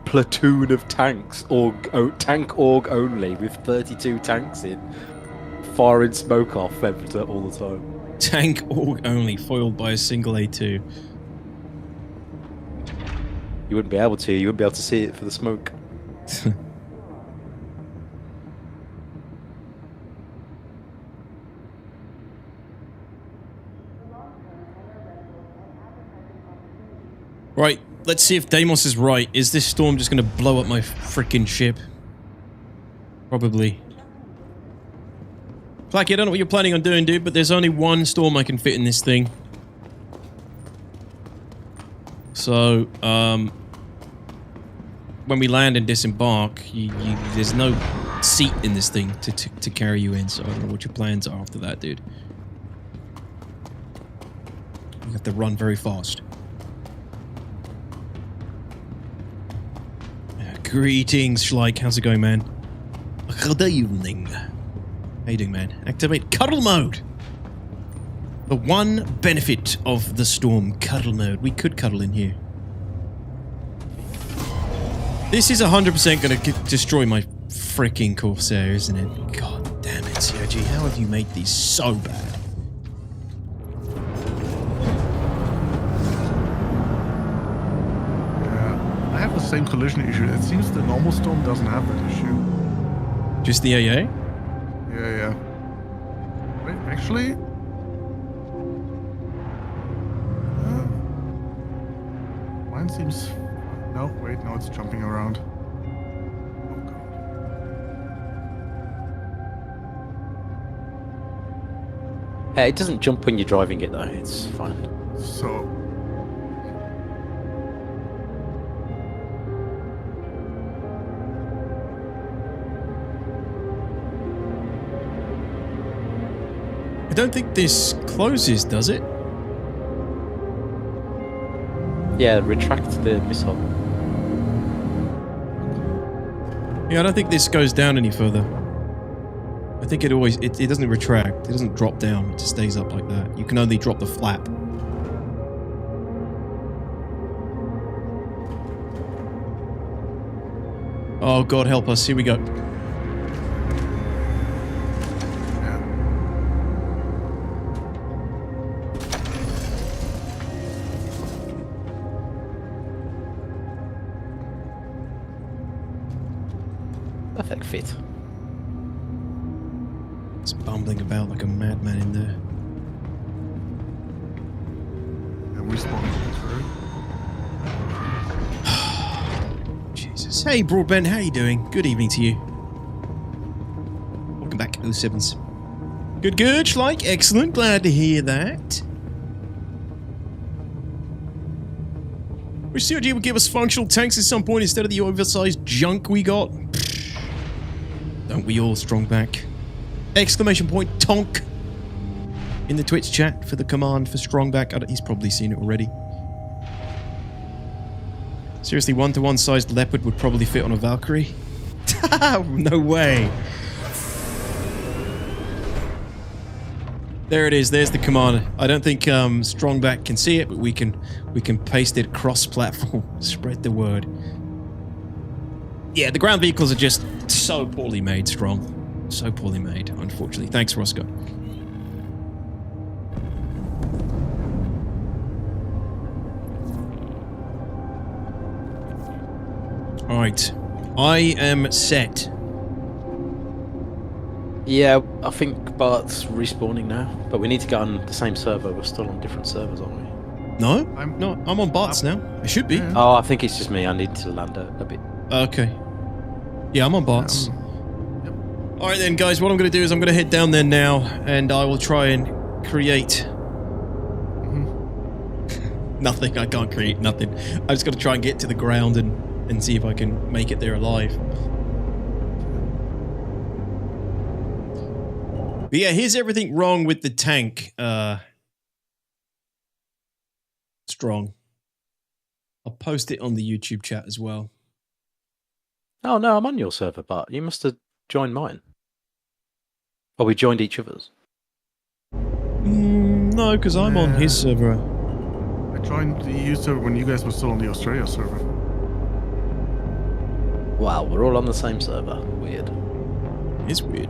platoon of tanks, tank org only, with 32 tanks in, firing smoke off all the time. Tank org only, foiled by a single A2. You wouldn't be able to. You wouldn't be able to see it for the smoke. Right, let's see if Deimos is right. Is this storm just going to blow up my freaking ship? Probably. Clacky, I don't know what you're planning on doing, dude, but there's only one storm I can fit in this thing. So, when we land and disembark, there's no seat in this thing to carry you in, so I don't know what your plans are after that, dude. You have to run very fast. Greetings, Schleich. How's it going, man? Good evening. How you doing, man? Activate cuddle mode. The one benefit of the storm, cuddle mode. We could cuddle in here. This is 100% going to destroy my freaking Corsair, isn't it? God damn it, COG. How have you made these so bad? Yeah, I have the same collision issue. It seems the normal storm doesn't have that issue. Just the AA? Yeah. Wait, actually? Mine seems... No, wait, no, it's jumping around. Oh, God. Hey, it doesn't jump when you're driving it, though. It's fine. So... I don't think this closes, does it? Yeah, retract the missile. Yeah, I don't think this goes down any further. I think it always... It doesn't retract. It doesn't drop down. It just stays up like that. You can only drop the flap. Oh, God help us. Here we go. Perfect fit. It's bumbling about like a madman in there. And respawning through. Jesus. Hey, Broadbent, how you doing? Good evening to you. Welcome back, 07s. Good, Schleich. Excellent. Glad to hear that. Wish COG would give us functional tanks at some point instead of the oversized junk we got. Don't we all, Strongback? Exclamation point tonk in the Twitch chat for the command for Strongback. He's probably seen it already. Seriously, 1-to-1 sized leopard would probably fit on a Valkyrie. No way. There it is. There's the command. I don't think Strongback can see it, but we can paste it cross-platform. Spread the word. Yeah, the ground vehicles are just so poorly made, Strong. So poorly made, unfortunately. Thanks, Roscoe. Alright. I am set. Yeah, I think Bart's respawning now, but we need to get on the same server. We're still on different servers, aren't we? No? I'm on Bart's now. I should be. Yeah. Oh, I think it's just me. I need to land a bit. Okay. Yeah, I'm on Bart's. Alright then, guys, what I'm going to do is I'm going to head down there now, and I will try and create... nothing. I can't create nothing. I just got to try and get to the ground and see if I can make it there alive. But yeah, here's everything wrong with the tank. Strong. I'll post it on the YouTube chat as well. Oh, no, I'm on your server, Bart. You must have joined mine. Or we joined each other's. No, because I'm on his server. I joined the EU server when you guys were still on the Australia server. Wow, we're all on the same server. Weird. It's weird.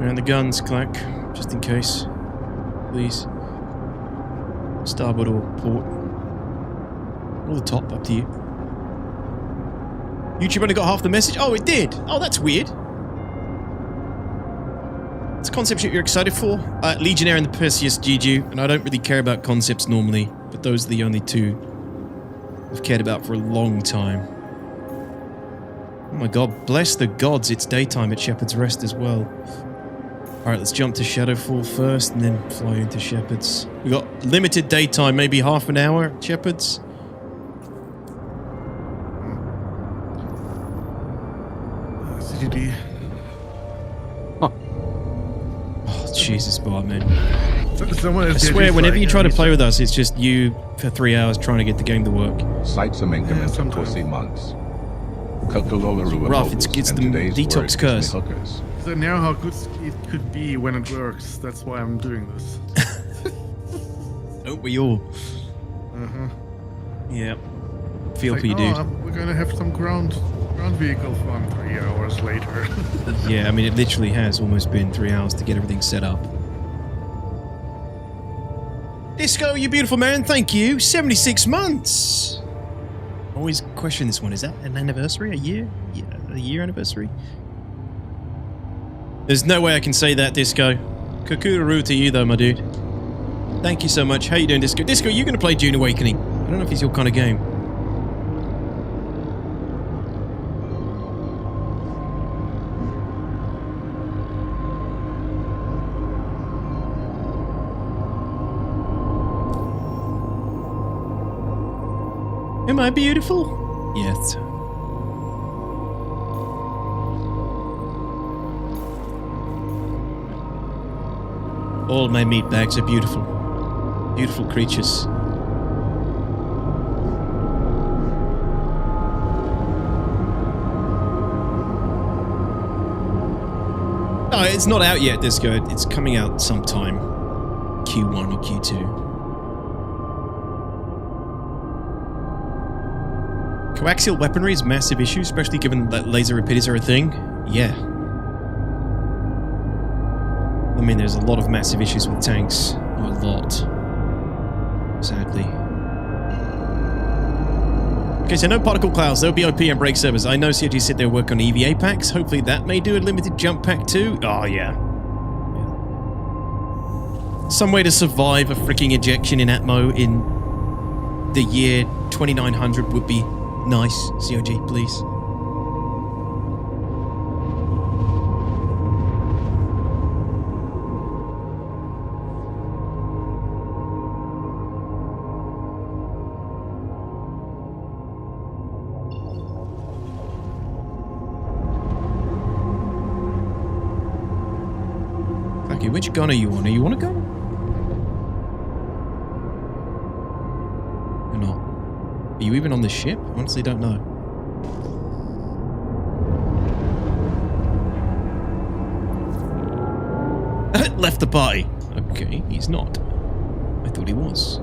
Around the guns, Clack, just in case. Please. Starboard or port. Or the top, up to you. YouTube only got half the message? Oh, it did! Oh, that's weird. It's a concept you're excited for. Legionnaire and the Perseus GG, and I don't really care about concepts normally, but those are the only two I've cared about for a long time. Oh my god, bless the gods, it's daytime at Shepherd's Rest as well. Alright, let's jump to Shadowfall first and then fly into Shepherd's. We got limited daytime, maybe half an hour at Shepherd's. DTD. Oh, Jesus, Bob, man. Someone I else swear, whenever you try to play with with us, it's just you for 3 hours trying to get the game to work. Cite some increments of sometimes. pussy months. Cuckololaru Rough, it's the DTOX curse. Hookers. So now how good it could be when it works. That's why I'm doing this. Don't we all? Uh-huh. Yeah. Feel Like, for you, dude. We're gonna have some ground vehicle fun 3 hours later. Yeah, I mean, it literally has almost been 3 hours to get everything set up. Disco, you beautiful man, thank you. 76 months! Always question this one. Is that an anniversary? A year? Yeah, a year anniversary? There's no way I can say that, Disco. Kakuraru to you, though, my dude. Thank you so much. How you doing, Disco? Disco, you're going to play Dune Awakening. I don't know if it's your kind of game. Am I beautiful? Yes. All my meat bags are beautiful. Beautiful creatures. No, it's not out yet, Disco. It's coming out sometime. Q1 or Q2. Coaxial weaponry is a massive issue, especially given that laser repeaters are a thing. Yeah. I mean, there's a lot of massive issues with tanks. Or a lot. Sadly. Okay, so no particle clouds, no BOP and break servers. I know COG said they work on EVA packs. Hopefully that may do a limited jump pack too. Oh, yeah. Some way to survive a freaking ejection in Atmo in the year 2900 would be nice. COG, please. Okay, which gun are you on? Are you on a gun? Or not? Are you even on the ship? Honestly, don't know. Left the party. Okay, he's not. I thought he was.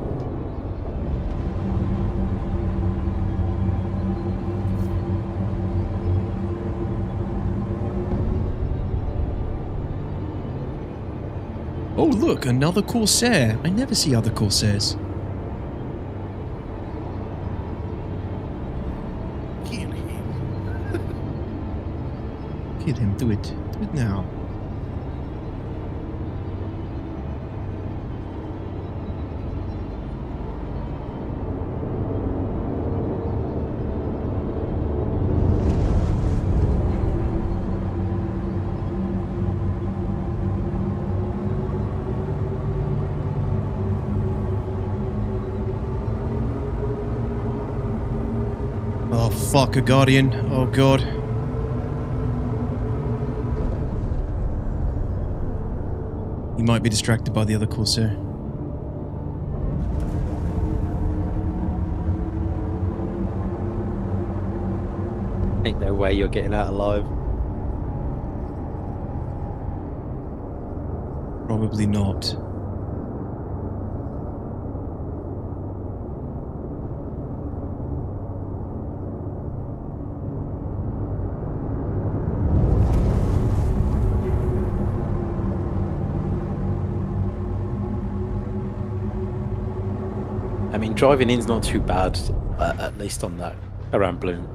Oh, look, another Corsair. I never see other Corsairs. Kill him. Kill him, do it. Do it now. Oh, fuck, a Guardian. Oh, God. He might be distracted by the other Corsair. Ain't no way you're getting out alive. Probably not. I mean, driving in's not too bad, at least on that, around Bloom.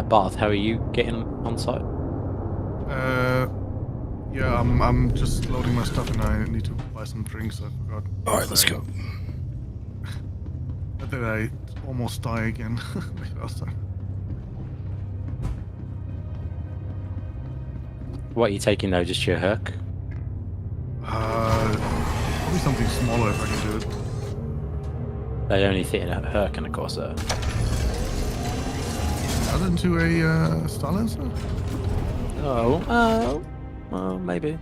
Barth, how are you getting on site? Yeah, I'm just loading my stuff and I need to buy some drinks. I forgot. Alright, let's go. But then I almost die again like last time. What are you taking now? Just your Herc? Probably something smaller if I can do it. They only fit in a Herc and a Corsair. Add into a Starlancer? Oh, maybe.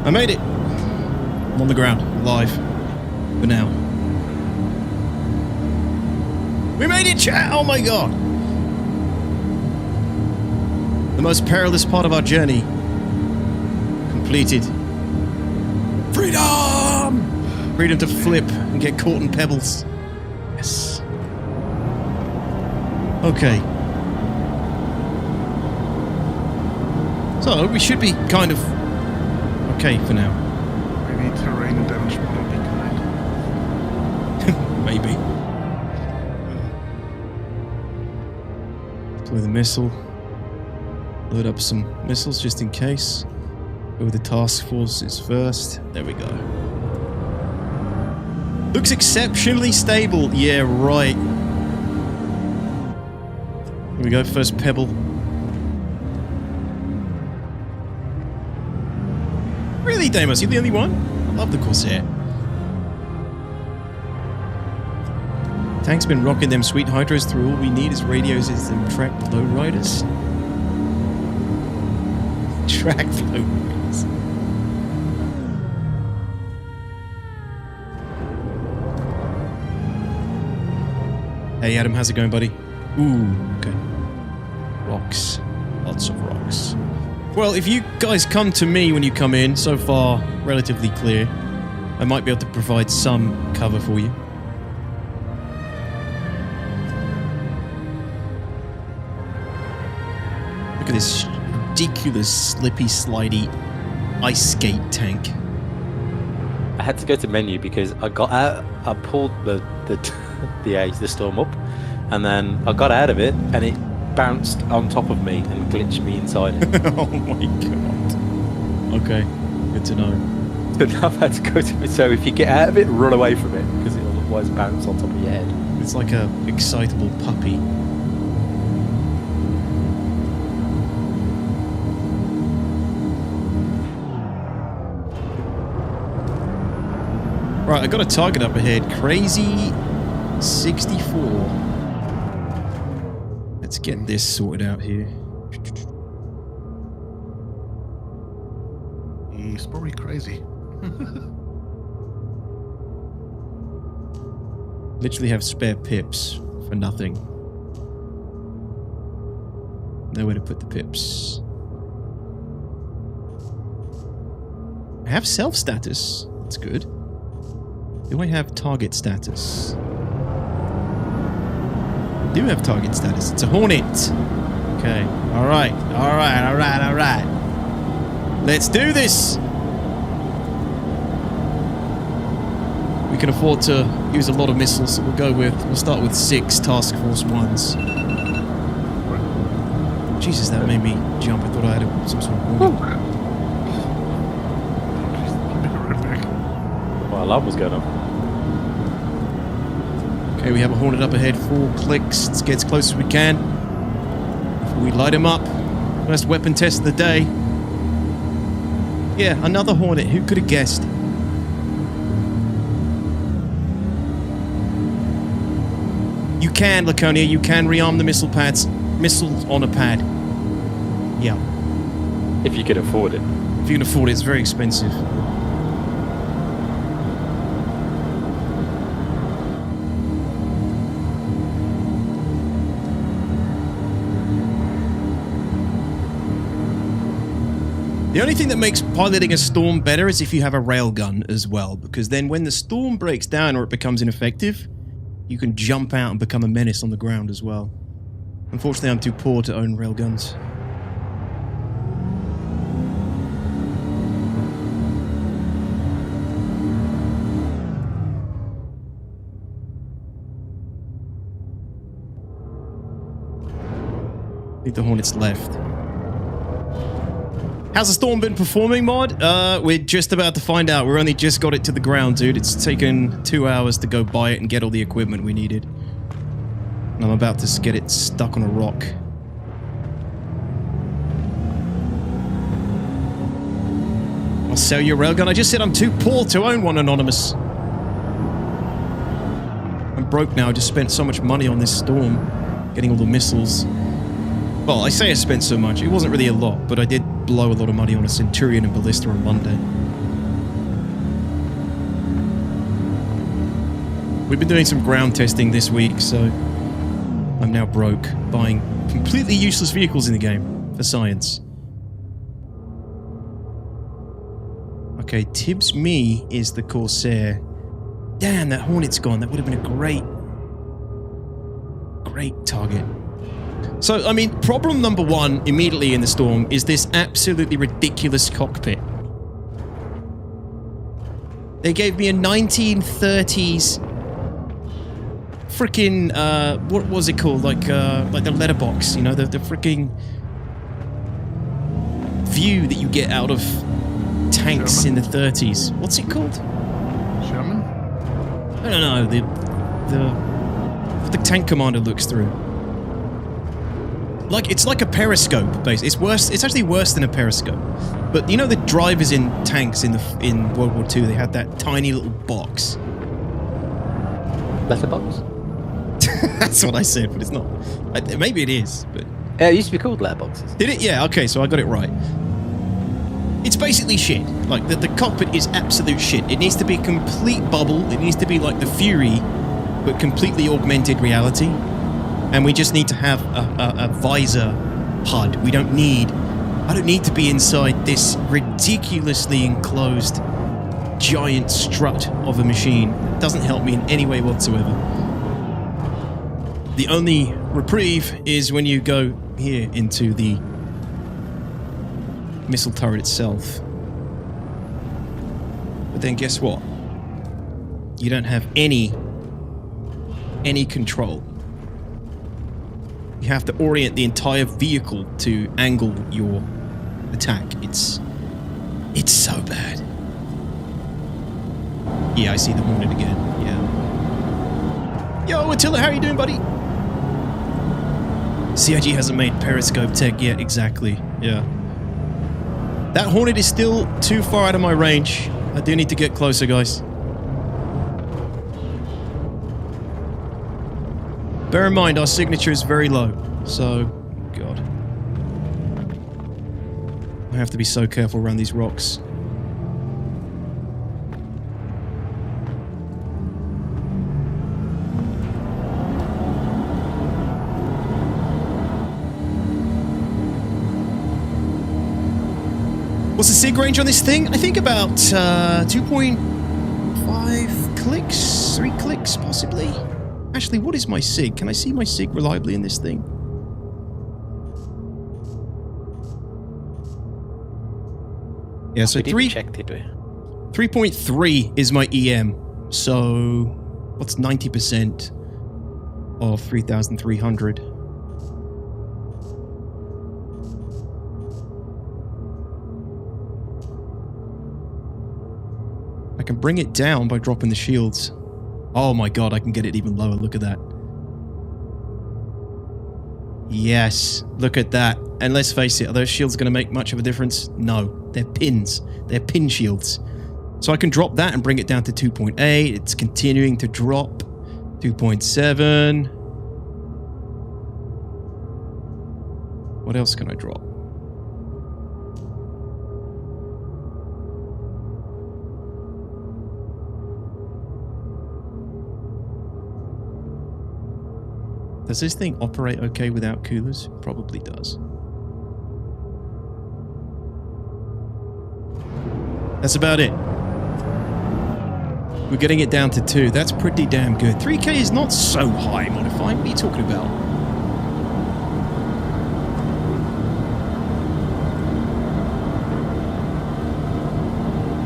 I made it. I'm on the ground, alive. For now. We made it, chat! Oh my god! The most perilous part of our journey. Completed. Freedom! Freedom to flip and get caught in pebbles. Yes. Okay. So, we should be kind of okay for now. Maybe terrain and damage model be kind. Maybe. Deploy the missile. Load up some missiles just in case. Go with the task forces first. There we go. Looks exceptionally stable. Yeah, right. Here we go. First pebble. Really, Deimos? You're the only one? I love the Corsair. Tank's been rocking them sweet hydros through. All we need is radios as them track low riders. Track low riders. Hey Adam, how's it going, buddy? Ooh, okay. Rocks. Lots of rocks. Well, if you guys come to me when you come in, so far relatively clear, I might be able to provide some cover for you. Look at this ridiculous slippy, slidey ice skate tank. I had to go to menu because I got out. I pulled the storm up, and then I got out of it, and it bounced on top of me and glitched me inside it. Oh my god. Okay, good to know. So now I've had to go to it. So if you get out of it, run away from it because it will otherwise bounce on top of your head. It's like a excitable puppy. Right, I got a target up ahead. Crazy 64. Let's get this sorted out here. He's probably crazy. Literally have spare pips for nothing. Nowhere to put the pips. I have self status. That's good. Do I have target status? I do have target status. It's a Hornet. Okay. Alright. Alright. Let's do this! We can afford to use a lot of missiles, so we'll start with 6 Task Force 1s. Jesus, that made me jump. I thought I had some sort of warning. My alarm was going off. Okay, we have a Hornet up ahead. 4 clicks. Let's get as close as we can before we light him up. First weapon test of the day. Yeah, another Hornet. Who could have guessed? You can, Laconia. You can rearm the missile pads. Missiles on a pad. Yeah. If you can afford it. If you can afford it, it's very expensive. The only thing that makes piloting a storm better is if you have a railgun as well, because then when the storm breaks down or it becomes ineffective, you can jump out and become a menace on the ground as well. Unfortunately, I'm too poor to own railguns. I think the Hornet's left. How's the storm been performing, Mod? We're just about to find out. We're only just got it to the ground, dude. It's taken 2 hours to go buy it and get all the equipment we needed. And I'm about to get it stuck on a rock. I'll sell you a railgun. I just said I'm too poor to own one, Anonymous. I'm broke now. I just spent so much money on this storm. Getting all the missiles. Well, I say I spent so much. It wasn't really a lot, but I did blow a lot of money on a Centurion and Ballista on Monday. We've been doing some ground testing this week, so I'm now broke, buying completely useless vehicles in the game for science. Okay, Tibbs Me is the Corsair. Damn, that Hornet's gone. That would have been a great target. So, I mean, problem number one immediately in the storm is this absolutely ridiculous cockpit. They gave me a 1930s freaking, what was it called? Like the letterbox, you know, the freaking view that you get out of tanks in the 30s. What's it called? Sherman? I don't know, the tank commander looks through. Like, it's like a periscope, basically. It's worse. It's actually worse than a periscope. But you know the drivers in tanks in World War II, they had that tiny little box. Letterbox? That's what I said, but it's not. Maybe it is, but... Yeah, it used to be called letterboxes. Did it? Yeah, okay, so I got it right. It's basically shit. Like, the cockpit is absolute shit. It needs to be a complete bubble. It needs to be like the Fury, but completely augmented reality. And we just need to have a visor HUD. I don't need to be inside this ridiculously enclosed giant strut of a machine. It doesn't help me in any way whatsoever. The only reprieve is when you go here into the missile turret itself. But then guess what? You don't have any control. You have to orient the entire vehicle to angle your attack. It's so bad. Yeah, I see the Hornet again. Yeah. Yo, Attila, how are you doing, buddy? CIG hasn't made periscope tech yet, exactly. Yeah. That Hornet is still too far out of my range. I do need to get closer, guys. Bear in mind, our signature is very low, so, God. I have to be so careful around these rocks. What's the sig range on this thing? I think about 2.5 clicks, 3 clicks, possibly. Actually, what is my sig? Can I see my sig reliably in this thing? Yeah, so 3.3 is my EM. So, what's 90% of 3,300? I can bring it down by dropping the shields. Oh my god, I can get it even lower. Look at that. Yes, look at that. And let's face it, are those shields going to make much of a difference? No, they're pins. They're pin shields. So I can drop that and bring it down to 2.8. It's continuing to drop. 2.7. What else can I drop? Does this thing operate okay without coolers? Probably does. That's about it. We're getting it down to 2. That's pretty damn good. 3K is not so high modifying. What are you talking about?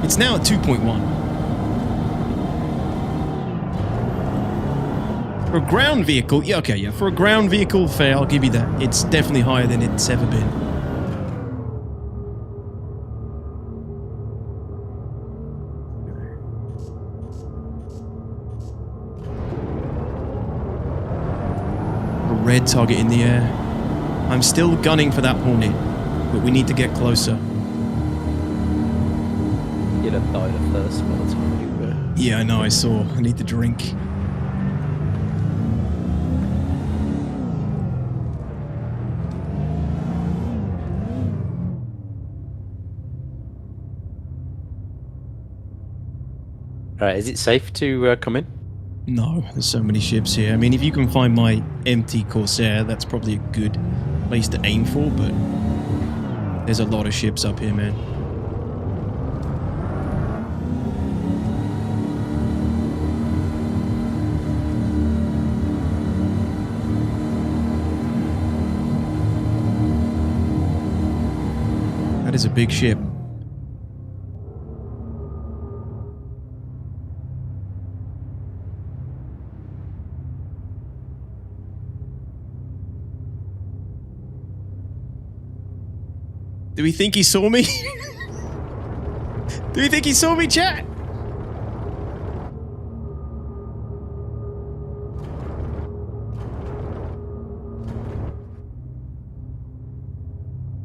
It's now at 2.1. For a ground vehicle, yeah, okay, yeah. For a ground vehicle, fair, I'll give you that. It's definitely higher than it's ever been. red target in the air. I'm still gunning for that Hornet, but we need to get closer. You'd have died of thirst by the time you were. Yeah, I know, I saw. I need to drink. Alright, is it safe to come in? No, there's so many ships here. I mean, if you can find my empty Corsair, that's probably a good place to aim for, but there's a lot of ships up here, man. That is a big ship. Do we think he saw me? Do we think he saw me, chat?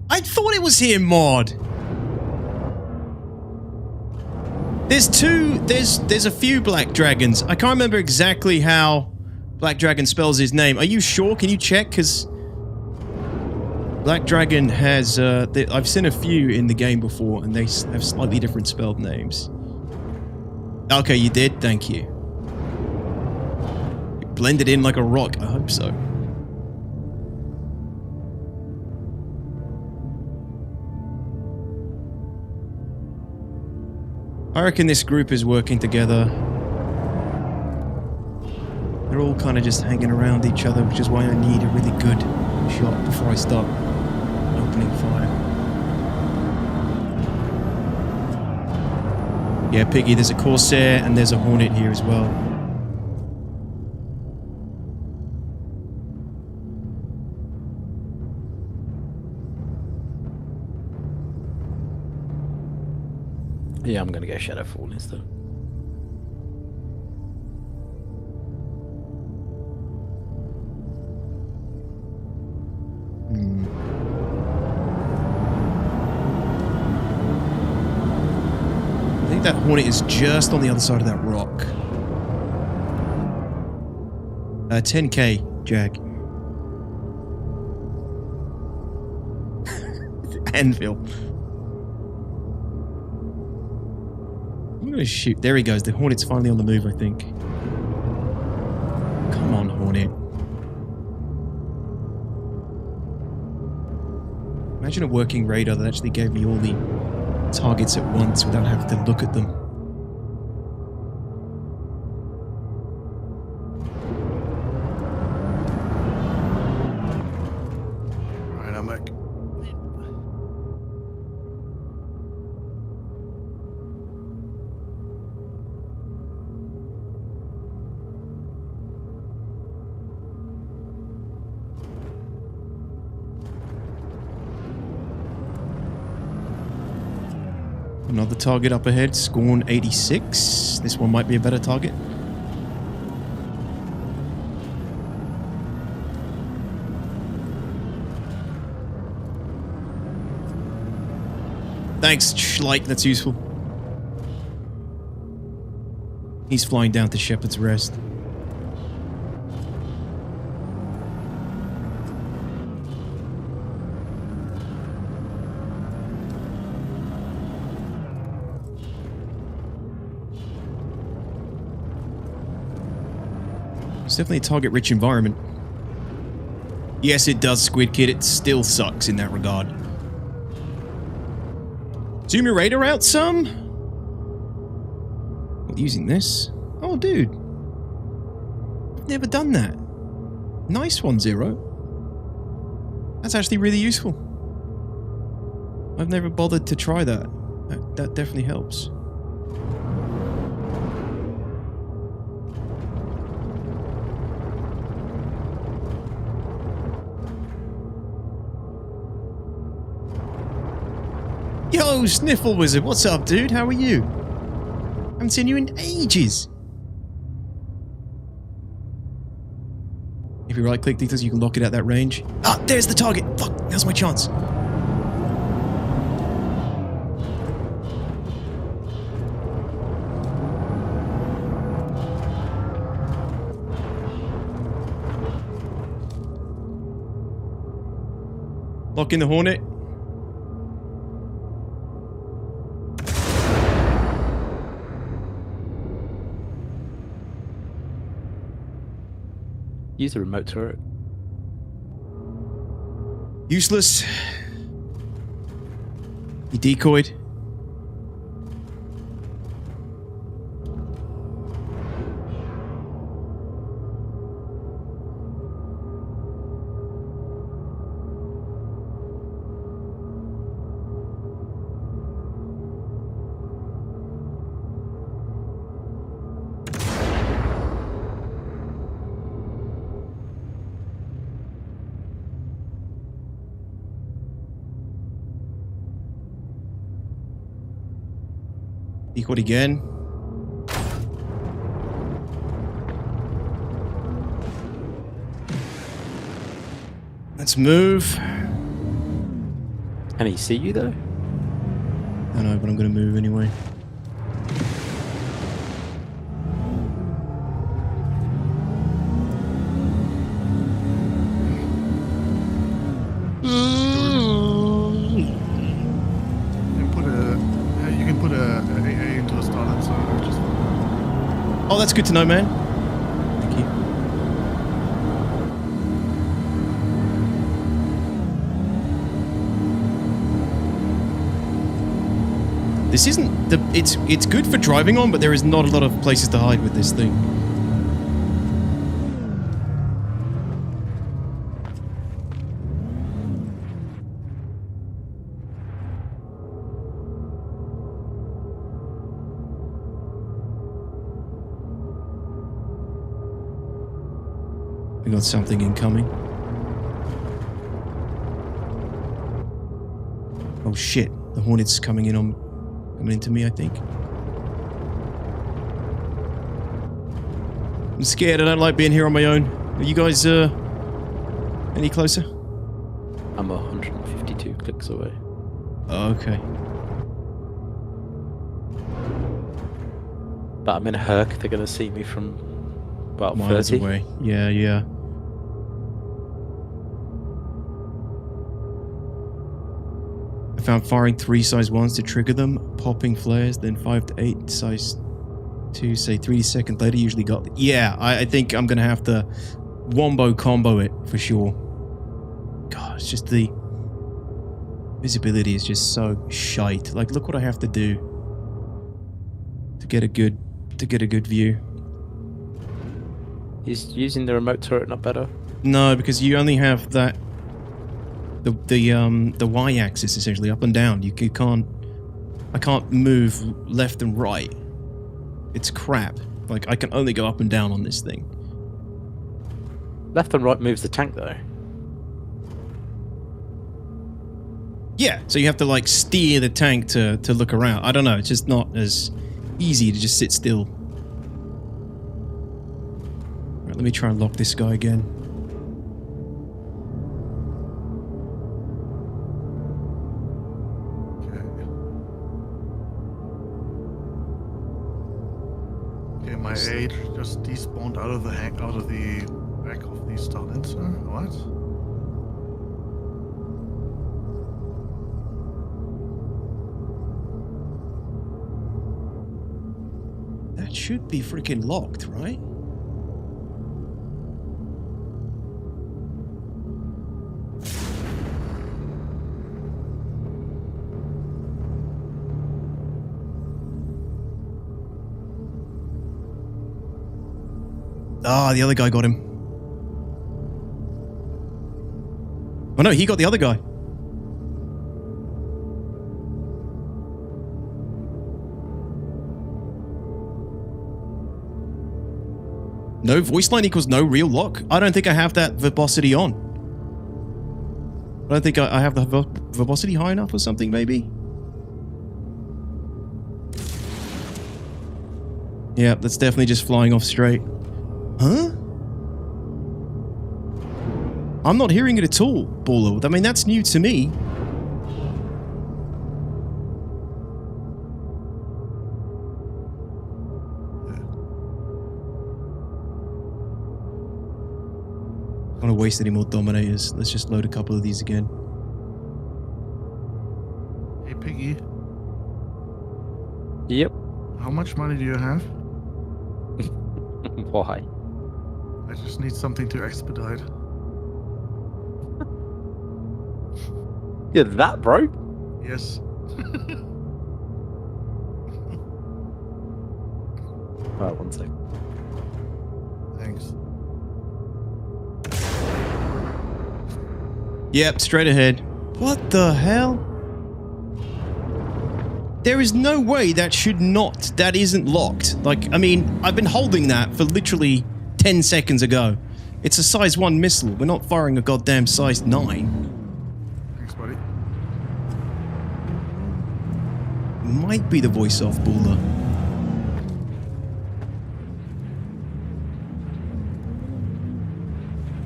I thought it was him, Mod. There's a few Black Dragons. I can't remember exactly how Black Dragon spells his name. Are you sure? Can you check? Because Black Dragon has, I've seen a few in the game before, and they have slightly different spelled names. Okay, you did? Thank you. You blended in like a rock. I hope so. I reckon this group is working together. They're all kind of just hanging around each other, which is why I need a really good shot before I start opening fire. Yeah, Piggy, there's a Corsair and there's a Hornet here as well. Yeah, I'm gonna go Shadowfall instead. I think that Hornet is just on the other side of that rock. 10k, Jag. Anvil. I'm gonna shoot. There he goes. The Hornet's finally on the move, I think. Come on, Hornet. Imagine a working radar that actually gave me all the targets at once without having to look at them. Alright, I'm back. Another target up ahead, Scorn 86. This one might be a better target. Thanks, Schleich, that's useful. He's flying down to Shepherd's Rest. It's definitely a target-rich environment. Yes, it does, Squid Kid. It still sucks in that regard. Zoom your radar out some? Not using this. Oh, dude. I've never done that. Nice one, Zero. That's actually really useful. I've never bothered to try that. That definitely helps. Yo, Sniffle Wizard, what's up, dude? How are you? I haven't seen you in ages. If If you right-click these, you can lock it at that range. Ah, there's the target. Fuck, now's my chance. Lock in the Hornet. Use the remote turret. Useless. He decoyed. Decoyed again. Let's move. Can he see you though? I know, but I'm gonna move anyway. Oh, that's good to know, man. Thank you. This isn't the... It's good for driving on, but there is not a lot of places to hide with this thing. We got something incoming. Oh shit, the Hornet's coming into me, I think. I'm scared, I don't like being here on my own. Are you guys, any closer? I'm 152 clicks away. Oh, okay. But I'm in a Herc, they're gonna see me from about miles 30 away. Yeah, yeah. I found firing 3 size 1s to trigger them, popping flares, then 5 to 8 size 2, say 3 seconds later, usually got... Yeah, I think I'm going to have to wombo combo it for sure. God, it's just the... visibility is just so shite. Like, look what I have to do to get a good view. Is using the remote turret not better? No, because you only have that... The y-axis essentially up and down. You can't. I can't move left and right. It's crap. Like I can only go up and down on this thing. Left and right moves the tank though. Yeah, so you have to like steer the tank to look around. I don't know. It's just not as easy to just sit still. Right, let me try and lock this guy again. My aid just despawned out of the back of the Starlancer. What? That should be freaking locked, right? Ah, the other guy got him. Oh no, he got the other guy. No voice line equals no real lock. I don't think I have that verbosity on. I don't think I have the verbosity high enough or something, maybe. Yeah, that's definitely just flying off straight. Huh? I'm not hearing it at all, Baller. I mean, that's new to me. I don't want to waste any more Dominators. Let's just load a couple of these again. Hey, Piggy. Yep. How much money do you have? Why? I just need something to expedite. You're that broke? Yes. Alright, one sec. Thanks. Yep, straight ahead. What the hell? There is no way that isn't locked. Like, I mean, I've been holding that for literally 10 seconds ago. It's a size 1 missile. We're not firing a goddamn size 9. Thanks, buddy. Might be the voice off Baller.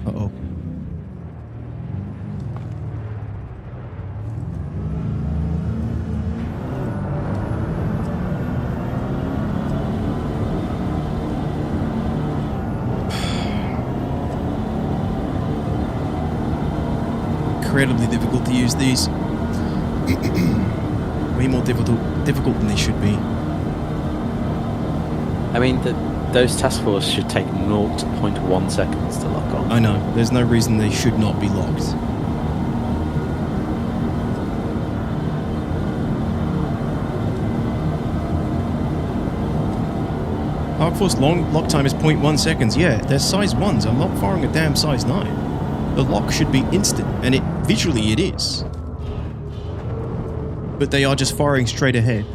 Uh-oh. Incredibly difficult to use these. Way more difficult than they should be. I mean, those task force should take 0.1 seconds to lock on. I know. There's no reason they should not be locked. Arc Force lock time is 0.1 seconds. Yeah, they're size 1s. I'm not firing a damn size 9. The lock should be instant, and visually it is. But they are just firing straight ahead.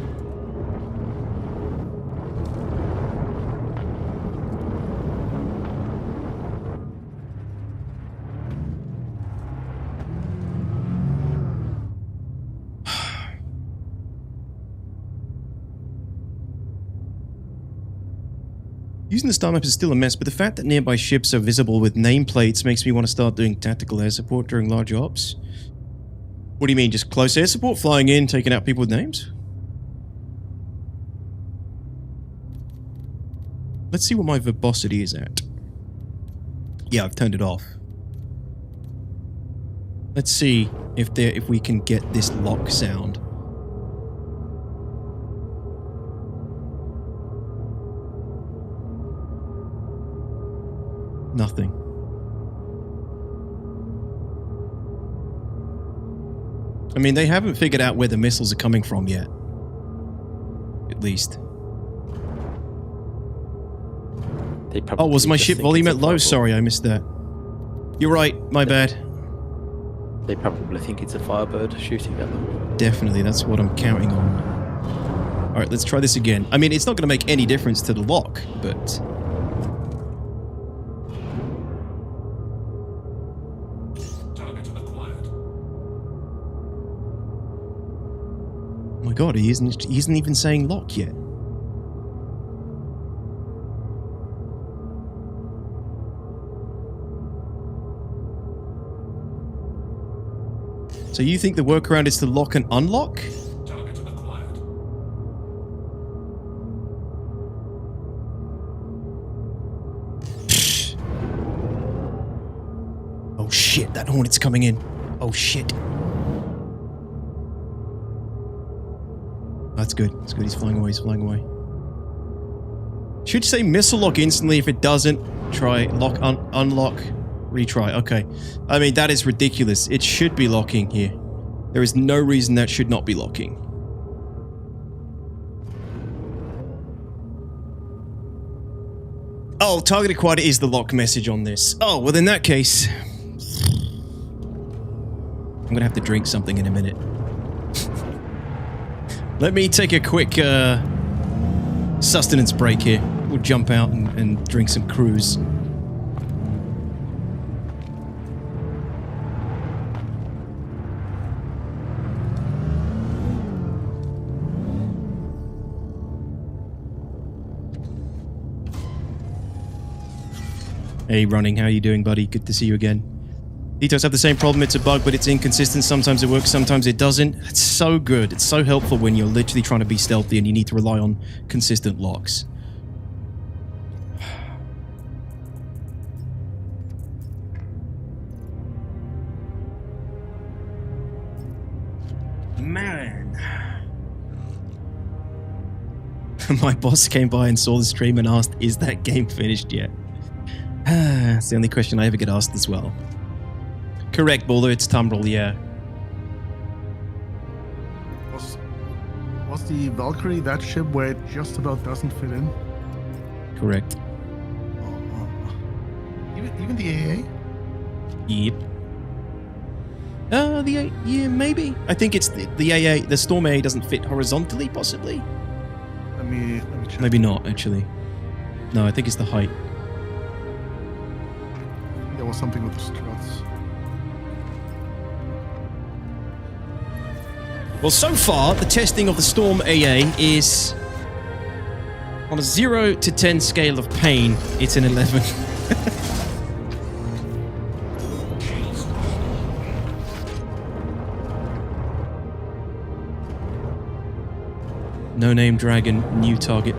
Using the star map is still a mess, but the fact that nearby ships are visible with nameplates makes me want to start doing tactical air support during large ops. What do you mean, just close air support, flying in, taking out people with names? Let's see what my verbosity is at. Yeah, I've turned it off. Let's see if we can get this lock sound. Nothing. I mean, they haven't figured out where the missiles are coming from yet. At least. Oh, was my ship volume at low? Sorry, I missed that. You're right, my bad. They probably think it's a Firebird shooting at them. Definitely, that's what I'm counting on. Alright, let's try this again. I mean, it's not going to make any difference to the lock, but... Oh my god, he isn't even saying lock yet. So you think the workaround is to lock and unlock? Oh shit, that Hornet's coming in. Oh shit. That's good. That's good. He's flying away. He's flying away. Should say missile lock instantly. If it doesn't, try lock, unlock, retry. Okay. I mean, that is ridiculous. It should be locking here. There is no reason that should not be locking. Oh, target acquired is the lock message on this. Oh, well in that case... I'm gonna have to drink something in a minute. Let me take a quick sustenance break here. We'll jump out and drink some cruise. Hey, Running, how you doing, buddy? Good to see you again. DTOX have the same problem. It's a bug, but it's inconsistent. Sometimes it works, sometimes it doesn't. It's so good. It's so helpful when you're literally trying to be stealthy and you need to rely on consistent locks. Man. My boss came by and saw the stream and asked, "Is that game finished yet?" It's the only question I ever get asked as well. Correct, Baller, it's Tumbrel, yeah. Was the Valkyrie that ship where it just about doesn't fit in? Correct. Even the AA? Yep. Yeah, maybe. I think it's the AA, the Storm AA doesn't fit horizontally, possibly? Let me check. Maybe not, actually. No, I think it's the height. There was something with the struts. Well, so far, the testing of the Storm AA is on a 0 to 10 scale of pain. It's an 11. No name dragon, new target.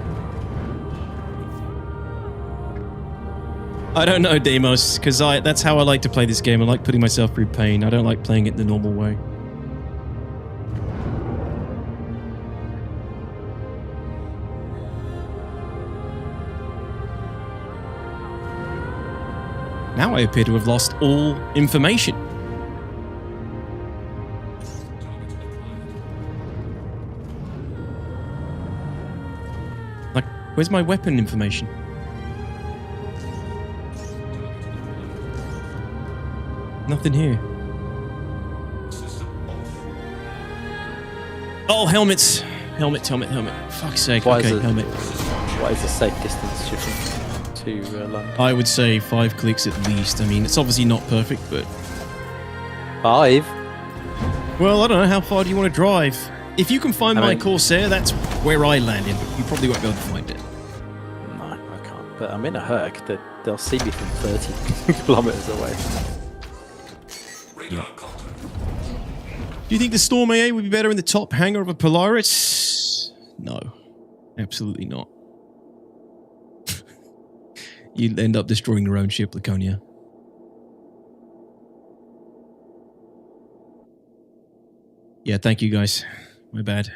I don't know, Demos, because that's how I like to play this game. I like putting myself through pain. I don't like playing it the normal way. Now I appear to have lost all information. Like, where's my weapon information? Nothing here. Oh, helmets. Helmet. Fuck's sake. Okay, helmet. What is the safe distance to land? I would say 5 clicks at least. I mean, it's obviously not perfect, but... 5? Well, I don't know. How far do you want to drive? If you can find my Corsair, that's where I landed, but you probably won't be able to find it. No, I can't. But I'm in a Herc. They'll see me from 30 kilometers away. Yeah. Do you think the Storm AA would be better in the top hangar of a Polaris? No. Absolutely not. You'd end up destroying your own ship, Laconia. Yeah, thank you guys. My bad.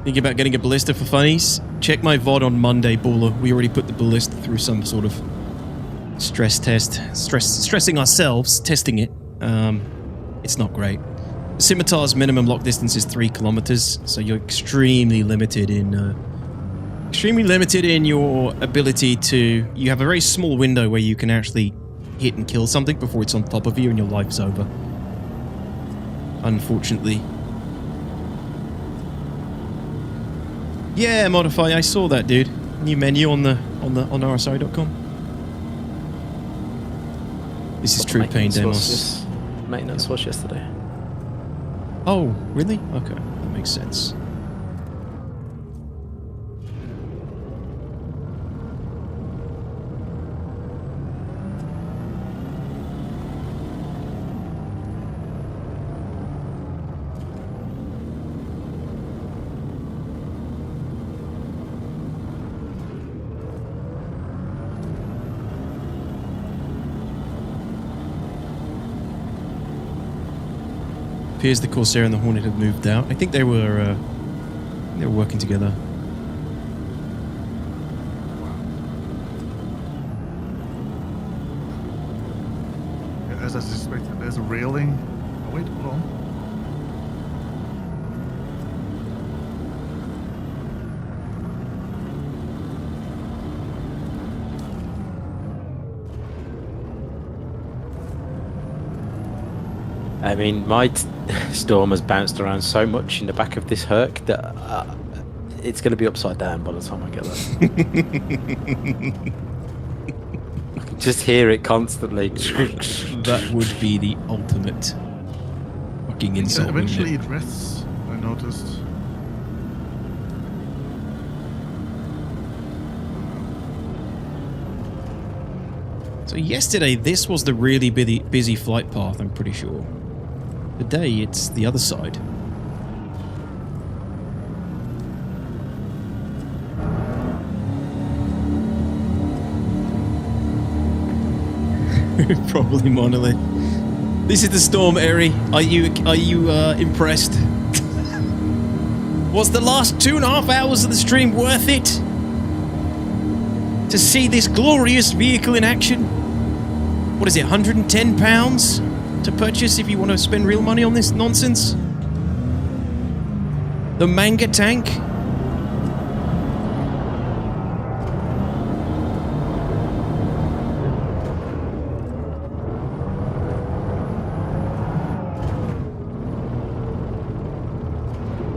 Thinking about getting a ballista for funnies? Check my VOD on Monday, Baller. We already put the ballista through some sort of stress test. Stressing ourselves, testing it. It's not great. The Scimitar's minimum lock distance is 3 kilometers, so you're extremely limited in your ability to... You have a very small window where you can actually hit and kill something before it's on top of you and your life's over. Unfortunately. Yeah, Modify, I saw that, dude. New menu on RSI.com. This is true pain, Demos. Maintenance was yesterday. Oh, really? Okay, that makes sense. Appears the Corsair and the Hornet have moved out. I think they were working together. As I suspected, there's a railing. Oh, wait, hold on. I mean, my Storm has bounced around so much in the back of this Herc that it's going to be upside down by the time I get there. I can just hear it constantly. That would be the ultimate fucking insult. Eventually it rests, I noticed. So yesterday, this was the really busy flight path, I'm pretty sure. Today, it's the other side. Probably monolith. This is the storm, Eri. Are you impressed? Was the last 2.5 hours of the stream worth it? To see this glorious vehicle in action? What is it, £110 to purchase if you want to spend real money on this nonsense? The manga tank?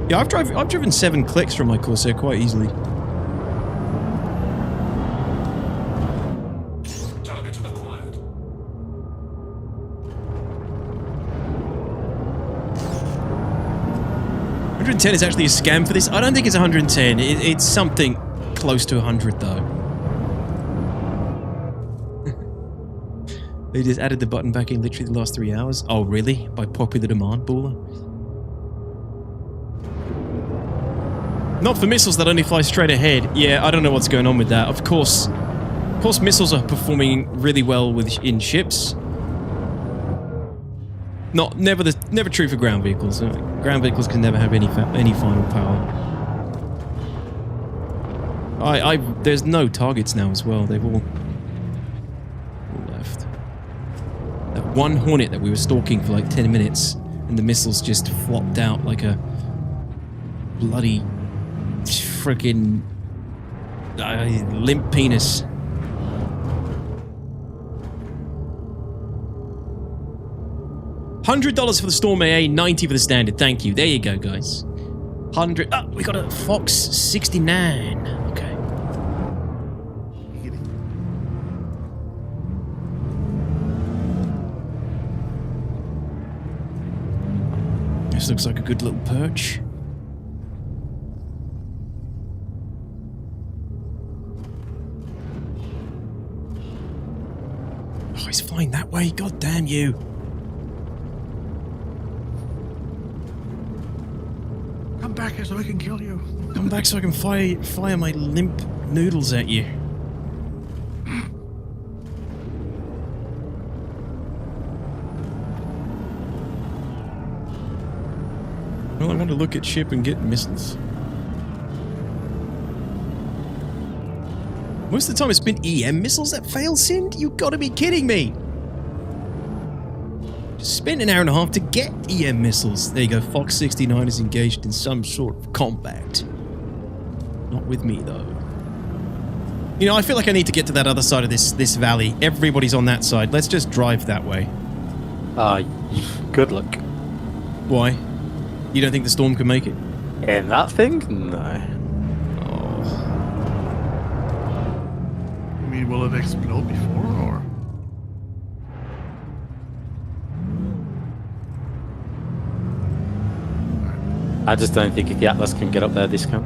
Yeah, I've driven 7 clicks from my Corsair quite easily. Target acquired. $110 is actually a scam for this. I don't think it's 110. It's something close to 100 though. They just added the button back in literally the last 3 hours. Oh really? By popular demand, Baller? Not for missiles that only fly straight ahead. Yeah, I don't know what's going on with that. Of course missiles are performing really well in ships. Never true for ground vehicles. Ground vehicles can never have any final power. There's no targets now as well. They've all left. That one Hornet that we were stalking for like 10 minutes, and the missiles just flopped out like a bloody freaking limp penis. $100 for the Storm AA, $90 for the Standard. Thank you. There you go, guys. 100. Oh, we got a Fox 69. Okay. This looks like a good little perch. Oh, he's flying that way. God damn you. Come back here so I can kill you. Come back so I can fire my limp noodles at you. Well, I want to look at ship and get missiles. Most of the time it's been EM missiles that fail, Sind? You gotta be kidding me! Just spent an hour and a half to get EM missiles. There you go, Fox 69 is engaged in some sort of combat. Not with me, though. You know, I feel like I need to get to that other side of this valley. Everybody's on that side. Let's just drive that way. Good luck. Why? You don't think the storm can make it? In that thing? No. I mean, will it explode before, or? I just don't think if the Atlas can get up there this count.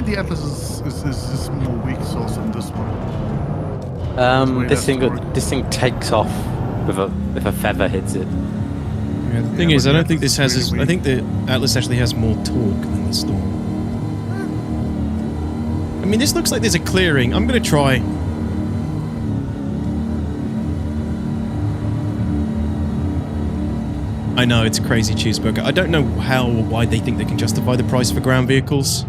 The Atlas is more weak source than this one. This thing takes off if a feather hits it. Yeah, the thing is, I don't think this has. I think the Atlas actually has more torque than the Storm. I mean, this looks like there's a clearing. I'm going to try. I know, it's a crazy cheeseburger. I don't know how or why they think they can justify the price for ground vehicles.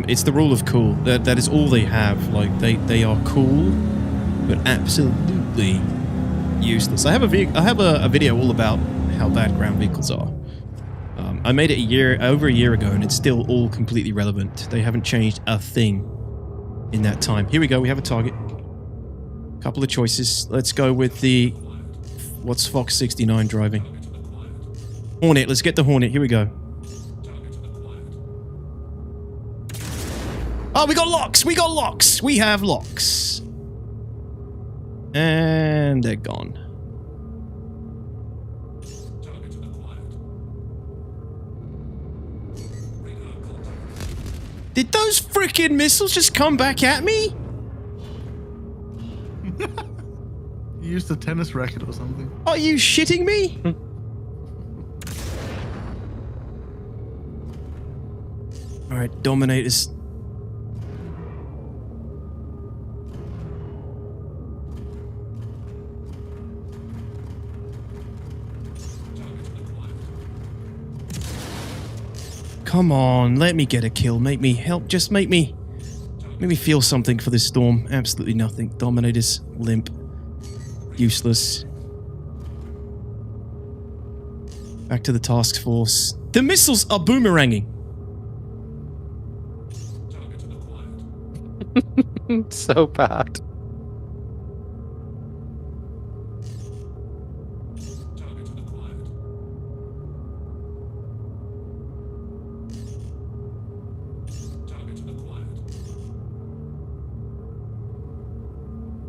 It's the rule of cool. That is all they have. Like, they are cool, but absolutely useless. I have a video all about how bad ground vehicles are. I made it over a year ago, and it's still all completely relevant. They haven't changed a thing in that time. Here we go. We have a target. Couple of choices. Let's go with the... What's Fox 69 driving? Hornet. Let's get the Hornet. Here we go. Oh, we got locks! We got locks! We have locks. And they're gone. Did those freaking missiles just come back at me? You used a tennis racket or something. Are you shitting me? All right, Dominators. Come on, let me get a kill. Make me help. Just make me feel something for this storm. Absolutely nothing. Dominators, limp, useless. Back to the task force. The missiles are boomeranging. So bad.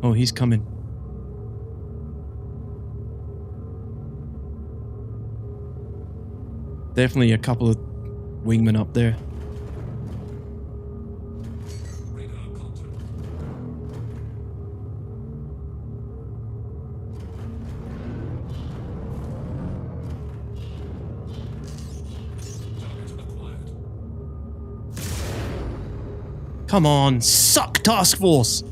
Oh, he's coming. Definitely a couple of wingmen up there. Come on, suck, task force!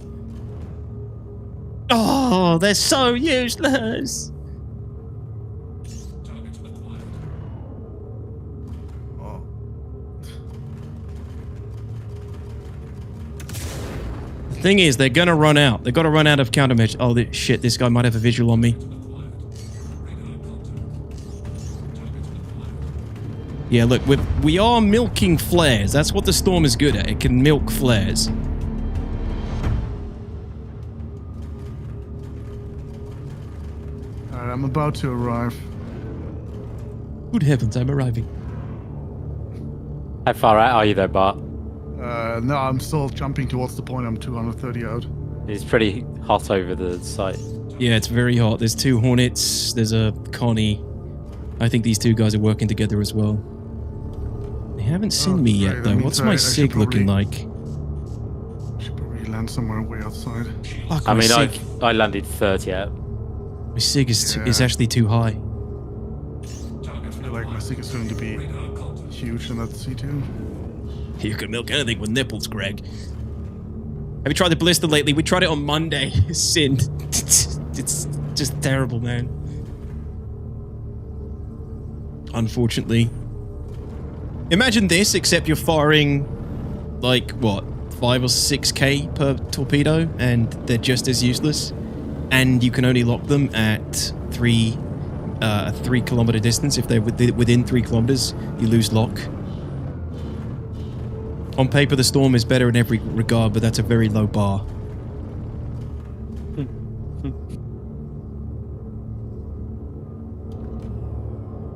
Oh, they're so useless! Oh. The thing is, they're gonna run out. They've got to run out of countermeasures. Oh, shit, this guy might have a visual on me. Yeah, look, we are milking flares. That's what the storm is good at. It can milk flares. Alright, I'm about to arrive. Good heavens, I'm arriving. How far out are you though, Bart? No, I'm still jumping towards the point. I'm 230 out. It's pretty hot over the site. Yeah, it's very hot. There's 2 Hornets. There's a Connie. I think these 2 guys are working together as well. They haven't seen me yet, though. What's my SIG looking like? Should probably land somewhere way outside. Fuck, I mean, SIG. I landed 30 out. My SIG is actually too high. I feel like my SIG is going to be huge in that C2. You can milk anything with nipples, Greg. Have you tried the Ballista lately? We tried it on Monday. Sinned. It's just terrible, man. Unfortunately. Imagine this, except you're firing, like, what, 5 or 6k per torpedo, and they're just as useless. And you can only lock them at 3 kilometer distance. If they're within 3 kilometers, you lose lock. On paper, the storm is better in every regard, but that's a very low bar.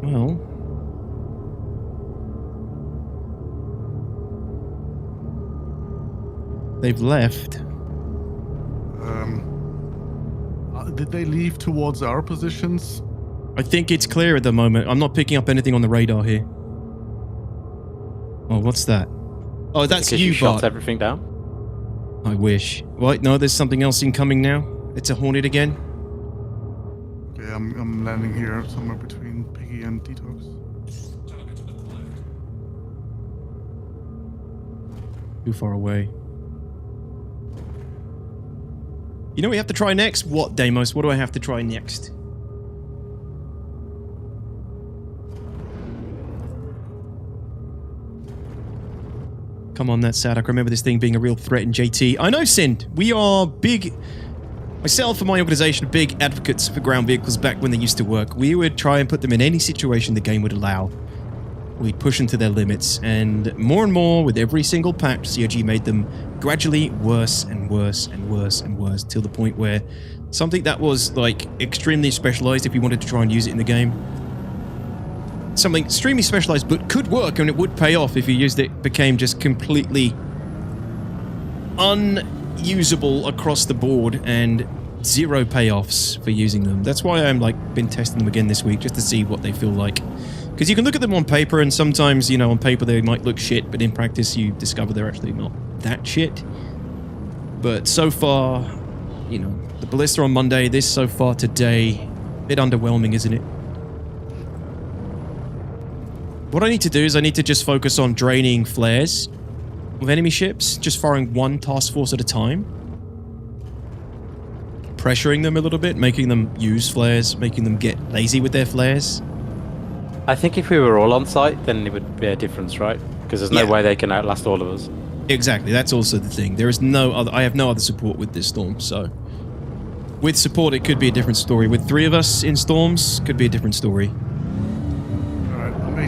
Well... they've left. Did they leave towards our positions? I think it's clear at the moment. I'm not picking up anything on the radar here. Oh, what's that? Oh, that's because you, shot Bart. everything down? I wish. Right, no, there's something else incoming now. It's a Hornet again. Okay, I'm landing here somewhere between Piggy and DTOX. Too far away. You know what we have to try next? What, Deimos? What do I have to try next? Come on, that's sad. I can remember this thing being a real threat in JT. I know, Sind. We are big... Myself and my organization are big advocates for ground vehicles back when they used to work. We would try and put them in any situation the game would allow. We'd push them to their limits, and more, with every single patch, COG made them gradually worse and worse and worse and worse, till the point where something that was, like, extremely specialized if you wanted to try and use it in the game, something extremely specialized but could work and it would pay off if you used it, became just completely unusable across the board and zero payoffs for using them. That's why I'm, like, been testing them again this week, just to see what they feel like. Because you can look at them on paper, and sometimes, you know, on paper they might look shit, but in practice you discover they're actually not that shit. But so far, you know, the Ballista on Monday, this so far today, a bit underwhelming, isn't it? What I need to do is I need to just focus on draining flares of enemy ships, just firing one task force at a time. Pressuring them a little bit, making them use flares, making them get lazy with their flares. I think if we were all on site, then it would be a difference, right? Because there's no way they can outlast all of us. Exactly, that's also the thing. There is no other, I have no other support with this storm, so with support it could be a different story. With 3 of us in storms, could be a different story.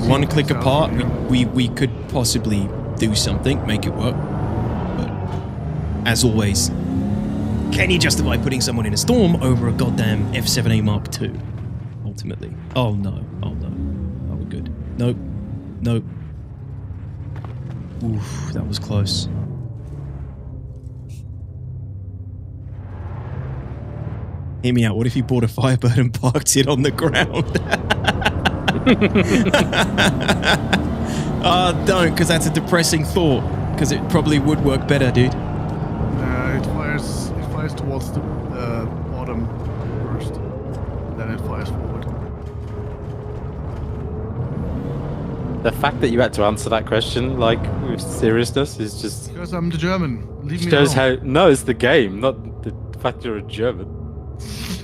One click apart, we could possibly do something, make it work. But as always, can you justify putting someone in a storm over a goddamn F7A Mark II? Ultimately. Oh no, oh no. Oh, we're good. Nope. Nope. Oof, that was close. Hear me out, what if you bought a Firebird and parked it on the ground? Don't, because that's a depressing thought. Because it probably would work better, dude. It flies towards the bottom first, then it flies forward. The fact that you had to answer that question, like, with seriousness is just... Because I'm the German. Leave me shows alone. how... No, it's the game, not the fact you're a German.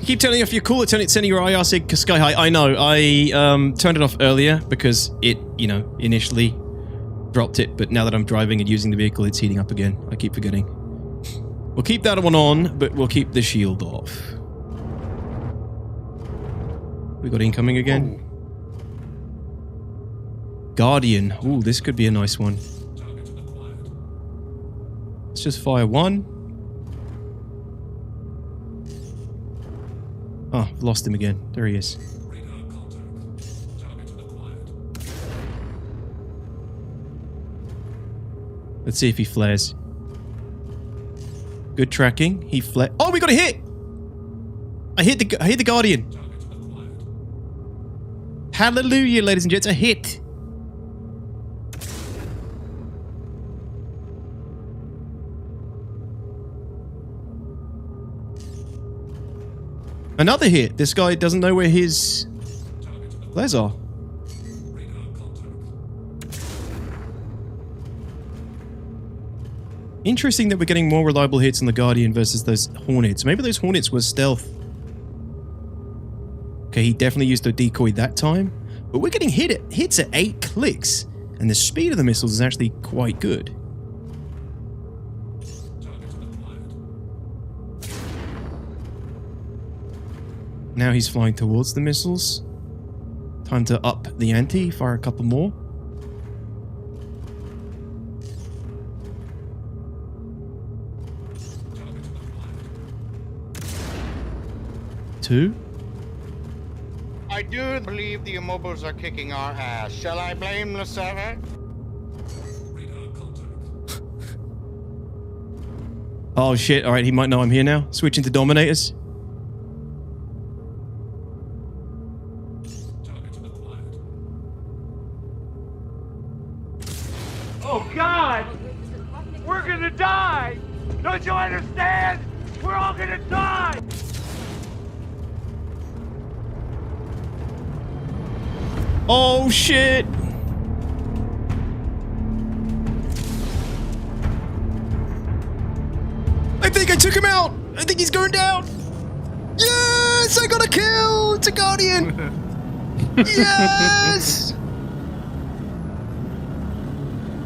You keep telling if you're cool, it's sending your IR sig sky high. I know. I turned it off earlier because it, you know, initially dropped it, but now that I'm driving and using the vehicle, it's heating up again. I keep forgetting. We'll keep that one on, but we'll keep the shield off. We got incoming again. Oh. Guardian. Ooh, this could be a nice one. Let's just fire one. Oh, lost him again. There he is. Let's see if he flares. Good tracking. He flared. Oh, we got a hit! I hit the Guardian. Hallelujah, ladies and gents. A hit. Another hit. This guy doesn't know where his flares are. Interesting that we're getting more reliable hits on the Guardian versus those Hornets. Maybe those Hornets were stealth. Okay, he definitely used a decoy that time. But we're getting hits at 8 clicks. And the speed of the missiles is actually quite good. Now he's flying towards the missiles. Time to up the ante, fire a couple more. Two. I do believe the immobiles are kicking our ass. Shall I blame the server? Oh shit, alright, he might know I'm here now. Switching to Dominators. Oh God! We're gonna die! Don't you understand? We're all gonna die! Oh shit! I think I took him out! I think he's going down! Yes! I got a kill! It's a Guardian! Yes!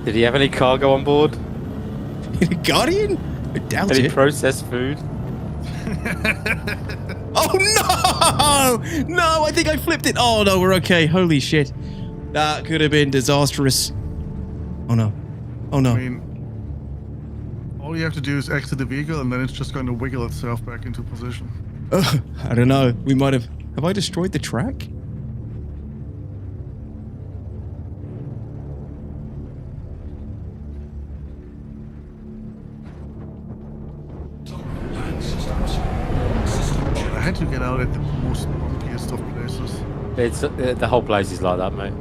Did he have any cargo on board? Guardian? I doubt it. Any processed food? Oh no! No, I think I flipped it. Oh no, we're okay. Holy shit. That could have been disastrous. Oh no. Oh no. I mean, all you have to do is exit the vehicle and then it's just going to wiggle itself back into position. I don't know. We might have... Have I destroyed the track? I had to get out at the most bumpiest of places. It's the whole place is like that, mate.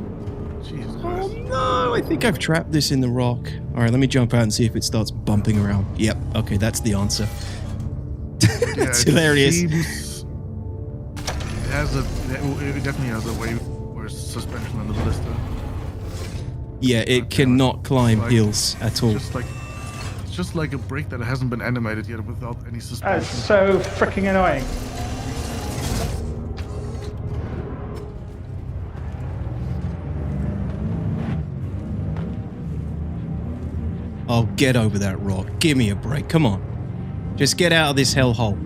Jesus Christ. Oh no, I think I've trapped this in the rock. Alright, let me jump out and see if it starts bumping around. Yep, okay, that's the answer. It's hilarious. It definitely has a way worse suspension than the Ballista. Yeah, it cannot climb like- hills at all. It's just like a brick that hasn't been animated yet without any suspension. That's so freaking annoying. Oh, get over that rock. Give me a break. Come on. Just get out of this hellhole.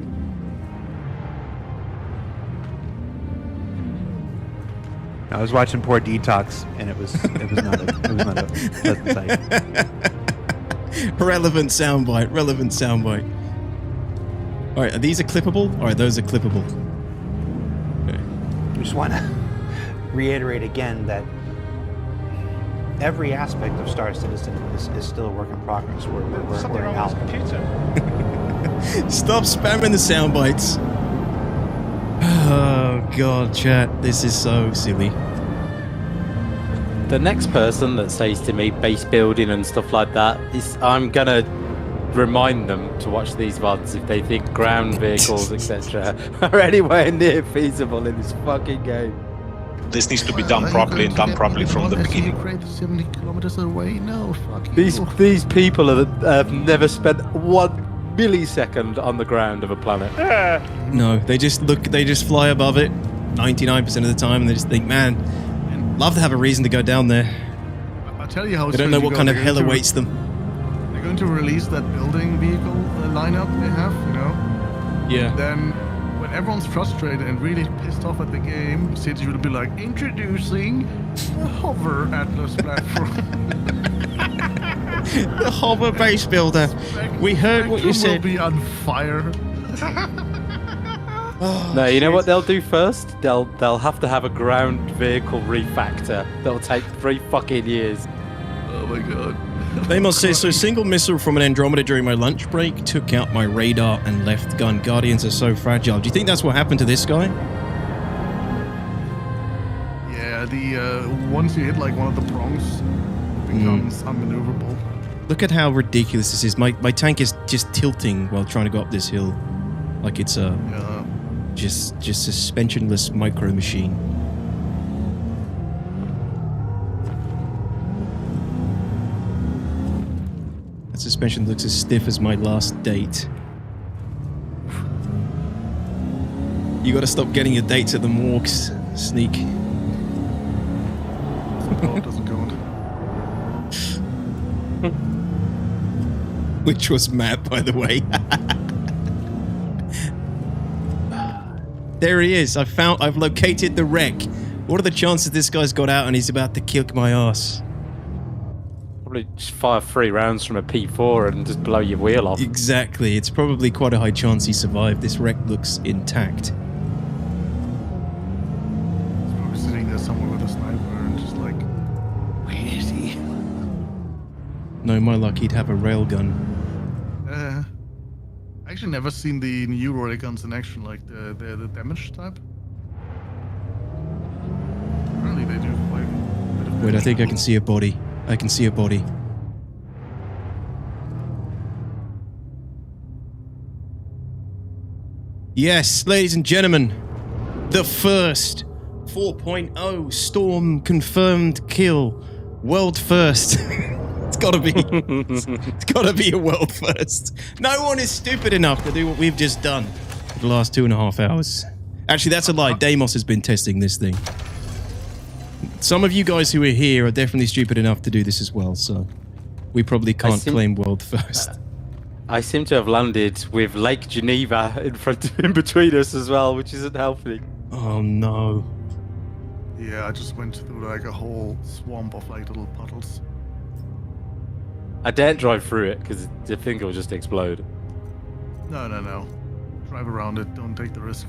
I was watching poor DTOX, and it was not a pleasant sight. Relevant soundbite. Relevant soundbite. All right, are these clippable? All right, those are clippable. Okay. I just want to reiterate again that every aspect of Star Citizen is still a work in progress. We're out. Stop spamming the sound bites. Oh god, chat, this is so silly. The next person that says to me base building and stuff like that is, I'm gonna remind them to watch these VODs if they think ground vehicles, etc., are anywhere near feasible in this fucking game. This needs to be done properly and done properly from the beginning. 70 kilometers away? No, fuck you. These people have never spent 1 millisecond on the ground of a planet. No, they just fly above it 99% of the time, and they just think, man, love to have a reason to go down there. I'll tell you how. They don't know what kind of hell awaits them. They're going to release that building vehicle lineup they have, you know. Yeah. Then, when everyone's frustrated and really pissed off at the game, City will be like, introducing the Hover Atlas platform. The Hover base builder. We heard what you said. Will be on fire. No, you know what they'll do first? They'll have to have a ground vehicle refactor. That'll take 3 fucking years. Oh my god. They must say, so single missile from an Andromeda during my lunch break took out my radar and left gun. Guardians are so fragile. Do you think that's what happened to this guy? Yeah, once you hit like one of the prongs, it becomes unmaneuverable. Look at how ridiculous this is. My tank is just tilting while trying to go up this hill. Like it's a just suspensionless micro machine. That suspension looks as stiff as my last date. You gotta stop getting your dates at the morgues, Sneak. Oh, doesn't go on. Which was Matt, by the way. There he is. I've located the wreck. What are the chances this guy's got out and he's about to kick my ass? Probably just fire 3 rounds from a P4 and just blow your wheel off. Exactly. It's probably quite a high chance he survived. This wreck looks intact. He's probably sitting there somewhere with a sniper and just like, where is he? No, my luck, he'd have a railgun. I actually never seen the new ray guns in action, like the damage type. Apparently they do quite a bit of damage. Wait, I think I can see a body. I can see a body. Yes, ladies and gentlemen, the first 4.0 Storm confirmed kill. World first. It's gotta be. It's gotta be a world first. No one is stupid enough to do what we've just done for the last 2.5 hours. Actually, that's a lie. Deimos has been testing this thing. Some of you guys who are here are definitely stupid enough to do this as well, so we probably can't claim world first. I seem to have landed with Lake Geneva in between us as well, which isn't helping. Oh no. Yeah, I just went through like a whole swamp of like little puddles. I daren't drive through it because the thing will just explode. No. Drive around it. Don't take the risk.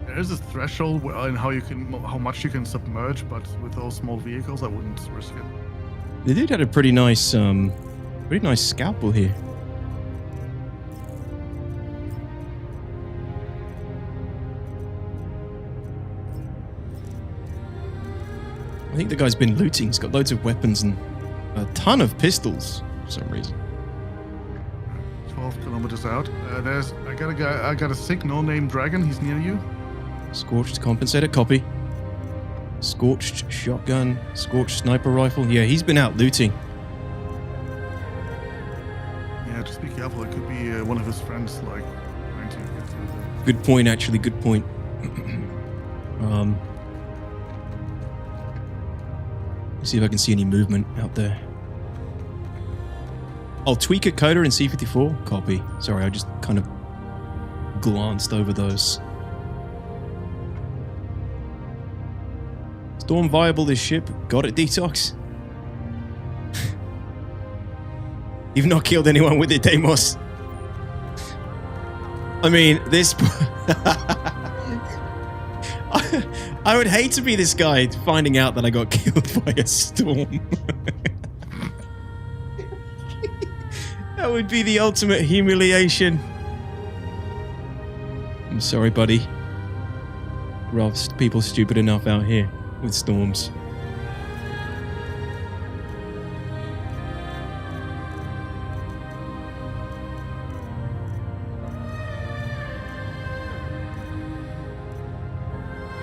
There is a threshold in how much you can submerge, but with those small vehicles, I wouldn't risk it. The dude had a pretty nice scalpel here. I think the guy's been looting. He's got loads of weapons and a ton of pistols for some reason. 12 kilometers out. I got a signal named Dragon. He's near you. Scorched compensator, copy. Scorched shotgun, scorched sniper rifle. Yeah, he's been out looting. Yeah, just be careful. It could be one of his friends, like, trying to get through the... Good point, actually. Good point. Let's see if I can see any movement out there. I'll tweak a coder in C54. Copy. Sorry, I just kind of glanced over those. Storm viable this ship. Got it, DTOX. You've not killed anyone with it, Deimos. I mean, this... I would hate to be this guy finding out that I got killed by a storm. That would be the ultimate humiliation. I'm sorry, buddy. Rough people stupid enough out here with storms.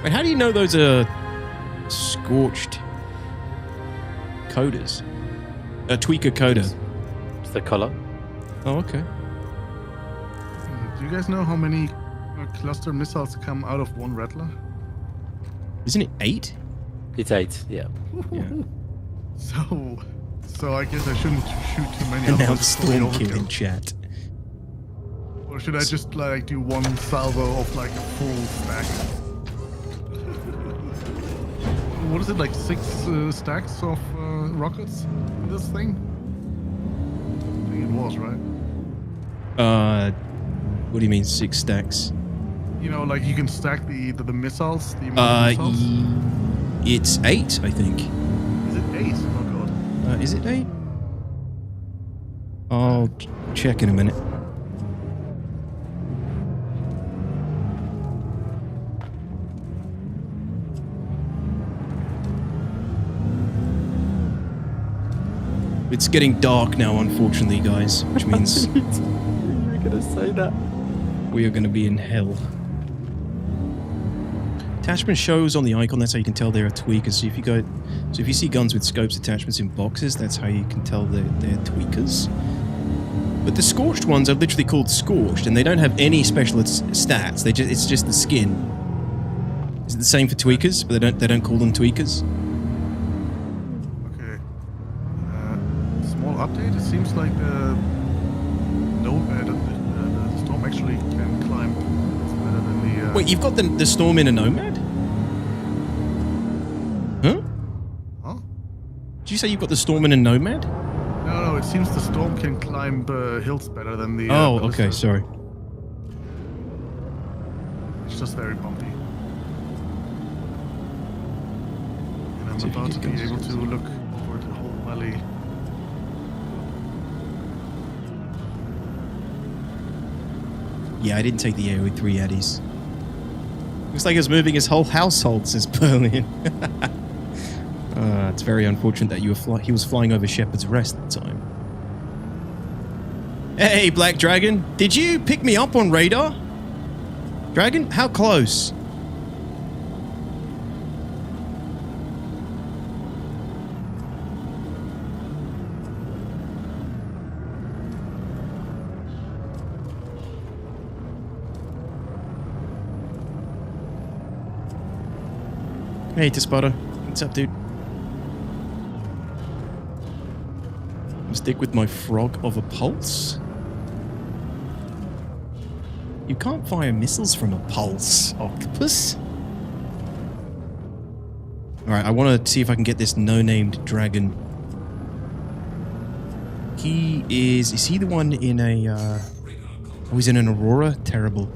Wait, how do you know those are scorched coders? A tweaker coder. It's the color. Oh, okay. Do you guys know how many cluster missiles come out of one rattler? Isn't it 8? It's 8, yeah. Yeah. So I guess I shouldn't shoot too many. Announce storm kill in chat. Or should I just like do one salvo of like a full stack? What is it, like 6 stacks of rockets in this thing? I think it was, right? What do you mean 6 stacks? You know, like you can stack the missiles. The amount of missiles? It's 8, I think. Is it 8? Oh god. Is it 8? I'll check in a minute. It's getting dark now, unfortunately, guys, which means You're gonna say that. we are going to be in hell. Attachment shows on the icon. That's how you can tell they're a tweaker. So if you see guns with scopes attachments in boxes, that's how you can tell they're tweakers. But the scorched ones are literally called scorched, and they don't have any special stats. It's just the skin. Is it the same for tweakers? But they don't call them tweakers. Update. It seems like the storm actually can climb. It's better than the. Wait, you've got the storm in a nomad? Huh? Huh? Did you say you've got the storm in a nomad? No. It seems the storm can climb hills better than the. Oh, Ballista. okay. Sorry. It's just very bumpy. And I'm about to be able to look over the whole valley. Yeah, I didn't take the air with 3 Addies. Looks like he was moving his whole household, says Berlin. It's very unfortunate that he was flying over Shepherd's Rest at the time. Hey, Black Dragon. Did you pick me up on radar? Dragon, how close? Hey, Tispada. What's up, dude? I'll stick with my frog of a pulse. You can't fire missiles from a pulse, octopus. Alright, I want to see if I can get this no-named dragon. He is he the one in a, oh, he's in an Aurora? Terrible.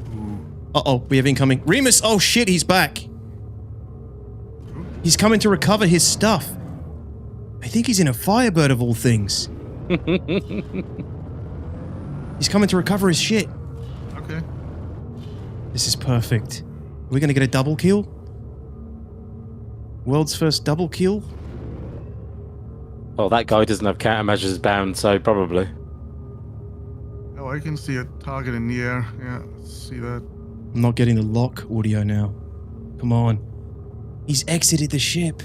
Uh-oh, we have incoming. Remus! Oh shit, he's back! He's coming to recover his stuff. I think he's in a Firebird of all things. He's coming to recover his shit. Okay. This is perfect. Are we going to get a double kill? World's first double kill? Well, that guy doesn't have countermeasures bound, so probably. Oh, Oh, I can see a target in the air. Yeah, see that. I'm not getting the lock audio now. Come on. He's exited the ship.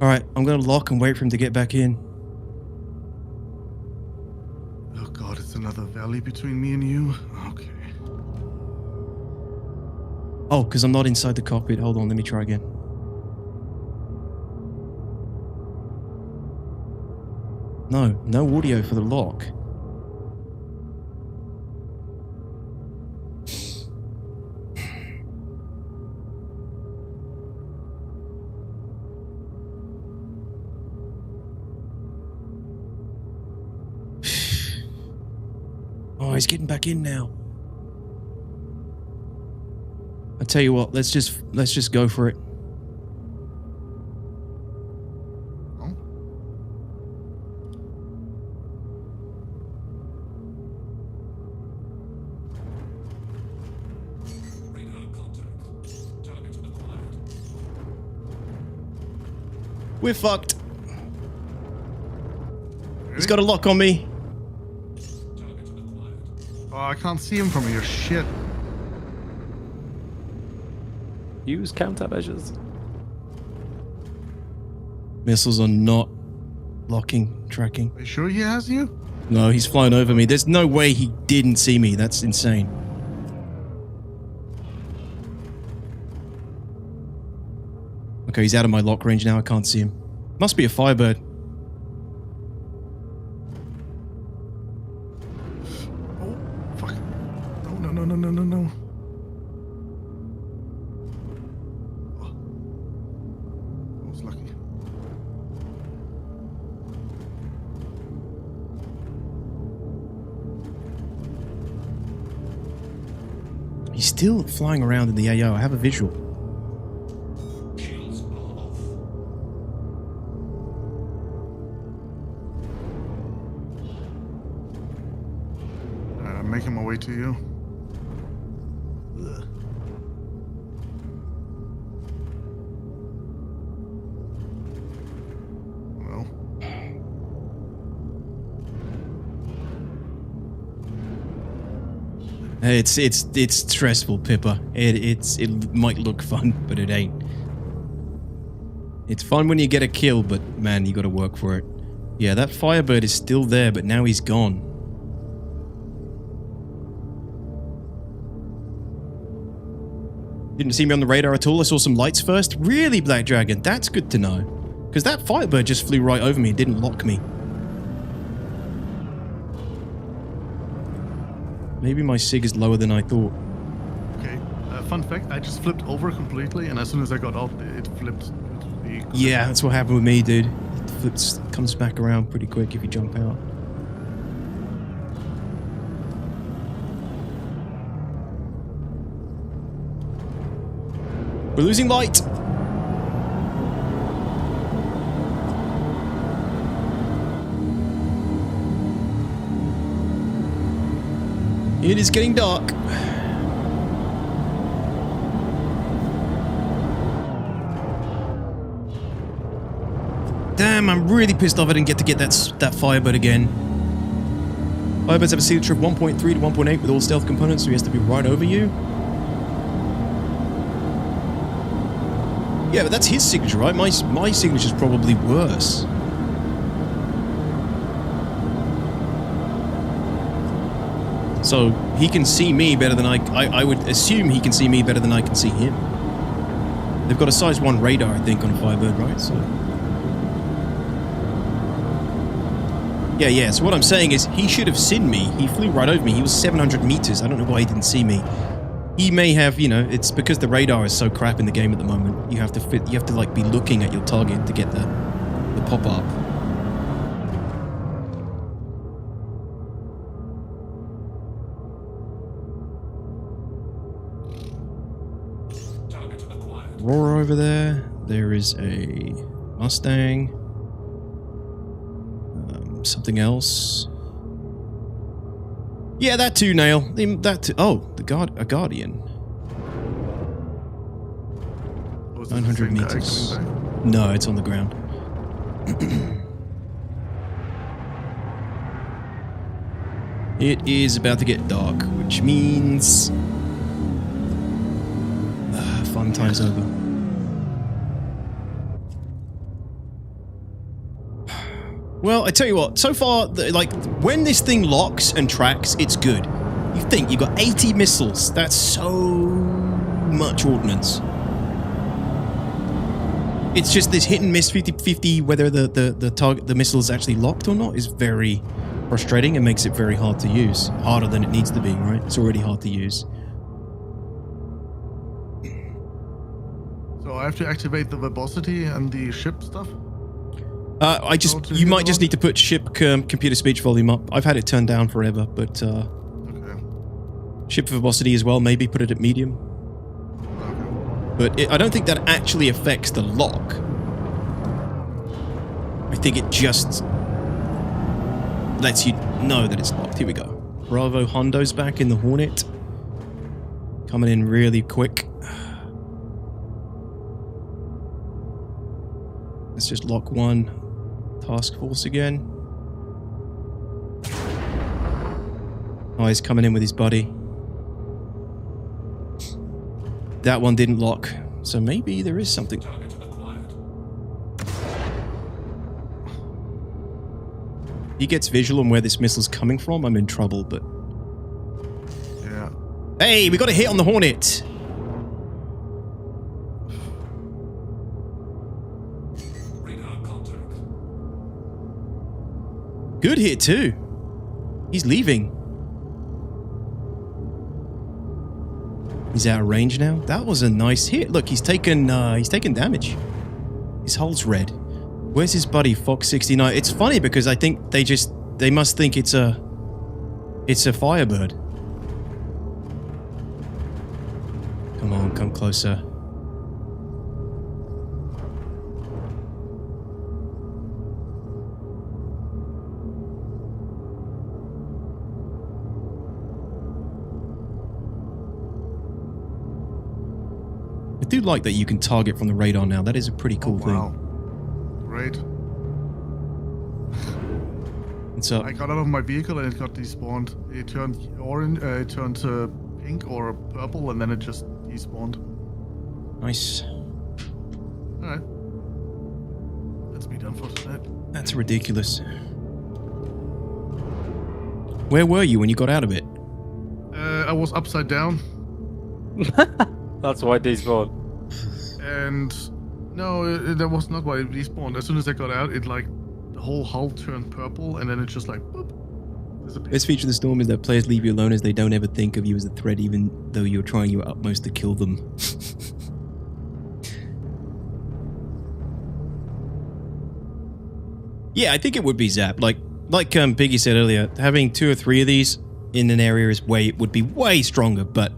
Alright, I'm gonna lock and wait for him to get back in. Oh god, it's another valley between me and you. Okay. Oh, because I'm not inside the cockpit. Hold on, let me try again. No audio for the lock. Oh, he's getting back in now. I tell you what, let's just go for it. We're fucked. He's got a lock on me. Oh, I can't see him from here. Shit. Use countermeasures. Missiles are not locking, tracking. Are you sure he has you? No, he's flying over me. There's no way he didn't see me. That's insane. Okay, he's out of my lock range now. I can't see him. Must be a Firebird. Oh, fuck. No. Oh. I was lucky. He's still flying around in the AO. I have a visual. Making my way to you. Ugh. Well. It's stressful, Pippa. It might look fun, but it ain't. It's fun when you get a kill, but man, you got to work for it. Yeah, that Firebird is still there, but now he's gone. Didn't see me on the radar at all. I saw some lights first. Really, Black Dragon? That's good to know. Because that Firebird just flew right over me. It didn't lock me. Maybe my SIG is lower than I thought. Okay, fun fact, I just flipped over completely, and as soon as I got out, it flipped. Yeah, that's what happened with me, dude. It flips, comes back around pretty quick if you jump out. We're losing light. It is getting dark. Damn, I'm really pissed off I didn't get to get that Firebird again. Firebirds have a signature of 1.3 to 1.8 with all stealth components, so he has to be right over you. Yeah, but that's his signature, right? My signature's probably worse. So he can see me better than I would assume he can see me better than I can see him. They've got a size 1 radar, I think, on a Firebird, right? So yeah. So what I'm saying is he should have seen me. He flew right over me. He was 700 meters. I don't know why he didn't see me. He may have, you know, it's because the radar is so crap in the game at the moment. You have to like be looking at your target to get the pop-up. Aurora over there. There is a Mustang. Something else. Yeah, that too, Nail. That too. Oh, a Guardian. 900 meters. No, it's on the ground. It is about to get dark, which means... fun time's over. Well, I tell you what, so far, like, when this thing locks and tracks, it's good. You think, you've got 80 missiles. That's so much ordnance. It's just this hit and miss 50-50 whether the missile is actually locked or not is very frustrating and makes it very hard to use. Harder than it needs to be, right? It's already hard to use. So I have to activate the verbosity and the ship stuff? You might just need to put ship computer speech volume up. I've had it turned down forever, but okay. Ship verbosity as well, maybe put it at medium. But I don't think that actually affects the lock. I think it just lets you know that it's locked. Here we go. Bravo Hondo's back in the Hornet. Coming in really quick. Let's just lock one. Task force again. Oh, he's coming in with his buddy. That one didn't lock, so maybe there is something. He gets visual on where this missile's coming from, I'm in trouble, but... Yeah. Hey, we got a hit on the Hornet! Good hit too. He's leaving. He's out of range now. That was a nice hit. Look, he's taken damage. His hull's red. Where's his buddy Fox 69? It's funny because I think they must think it's a Firebird. Come on, come closer. I do like that you can target from the radar now. That is a pretty cool thing. Great. What's up? I got out of my vehicle and it got despawned. It turned orange, it turned pink or purple, and then it just despawned. Nice. Alright. Let's be done for tonight. That's ridiculous. Where were you when you got out of it? I was upside down. That's why it despawned. And no, that was not why it despawned. As soon as I got out, it like the whole hull turned purple, and then it just like boop. Best feature of the storm is that players leave you alone as they don't ever think of you as a threat, even though you're trying your utmost to kill them. Yeah, I think it would be Zap. Like Piggy said earlier, having 2 or 3 of these in an area would be way stronger, but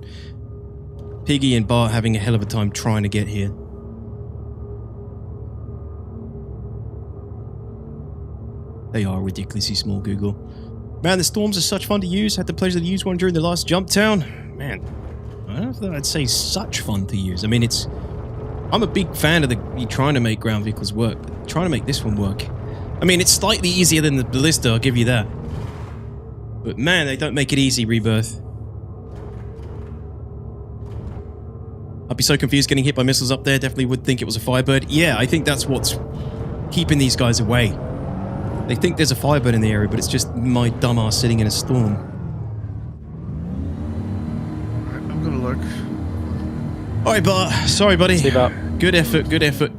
Piggy and Bart having a hell of a time trying to get here. They are ridiculously small, Google. Man, the storms are such fun to use. Had the pleasure to use one during the last jump town. Man, I don't know if I'd say such fun to use. I mean, I'm a big fan of you trying to make ground vehicles work, but trying to make this one work. I mean, it's slightly easier than the Ballista, I'll give you that. But man, they don't make it easy, Rebirth. I'd be so confused getting hit by missiles up there. Definitely would think it was a Firebird. Yeah, I think that's what's keeping these guys away. They think there's a Firebird in the area, but it's just my dumbass sitting in a storm. Alright, I'm gonna look. Alright, Bart. Sorry, buddy. See you, Bart. Good effort, good effort.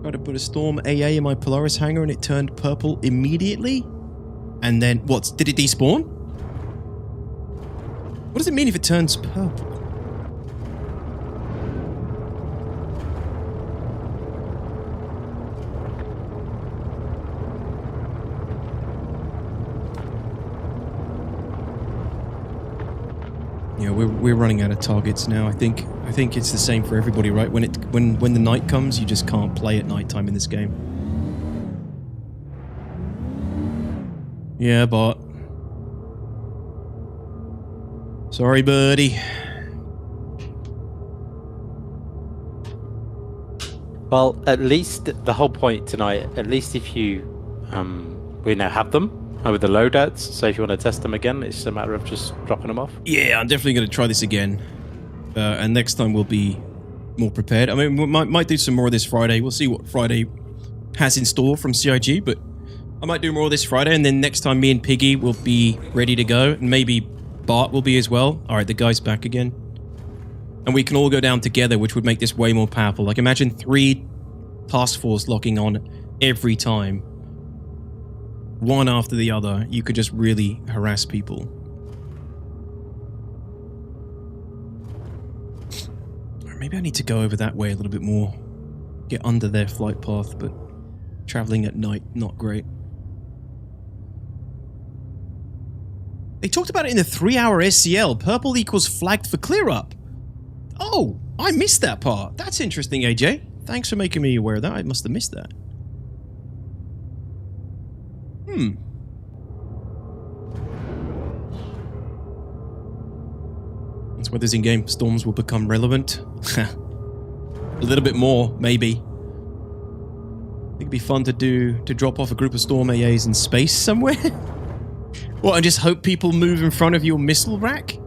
Tried to put a Storm AA in my Polaris hangar and it turned purple immediately? And then, what? Did it despawn? What does it mean if it turns purple? Yeah, we're running out of targets now. I think it's the same for everybody, right? When the night comes, you just can't play at nighttime in this game. Yeah, Bart. Sorry, buddy. Well, at least the whole point tonight, at least if you, we now have them with the loadouts, so if you want to test them again, it's a matter of just dropping them off. Yeah, I'm definitely going to try this again. And next time we'll be more prepared. I mean, we might do some more of this Friday. We'll see what Friday has in store from CIG, but I might do more of this Friday, and then next time me and Piggy will be ready to go, and maybe Bart will be as well. Alright, the guy's back again. And we can all go down together, which would make this way more powerful. Like, imagine 3 task force locking on every time. One after the other. You could just really harass people. Or maybe I need to go over that way a little bit more. Get under their flight path, but traveling at night, not great. They talked about it in the 3-hour SCL. Purple equals flagged for clear up. Oh, I missed that part. That's interesting, AJ. Thanks for making me aware of that. I must have missed that. That's where those in-game storms will become relevant. A little bit more, maybe. I think it'd be fun to drop off a group of storm AAs in space somewhere. What, and just hope people move in front of your missile rack?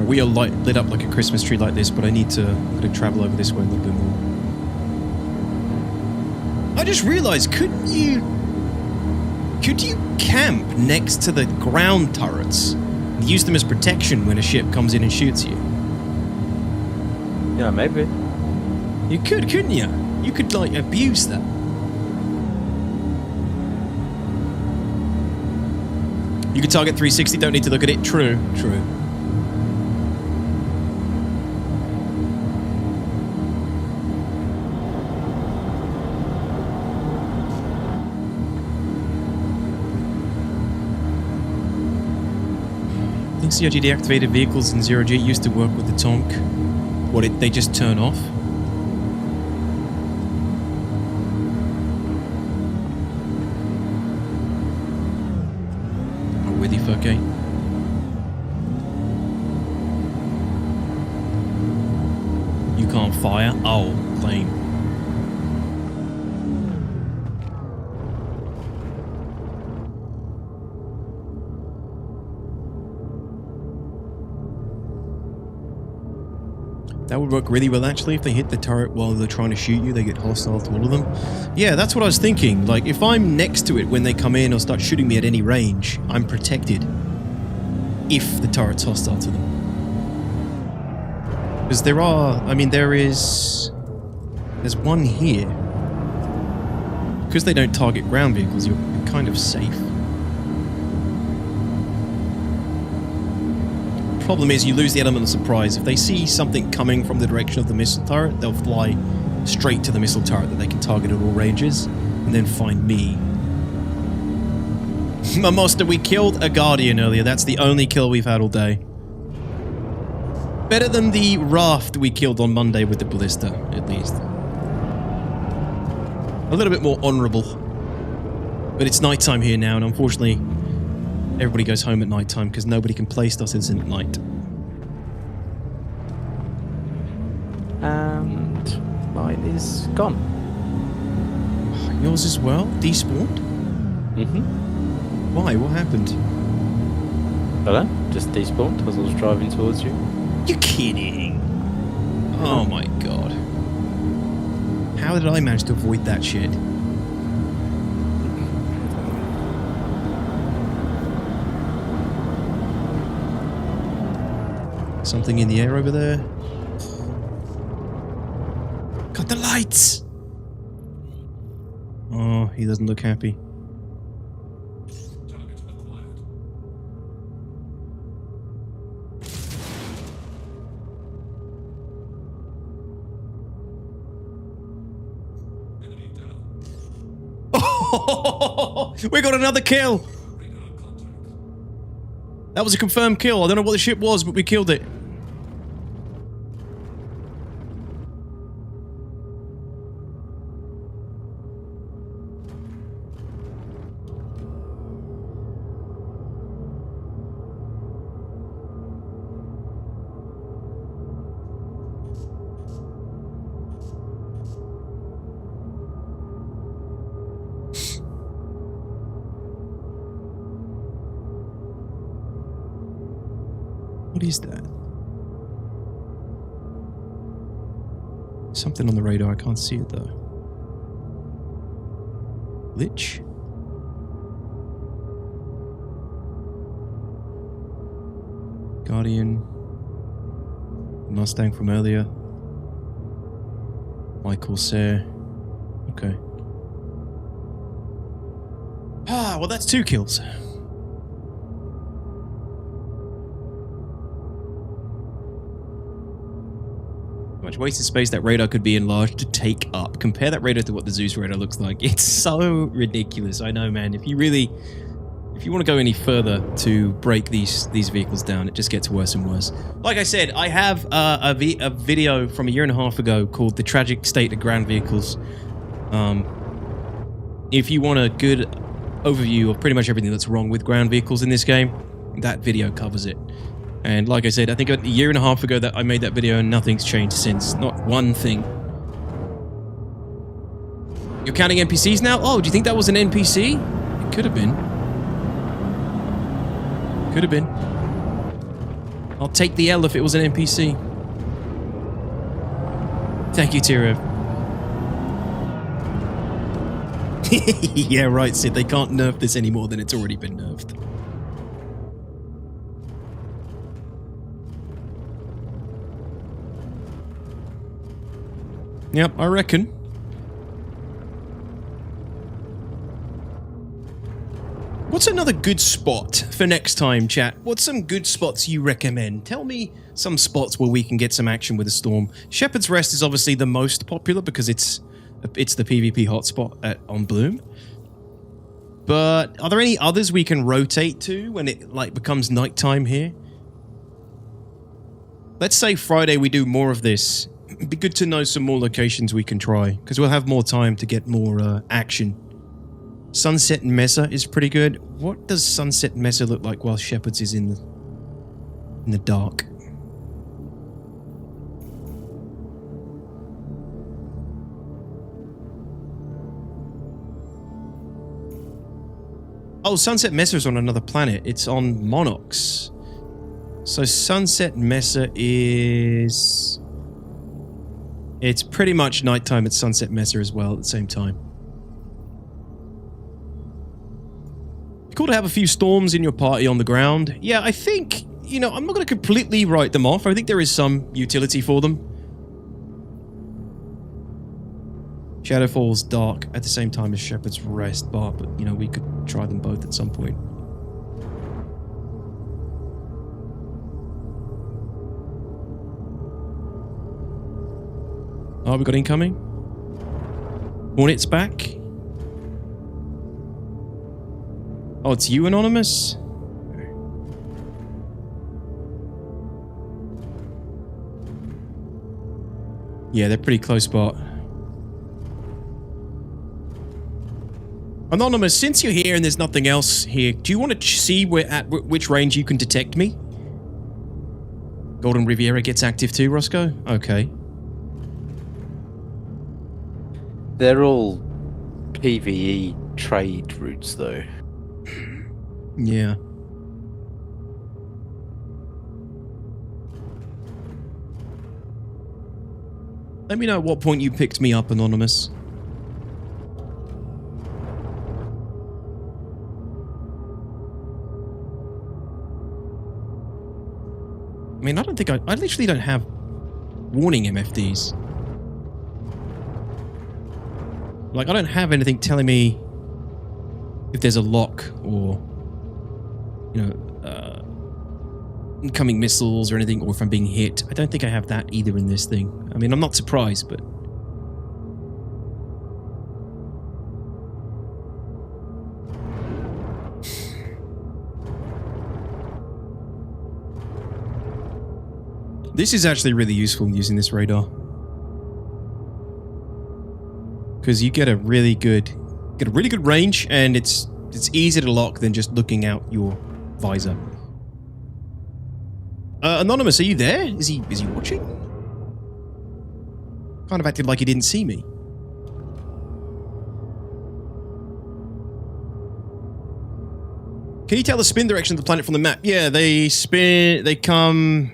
We are lit up like a Christmas tree like this, but I need to travel over this way a little bit more. I just realized, could you camp next to the ground turrets and use them as protection when a ship comes in and shoots you? Yeah, maybe. You could, couldn't you? You could, like, abuse that. You could target 360, don't need to look at it. True, true. I think CIG deactivated vehicles in 0G used to work with the Tonk. They just turn off? I'm with you, Furkay. You can't fire? Oh, lame. That would work really well, actually. If they hit the turret while they're trying to shoot you, they get hostile to all of them. Yeah, that's what I was thinking. Like, if I'm next to it when they come in or start shooting me at any range, I'm protected. If the turret's hostile to them. Because there are... I mean, there's one here. Because they don't target ground vehicles, you're kind of safe. Problem is, you lose the element of surprise. If they see something coming from the direction of the missile turret, they'll fly straight to the missile turret that they can target at all ranges, and then find me. Mamosta, we killed a Guardian earlier. That's the only kill we've had all day. Better than the raft we killed on Monday with the Ballista, at least. A little bit more honourable. But it's nighttime here now, and unfortunately... everybody goes home at night time because nobody can play Stutters at night. And mine is gone. Yours as well? Despawned? Mm-hmm. Why? What happened? I don't know, just despawned as I was driving towards you. You're kidding! Oh my god. How did I manage to avoid that shit? Something in the air over there. Got the lights! Oh, he doesn't look happy. Oh, we got another kill! That was a confirmed kill. I don't know what the ship was, but we killed it. is that? Something on the radar. I can't see it though. Lich? Guardian. Mustang from earlier. My Corsair. Okay. Ah, well that's 2 kills. Much wasted space that radar could be enlarged to take up. Compare that radar to what the Zeus radar looks like. It's so ridiculous. I know, man. If you want to go any further to break these vehicles down, it just gets worse and worse. Like I said, I have a video from 1.5 years ago called "The Tragic State of Ground Vehicles." If you want a good overview of pretty much everything that's wrong with ground vehicles in this game, that video covers it. And like I said, I think 1.5 years ago that I made that video and nothing's changed since. Not one thing. You're counting NPCs now? Oh, do you think that was an NPC? It could have been. Could have been. I'll take the L if it was an NPC. Thank you, Tiro. Yeah, right, Sid. They can't nerf this any more than it's already been nerfed. Yep, I reckon. What's another good spot for next time, chat? What's some good spots you recommend? Tell me some spots where we can get some action with a storm. Shepherd's Rest is obviously the most popular because it's the PvP hotspot on Bloom. But are there any others we can rotate to when it becomes nighttime here? Let's say Friday we do more of this. It'd be good to know some more locations we can try, because we'll have more time to get more action. Sunset Mesa is pretty good. What does Sunset Mesa look like while Shepherd's is in the dark? Oh, Sunset Mesa is on another planet. It's on Monox. So Sunset Mesa is... It's pretty much nighttime at Sunset Mesa as well at the same time. Cool to have a few storms in your party on the ground. Yeah, I think, I'm not going to completely write them off. I think there is some utility for them. Shadowfall's dark at the same time as Shepherd's Rest, but we could try them both at some point. Oh, we got incoming. Hornet's back. Oh, it's you, Anonymous? Yeah, they're pretty close, but... Anonymous, since you're here and there's nothing else here, do you want to see which range you can detect me? Golden Riviera gets active too, Roscoe? Okay. They're all PvE trade routes, though. Yeah. Let me know at what point you picked me up, Anonymous. I mean, I literally don't have warning MFDs. I don't have anything telling me if there's a lock or, incoming missiles or anything, or if I'm being hit. I don't think I have that either in this thing. I mean, I'm not surprised, but... This is actually really useful using this radar. Because you get a really good range, and it's easier to lock than just looking out your visor. Anonymous, are you there? Is he watching? Kind of acted like he didn't see me. Can you tell the spin direction of the planet from the map? Yeah, they spin... They come...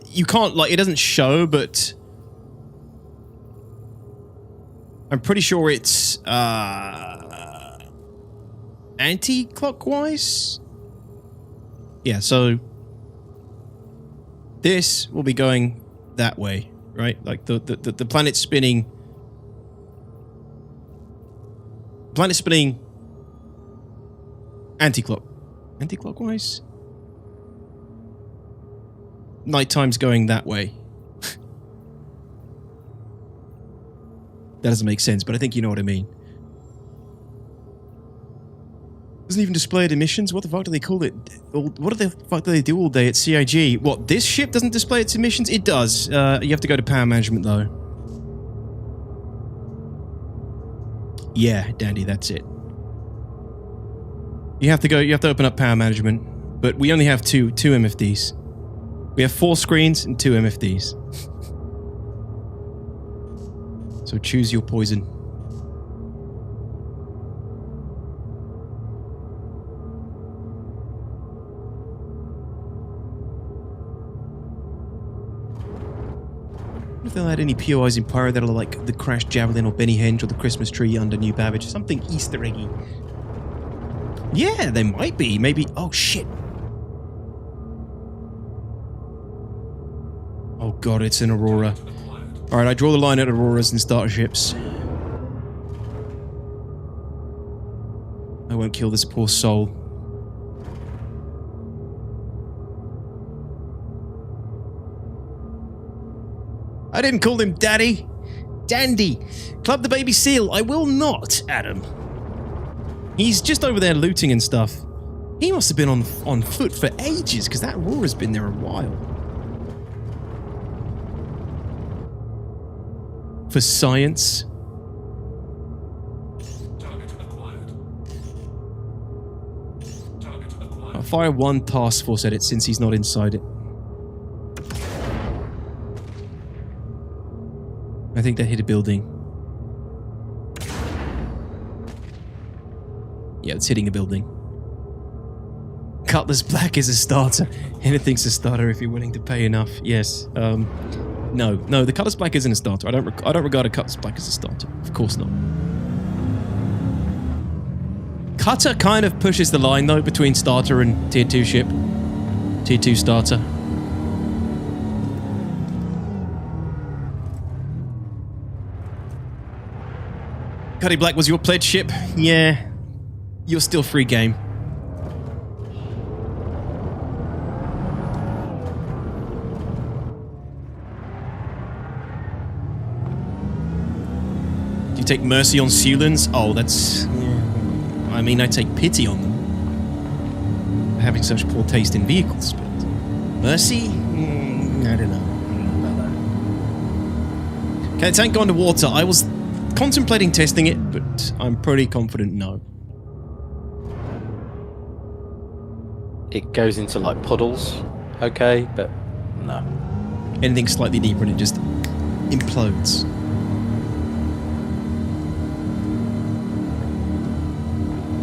you can't, like, it doesn't show, but... I'm pretty sure it's, anti-clockwise? Yeah, so... This will be going that way, right? Like, the planet's spinning... Planet's spinning... Anti-clockwise? Nighttime's going that way. That doesn't make sense, but I think you know what I mean. Doesn't even display emissions? What the fuck do they call it? What the fuck do they do all day at CIG? What, this ship doesn't display its emissions? It does. You have to go to power management, though. Yeah, Dandy, that's it. You have to open up power management, but we only have two MFDs. We have 4 screens and 2 MFDs. So choose your poison. If they'll add any POIs in Pyro that'll like the crashed javelin or Benny Henge or the Christmas tree under New Babbage, something Easter eggy. Yeah, they might be. Maybe. Oh shit. Oh god, it's an Aurora. Alright, I draw the line at Auroras and starter ships. I won't kill this poor soul. I didn't call him Daddy. Dandy. Club the baby seal. I will not, Adam. He's just over there looting and stuff. He must have been on foot for ages, because that Aurora's been there a while. For science. I'll fire 1 task force at it since he's not inside it. I think that hit a building. Yeah, it's hitting a building. Cutlass Black is a starter. Anything's a starter if you're willing to pay enough. Yes. No, the Cutlass Black isn't a starter. I don't regard a Cutlass Black as a starter. Of course not. Cutter kind of pushes the line though between starter and tier 2 ship. Tier 2 starter. Cutty Black was your pledge ship? Yeah. You're still free game. Do you take mercy on Sulans? Oh, that's... I mean, I take pity on them. Having such poor taste in vehicles, but... Mercy? I don't know about that. Okay, tank go underwater. I was contemplating testing it, but I'm pretty confident no. It goes into like puddles, okay, but no. Anything slightly deeper and it just implodes.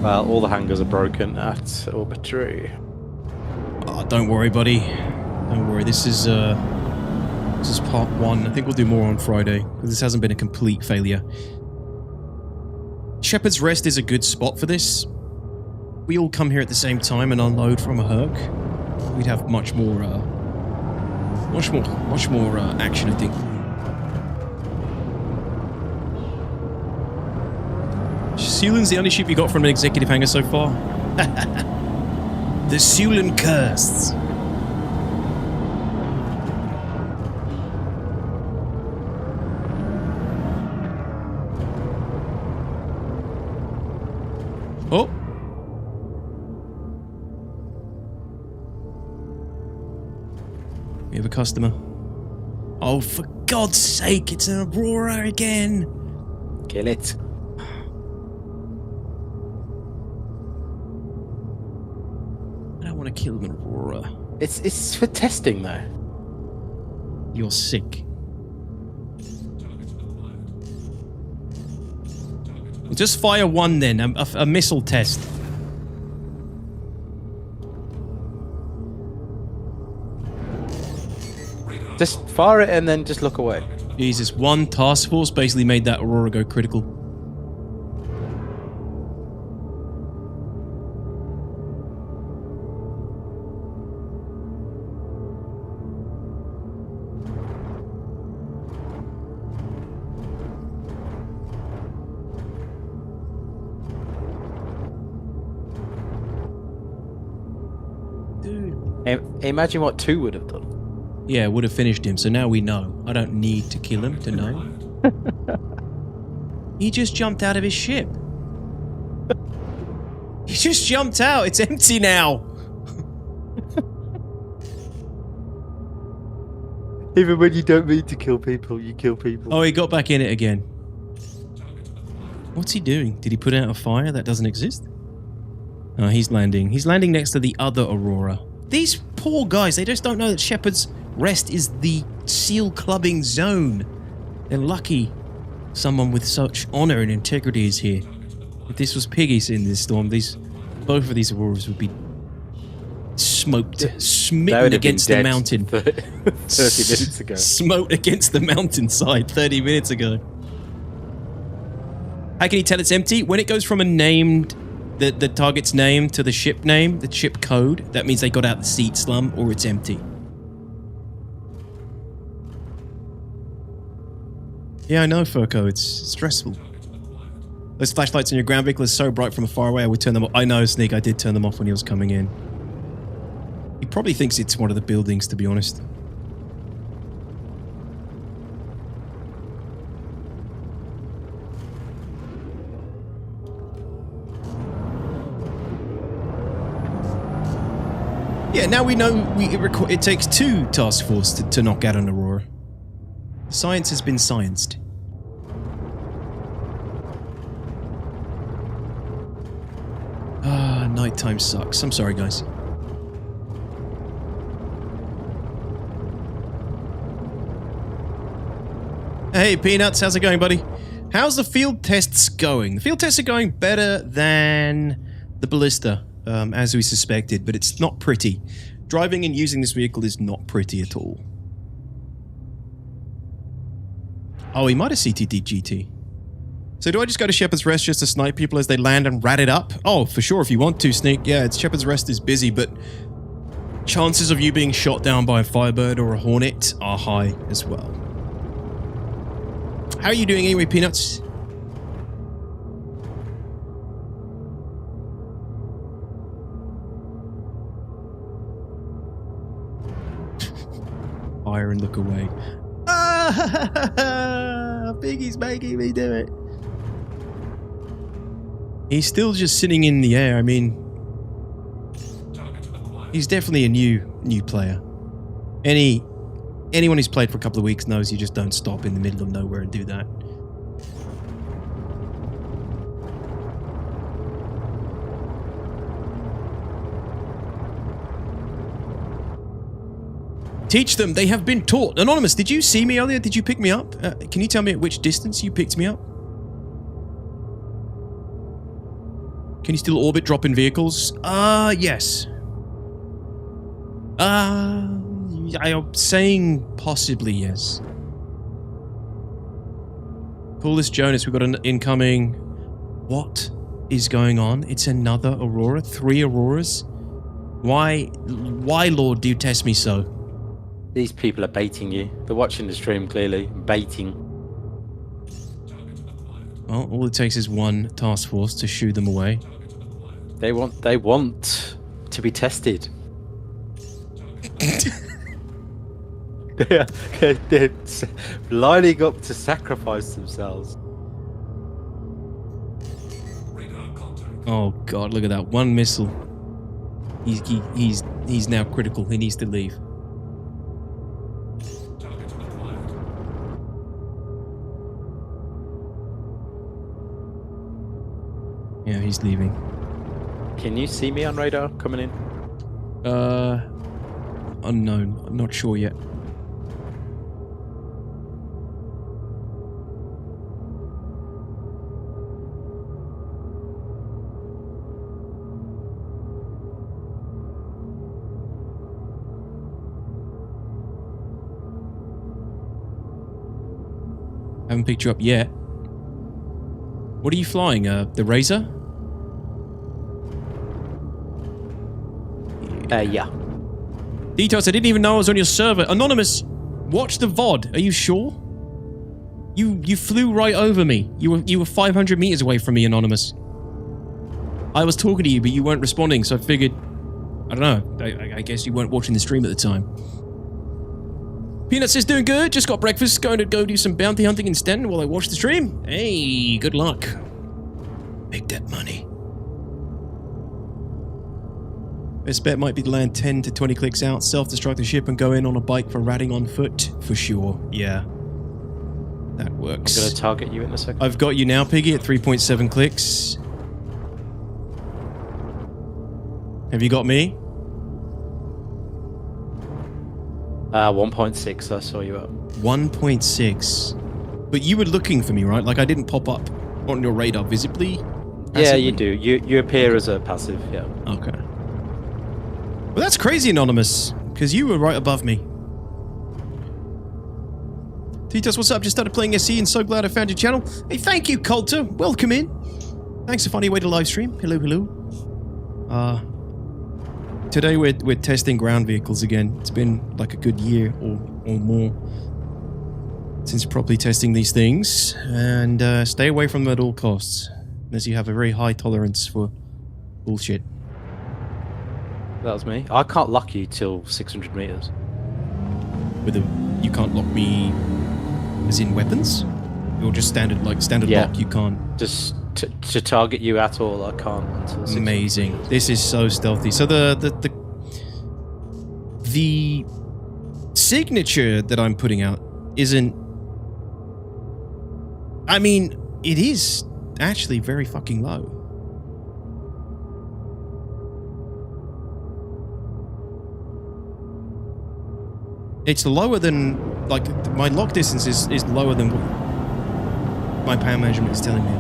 Well, all the hangars are broken at Orbitry. Oh, don't worry, buddy. Don't worry. This is part 1. I think we'll do more on Friday, because this hasn't been a complete failure. Shepherd's Rest is a good spot for this. We all come here at the same time and unload from a Herc. We'd have much more action, I think. Sulan's the only ship you got from an executive hangar so far? The Sulan Curse. Oh. We have a customer. Oh, for God's sake, it's an Aurora again. Kill it. I don't want to kill an Aurora. It's for testing, though. You're sick. Just fire 1 then, a missile test. Just fire it and then just look away. Jesus, one task force basically made that Aurora go critical. Imagine what 2 would have done. Yeah, would have finished him, so now we know. I don't need to kill him to know. He just jumped out of his ship. He just jumped out. It's empty now. Even when you don't mean to kill people, you kill people. Oh, he got back in it again. What's he doing? Did he put out a fire that doesn't exist? Oh, he's landing. He's landing next to the other Aurora. These poor guys, they just don't know that Shepherd's Rest is the seal clubbing zone. They're lucky someone with such honor and integrity is here. If this was Piggy's in this storm, both of these Auroras would be smoked, smitten against the mountain. 30 minutes ago. Smoked against the mountainside 30 minutes ago. How can you tell it's empty? When it goes from a named, the target's name to the ship name, the ship code, that means they got out the seed slum or it's empty. Yeah, I know, Furco. It's stressful. Those flashlights in your ground vehicle are so bright from far away, I would turn them off. I know, Sneak. I did turn them off when he was coming in. He probably thinks it's one of the buildings, to be honest. Yeah, now we know it takes 2 task force to knock out an Aurora. Science has been scienced. Ah, nighttime sucks. I'm sorry, guys. Hey, Peanuts, how's it going, buddy? How's the field tests going? The field tests are going better than the Ballista, as we suspected, but it's not pretty. Driving and using this vehicle is not pretty at all. Oh, he might have CTD GT. So do I just go to Shepherd's Rest just to snipe people as they land and rat it up? Oh, for sure, if you want to, Sneak. Yeah, Shepherd's Rest is busy, but chances of you being shot down by a Firebird or a Hornet are high as well. How are you doing anyway, Peanuts? Fire and look away. Ah, Piggy's making me do it. He's still just sitting in the air. I mean, he's definitely a new player. Anyone who's played for a couple of weeks knows you just don't stop in the middle of nowhere and do that. Teach them, they have been taught. Anonymous, did you see me earlier? Did you pick me up? Can you tell me at which distance you picked me up? Can you still orbit dropping vehicles? Yes. I'm saying possibly yes. Call this Jonas, we've got an incoming... What is going on? It's another Aurora? 3 Auroras? Why, Lord, do you test me so? These people are baiting you. They're watching the stream, clearly. Baiting. Well, all it takes is one task force to shoo them away. They want to be tested. They're lining up to sacrifice themselves. Oh god, look at that. One missile. He's now critical. He needs to leave. Yeah, he's leaving. Can you see me on radar coming in? Unknown. I'm not sure yet. Haven't picked you up yet. What are you flying? The Razor? Yeah. DTOX, I didn't even know I was on your server. Anonymous, watch the VOD. Are you sure? You flew right over me. You were 500 meters away from me, Anonymous. I was talking to you, but you weren't responding, so I figured... I don't know. I guess you weren't watching the stream at the time. Peanut says, doing good. Just got breakfast. Going to go do some bounty hunting in Stanton while I watch the stream. Hey, good luck. Make that money. Best bet might be to land 10 to 20 clicks out, self-destruct the ship, and go in on a bike for ratting on foot. For sure. Yeah. That works. I'm going to target you in a second. I've got you now, Piggy, at 3.7 clicks. Have you got me? 1.6, I saw you up. 1.6. But you were looking for me, right? Like I didn't pop up on your radar visibly? Passively? Yeah, you do. You appear as a passive, yeah. Okay. Well, that's crazy, Anonymous, because you were right above me. Titos, what's up? Just started playing SE and so glad I found your channel. Hey, thank you, Coulter. Welcome in. Thanks for finding a way to live stream. Hello, hello. Today we're testing ground vehicles again. It's been like a good year or more since properly testing these things. And stay away from them at all costs, unless you have a very high tolerance for bullshit. That was me. I can't lock you till 600 meters. You can't lock me as in weapons? Or just standard lock, you can't? Just to target you at all, I can't until 600 Amazing. meters. This is so stealthy. So the signature that I'm putting out isn't... I mean, it is actually very fucking low. It's lower than, like, my lock distance is lower than what my power management is telling me.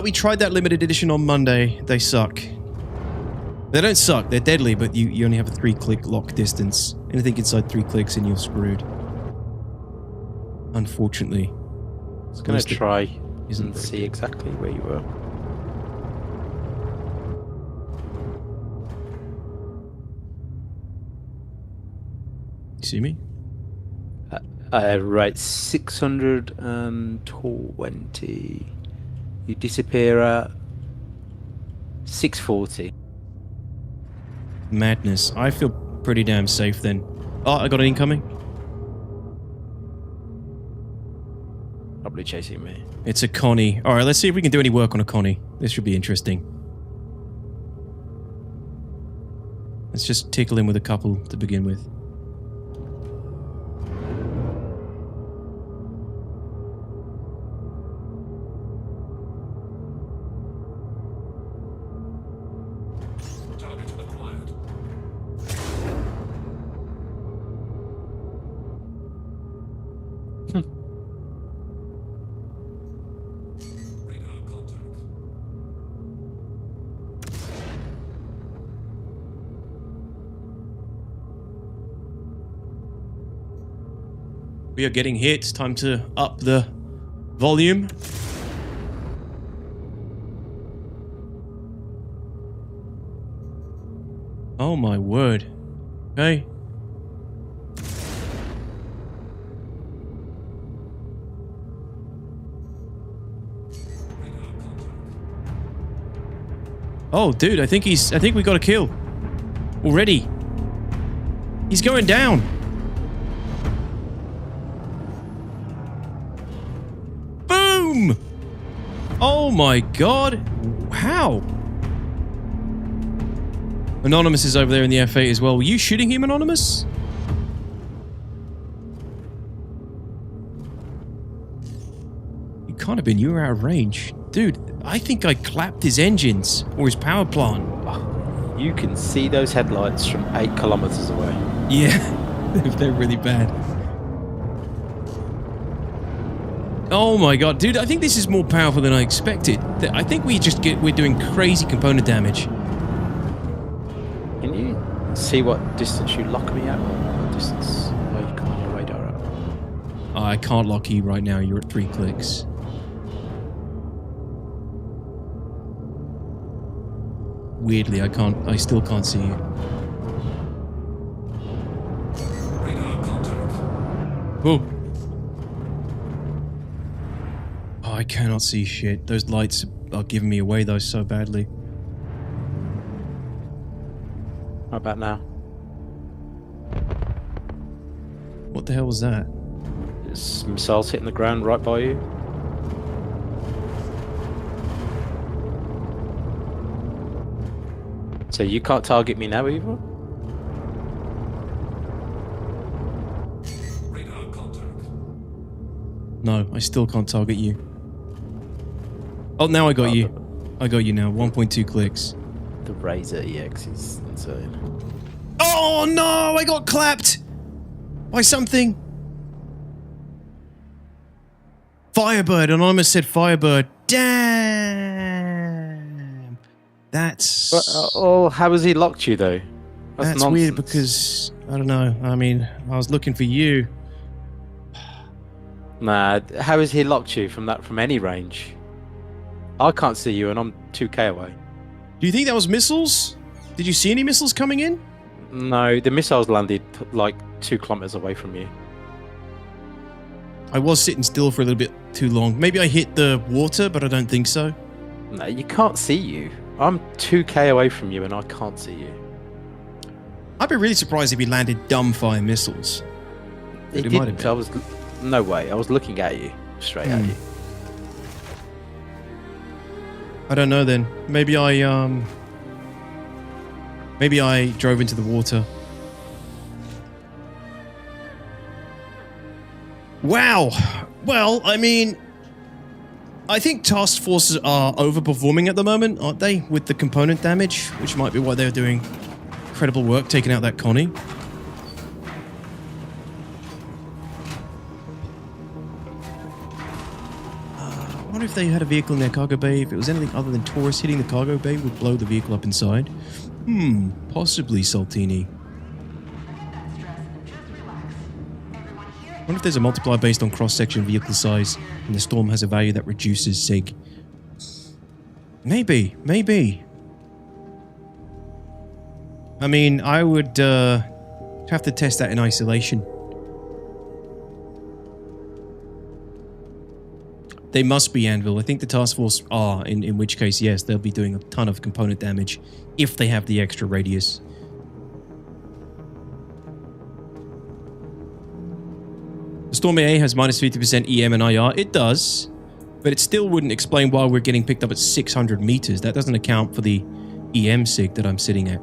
We tried that limited edition on Monday. They suck. They don't suck, they're deadly, but you only have a 3-click lock distance. Anything inside 3 clicks and you're screwed. Unfortunately. I was going to try and see exactly where you were. See me? Right, 620. You disappear at 640. Madness. I feel pretty damn safe then. Oh, I got an incoming. Probably chasing me. It's a Connie. Alright, let's see if we can do any work on a Connie. This should be interesting. Let's just tickle him with a couple to begin with. We are getting hit. Time to up the volume. Oh my word. Okay. Oh, dude, I think we got a kill. Already. He's going down. Boom! Oh my god. How? Anonymous is over there in the F8 as well. Were you shooting him, Anonymous? You can't have been. You were out of range. Dude, I think I clapped his engines or his power plant. You can see those headlights from 8 kilometers away. Yeah, they're really bad. Oh my god, dude, I think this is more powerful than I expected. I think we're doing crazy component damage. Can you see what distance you lock me at? What distance are I can't lock you right now. You're at 3 clicks. Weirdly, I still can't see you. Whoa. Oh, I cannot see shit. Those lights are giving me away though so badly. How about now? What the hell was that? There's some missiles hitting the ground right by you. So you can't target me now either? No, I still can't target you. Oh, now I got you. I got you now. 1.2 clicks. The Razor EX is insane. Oh no! I got clapped! By something! Firebird! Anonymous said Firebird. Damn! That's... oh, how has he locked you though? That's weird because... I don't know. I mean, I was looking for you. Nah, how has he locked you from any range? I can't see you and I'm 2k away. Do you think that was missiles? Did you see any missiles coming in? No, the missiles landed like 2 kilometers away from you. I was sitting still for a little bit too long. Maybe I hit the water, but I don't think so. No, you can't see you. I'm 2k away from you and I can't see you. I'd be really surprised if he landed dumbfire missiles. It didn't. No way. I was looking at you. Straight at you. I don't know then. Maybe I drove into the water. Wow. Well, I mean, I think task forces are overperforming at the moment, aren't they? With the component damage, which might be why they're doing incredible work taking out that Connie. I wonder if they had a vehicle in their cargo bay. If it was anything other than tourists hitting the cargo bay would blow the vehicle up inside. Possibly, Saltini. I wonder if there's a multiplier based on cross-section vehicle size and the storm has a value that reduces SIG. Maybe. I mean, I would have to test that in isolation. They must be Anvil. I think the task force are, in which case, yes, they'll be doing a ton of component damage if they have the extra radius. The Storm AA has minus 50% EM and IR. It does, but it still wouldn't explain why we're getting picked up at 600 meters. That doesn't account for the EM sig that I'm sitting at.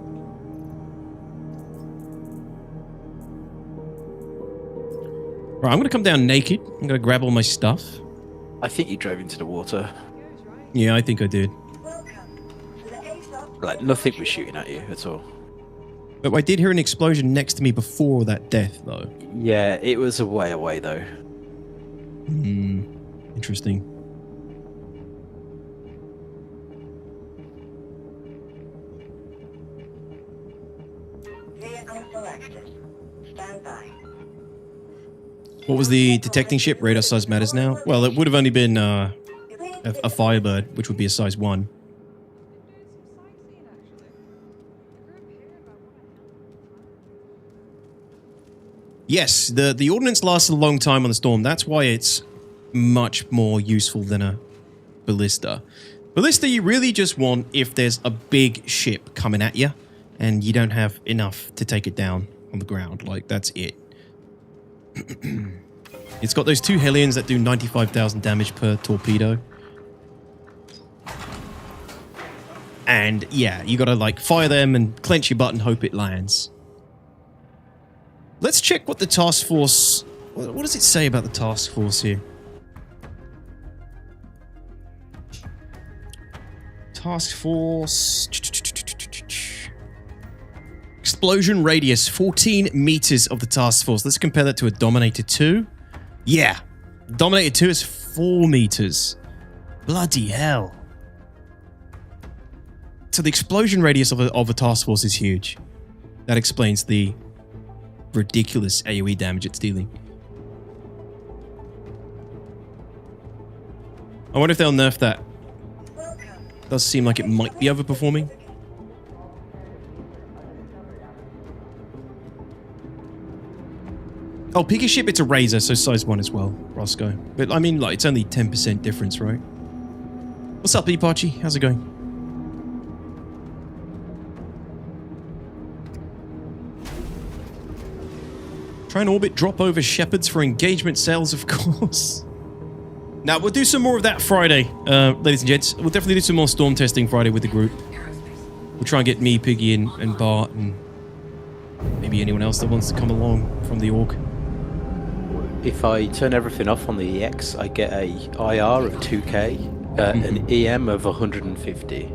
Right, I'm going to come down naked. I'm going to grab all my stuff. I think you drove into the water. Yeah, I think I did. Like, nothing was shooting at you at all. But I did hear an explosion next to me before that death, though. Yeah, it was a way away, though. Interesting. Vehicle selected. Stand by. What was the detecting ship? Radar size matters now? Well, it would have only been a Firebird, which would be a size 1. Yes, the ordnance lasts a long time on the Storm. That's why it's much more useful than a Ballista. Ballista you really just want if there's a big ship coming at you and you don't have enough to take it down on the ground. Like, that's it. It's got those 2 Hellions that do 95,000 damage per torpedo. And yeah, you gotta like fire them and clench your butt and hope it lands. Let's check what the task force... What does it say about the task force here? Task force... Explosion radius, 14 meters of the task force. Let's compare that to a Dominator 2. Yeah, Dominator 2 is 4 meters. Bloody hell. So the explosion radius of a task force is huge. That explains the ridiculous AoE damage it's dealing. I wonder if they'll nerf that. Does seem like it might be overperforming. Oh, pick a ship, it's a Razor, so size 1 as well, Roscoe. But I mean, like, it's only 10% difference, right? What's up, Epachi? How's it going? Try and orbit drop over Shepherds for engagement sales, of course. Now, we'll do some more of that Friday, ladies and gents. We'll definitely do some more storm testing Friday with the group. We'll try and get me, Piggy, and Bart, and maybe anyone else that wants to come along from the org. If I turn everything off on the EX, I get a IR of 2k, an EM of 150.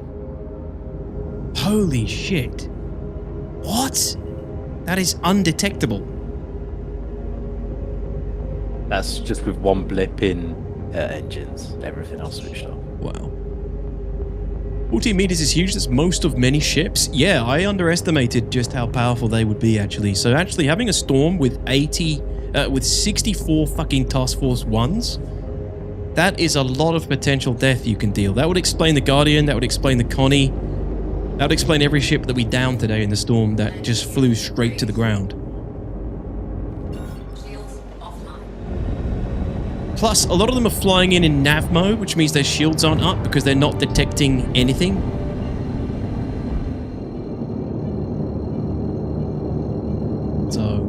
Holy shit. What? That is undetectable. That's just with one blip in engines. Everything else switched off. Wow. 14 meters is huge. That's most of many ships. Yeah, I underestimated just how powerful they would be, actually. So actually having a storm with 64 fucking Task Force 1s, that is a lot of potential death you can deal. That would explain the Guardian, that would explain the Connie, that would explain every ship that we downed today in the storm that just flew straight to the ground. Plus, a lot of them are flying in nav mode, which means their shields aren't up because they're not detecting anything. So,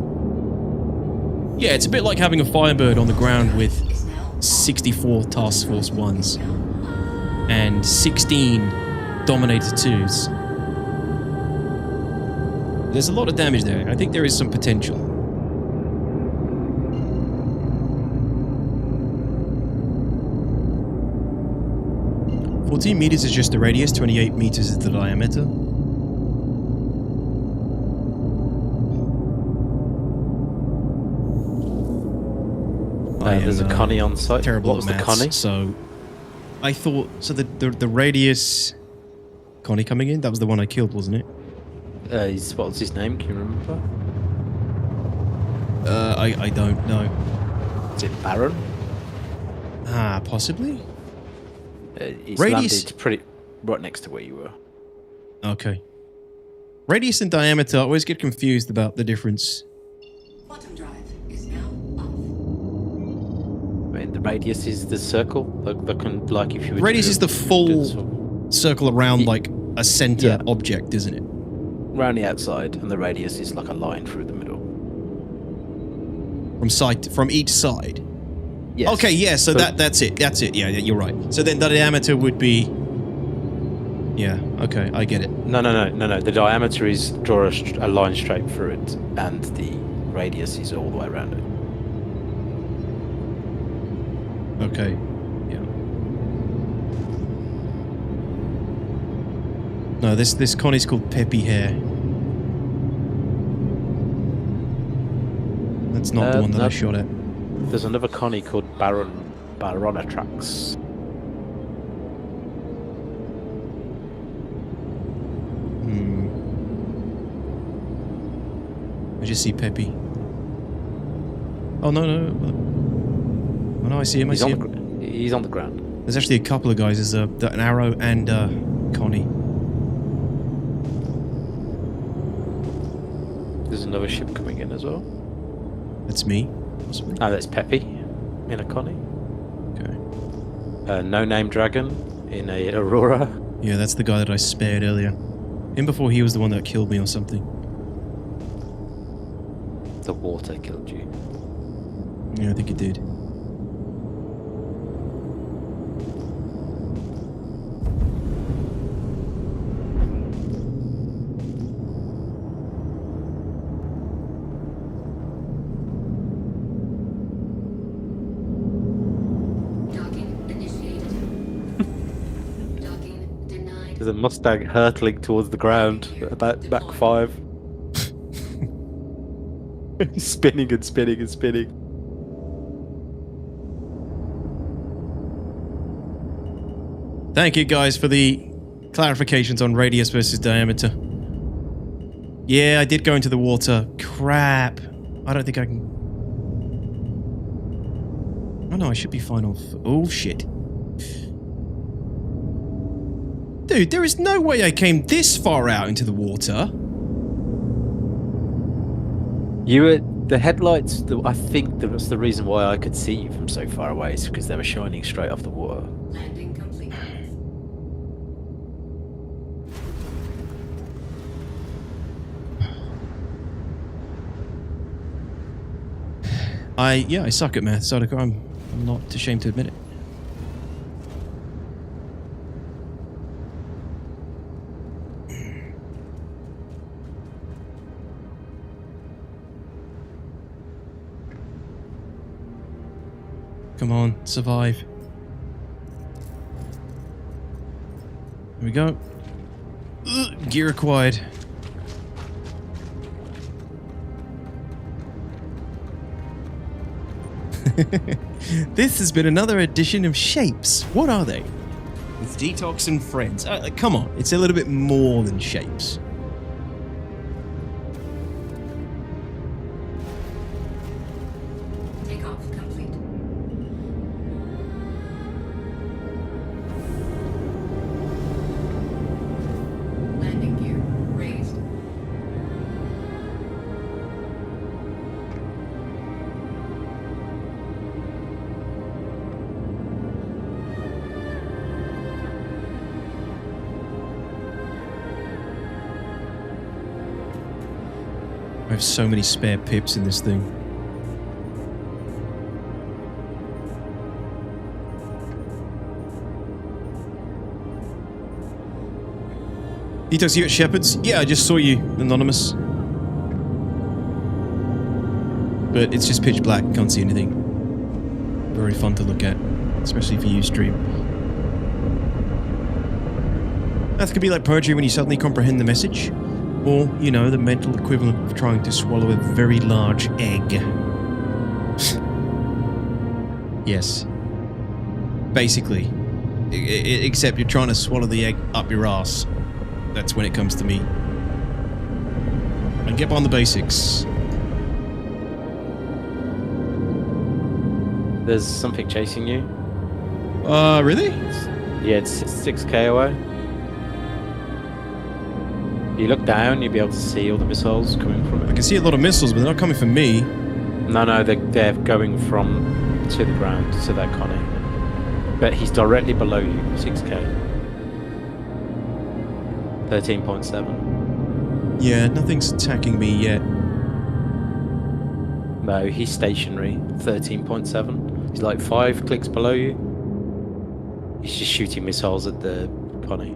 yeah, it's a bit like having a Firebird on the ground with 64 Task Force 1s and 16 Dominator 2s. There's a lot of damage there. I think there is some potential. – 14 meters is just the radius, 28 meters is the diameter. There's a Connie on site. Terrible what was maths, the Connie? So I thought, so the radius Connie coming in, that was the one I killed, wasn't it? What was his name? Can you remember? I don't know. Is it Baron? Ah, possibly. It's Radius landed pretty right next to where you were. Okay. Radius and diameter, I always get confused about the difference. Bottom drive is now off. I mean, the radius is the circle. Like if you were Radius to is the full circle around like a center object, isn't it? Around the outside, and the radius is like a line through the middle. From each side. Yes. Okay, yeah, so that's it. That's it. Yeah, you're right. So then the diameter would be... Yeah, okay, I get it. No. The diameter is draw a line straight through it, and the radius is all the way around it. Okay, yeah. No, this Connie's called Peppy Hair. That's not the one that I shot at. There's another Connie called Baronatrax. I just see Peppy. Oh, no. Oh, no, I see him. He's on the ground. There's actually a couple of guys. There's an Arrow and Connie. There's another ship coming in as well. That's me. Possibly. Oh, that's Peppy in a Connie. Okay. No Name Dragon in a Aurora. Yeah, that's the guy that I spared earlier. And before he was the one that killed me or something. The water killed you. Yeah, I think it did. There's a Mustang hurtling towards the ground about Mach 5. Spinning and spinning and spinning. Thank you guys for the clarifications on radius versus diameter. Yeah, I did go into the water. Crap. I don't think I can... Oh no, I should be fine off... Oh shit. Dude, there is no way I came this far out into the water. You were the headlights. I think that was the reason why I could see you from so far away, is because they were shining straight off the water. Landing complete. I suck at math, Sadako. I'm not ashamed to admit it. Come on, survive. Here we go. Ugh, gear acquired. This has been another edition of Shapes. What are they? With DTOX and friends. Come on, it's a little bit more than Shapes. Takeoff complete. Landing gear raised. I have so many spare pips in this thing. DTOX, you at Shepherd's? Yeah, I just saw you, Anonymous. But it's just pitch black, can't see anything. Very fun to look at, especially for you, stream. That could be like poetry when you suddenly comprehend the message. Or, you know, the mental equivalent of trying to swallow a very large egg. Yes. Basically. Except you're trying to swallow the egg up your ass. That's when it comes to me. I get on the basics. There's something chasing you. Really? Yeah, it's 6k away. You look down, you'll be able to see all the missiles coming from it. I can see a lot of missiles, but they're not coming from me. No, they're going from to the ground, to that Connie. But he's directly below you, 6k. 13.7. Yeah, nothing's attacking me yet. No, he's stationary, 13.7. He's like 5 clicks below you. He's just shooting missiles at the Connie.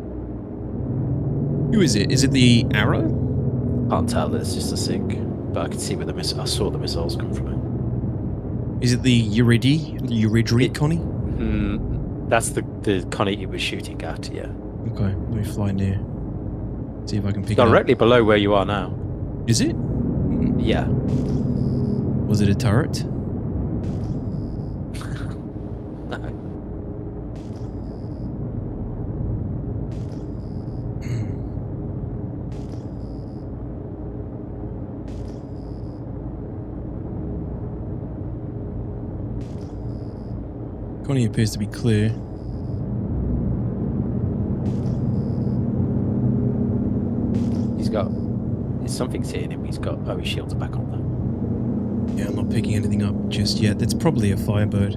Who is it? Is it the arrow? Can't tell, it's just a SIG. But I can see where the I saw the missiles come from it. Is it the Euridri Connie? That's the Connie he was shooting at, yeah. Okay, let me fly near. See if I can pick it up. Directly below where you are now. Is it? Yeah. Was it a turret? No. Connie appears to be clear. Something's hitting him. He's got... Oh, his shields are back on though. Yeah, I'm not picking anything up just yet. That's probably a Firebird.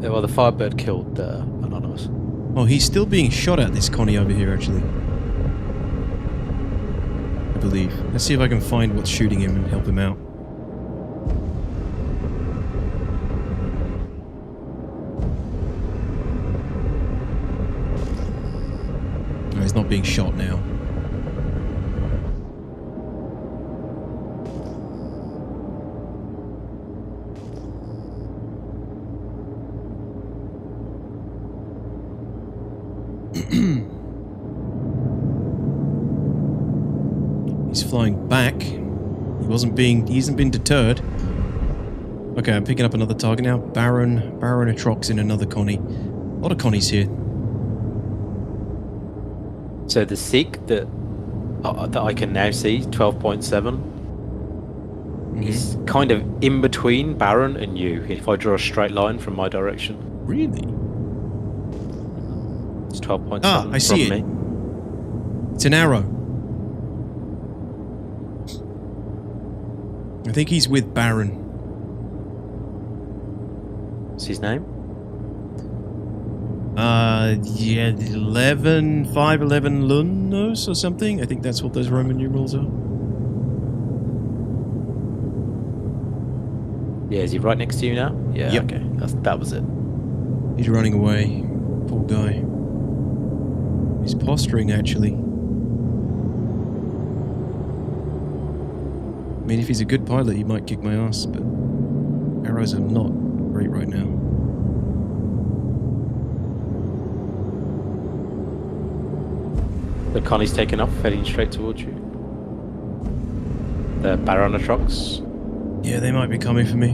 Well, the Firebird killed Anonymous. Oh, he's still being shot at, this Connie over here, actually. I believe. Let's see if I can find what's shooting him and help him out. No, he's not being shot now. He's flying back. He hasn't been deterred. Okay, I'm picking up another target now. Baron Atrox in another Connie. A lot of Connies here. So the SIG that I can now see, 12.7, is kind of in between Baron and you, if I draw a straight line from my direction. Really? It's 12.7 Ah, I see from it. me. It's an arrow. I think he's with Baron. What's his name? Yeah, 511 Lunos or something. I think that's what those Roman numerals are. Yeah, is he right next to you now? Yeah, Yep. okay. That was it. He's running away. Poor guy. He's posturing, actually. I mean, if he's a good pilot, he might kick my ass, but arrows are not great right now. The Connie's taken off, heading straight towards you. The Baronatrox. Yeah, they might be coming for me.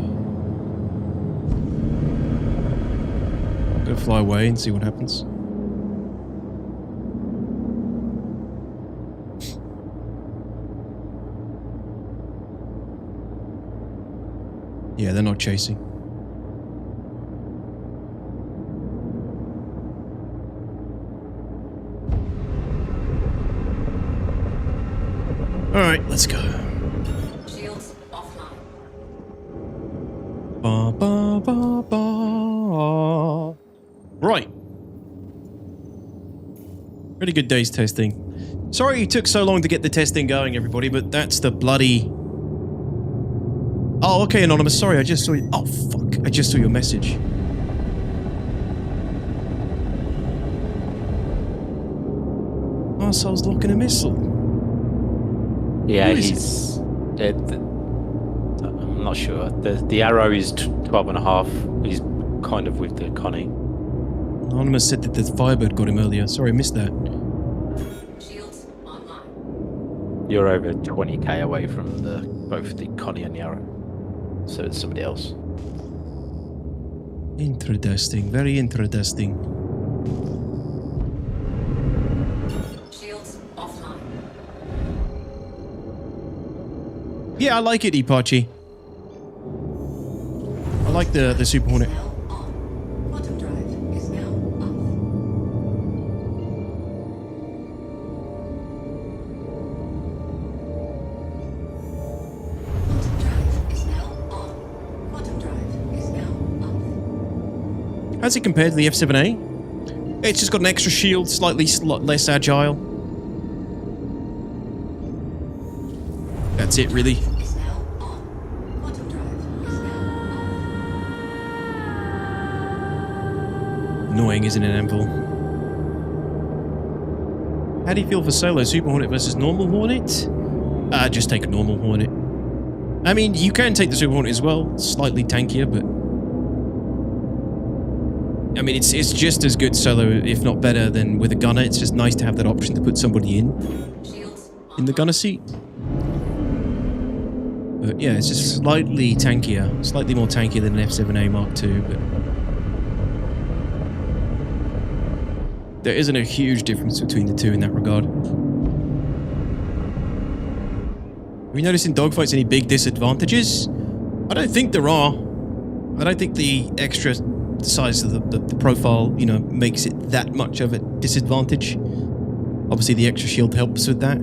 I'm gonna fly away and see what happens. Yeah, they're not chasing. Alright, let's go. Shields offline. Ba, ba, ba, ba. Right. Pretty good day's testing. Sorry it took so long to get the testing going, everybody, but that's the bloody... Oh, okay, Anonymous. Sorry, I just saw you. Oh, fuck. I just saw your message. Arsehole's locking a missile. Yeah, Who is he's... I'm not sure. The arrow is 12.5. He's kind of with the Connie. Anonymous said that the Firebird got him earlier. Sorry, I missed that. Shields online. You're over 20k away from both the Connie and the arrow. So it's somebody else. Interesting. Very interesting. Shields offline. Yeah, I like it, Ipachi. I like the Super Hornet. Quantum drive is now up. Quantum drive is now on. Quantum drive is now up. How's it compared to the F7A? It's just got an extra shield, slightly less agile. That's it, really. Is now on. Quantum drive is now Annoying, isn't it, Anvil? How do you feel for solo? Super Hornet versus normal Hornet? Just take a normal Hornet. I mean, you can take the Super Hornet as well. Slightly tankier, but... I mean, it's just as good solo, if not better, than with a gunner. It's just nice to have that option to put somebody in the gunner seat. But yeah, it's just slightly tankier. Slightly more tankier than an F7A Mark II, but... there isn't a huge difference between the two in that regard. Have you noticed in dogfights any big disadvantages? I don't think there are. I don't think the extra size of the profile, you know, makes it that much of a disadvantage. Obviously, the extra shield helps with that.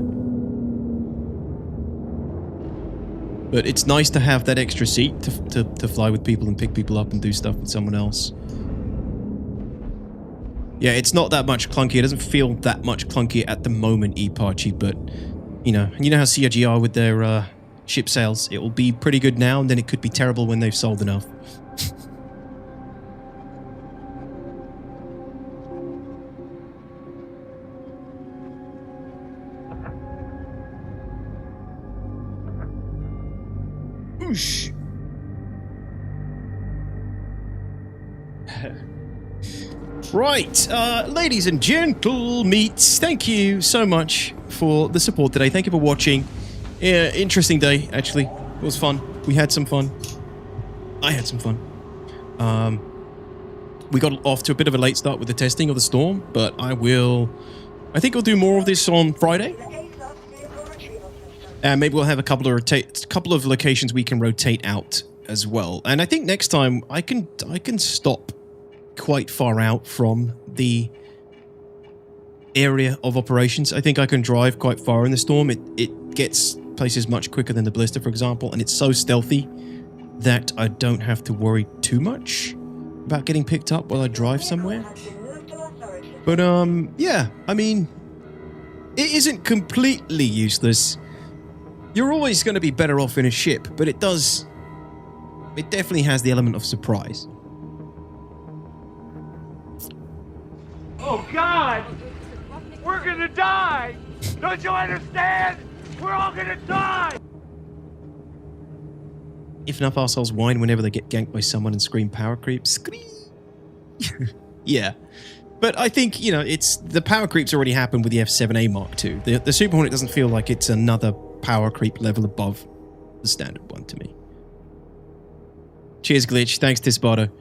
But it's nice to have that extra seat to fly with people and pick people up and do stuff with someone else. Yeah, it's not that much clunky. It doesn't feel that much clunky at the moment, Ipachi, but, you know, and you know how CRG are with their ship sales. It will be pretty good now, and then it could be terrible when they've sold enough. Oosh. Right, ladies and gentlemeats, thank you so much for the support today. Thank you for watching. Yeah, interesting day, actually. It was fun. We had some fun. I had some fun. We got off to a bit of a late start with the testing of the storm, but I think I'll do more of this on Friday. And maybe we'll have a couple of locations we can rotate out as well. And I think next time I can stop quite far out from the area of operations. I think I can drive quite far in the Storm. It gets places much quicker than the Ballista, for example, and it's so stealthy that I don't have to worry too much about getting picked up while I drive somewhere. But yeah, I mean, it isn't completely useless. You're always going to be better off in a ship, but it definitely has the element of surprise. Oh, God! We're gonna die! Don't you understand? We're all gonna die! If enough assholes whine whenever they get ganked by someone and scream power creep, scream. Yeah. But I think, you know, it's the power creep's already happened with the F7A Mark II. The Super Hornet doesn't feel like it's another power creep level above the standard one to me. Cheers, Glitch. Thanks, Tisbardo.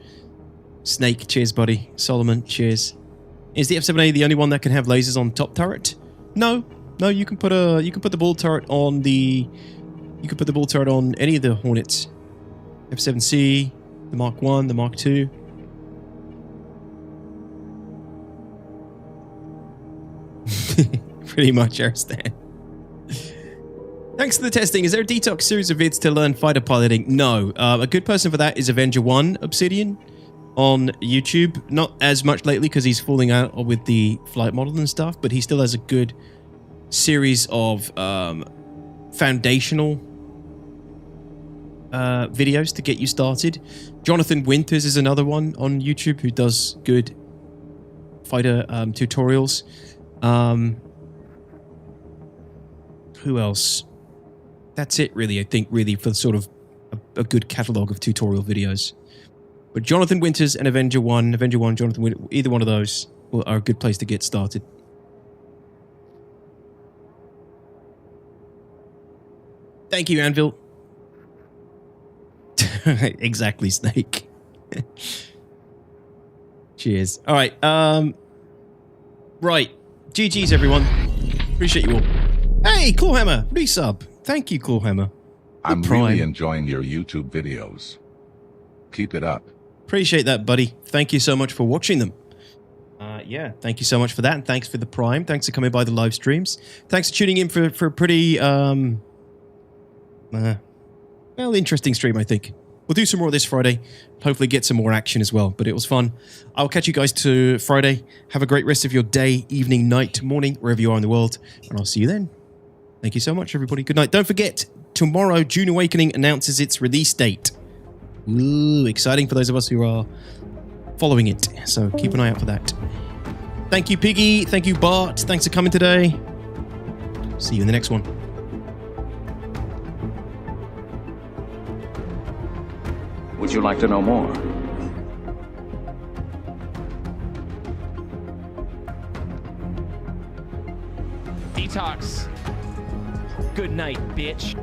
Snake, cheers, buddy. Solomon, cheers. Is the F7A the only one that can have lasers on top turret? No. No, you can put the ball turret on the... You can put the ball turret on any of the Hornets. F7C, the Mark 1, the Mark 2. Pretty much, Aristan. Thanks for the testing. Is there a DTOX series of vids to learn fighter piloting? No. A good person for that is Avenger 1 Obsidian on YouTube. Not as much lately because he's falling out with the flight model and stuff, but he still has a good series of foundational videos to get you started. Jonathan Winters is another one on YouTube who does good fighter tutorials. Who else? That's it, really, I think, really, for sort of a good catalogue of tutorial videos. But Jonathan Winters and Avenger 1, Jonathan Winters, either one of those are a good place to get started. Thank you, Anvil. Exactly, Snake. Cheers. All right. Right. GG's, everyone. Appreciate you all. Hey, Clawhammer, resub. Thank you, Clawhammer. I'm really enjoying your YouTube videos. Keep it up. Appreciate that, buddy. Thank you so much for watching them. Yeah, thank you so much for that, and thanks for the Prime. Thanks for coming by the live streams. Thanks for tuning in for a pretty, well, interesting stream, I think. We'll do some more this Friday. Hopefully get some more action as well, but it was fun. I'll catch you guys to Friday. Have a great rest of your day, evening, night, morning, wherever you are in the world, and I'll see you then. Thank you so much, everybody. Good night. Don't forget, tomorrow, June Awakening announces its release date. Ooh, exciting for those of us who are following it. So keep an eye out for that. Thank you, Piggy. Thank you, Bart. Thanks for coming today. See you in the next one. Would you like to know more? DTOX. Good night, bitch.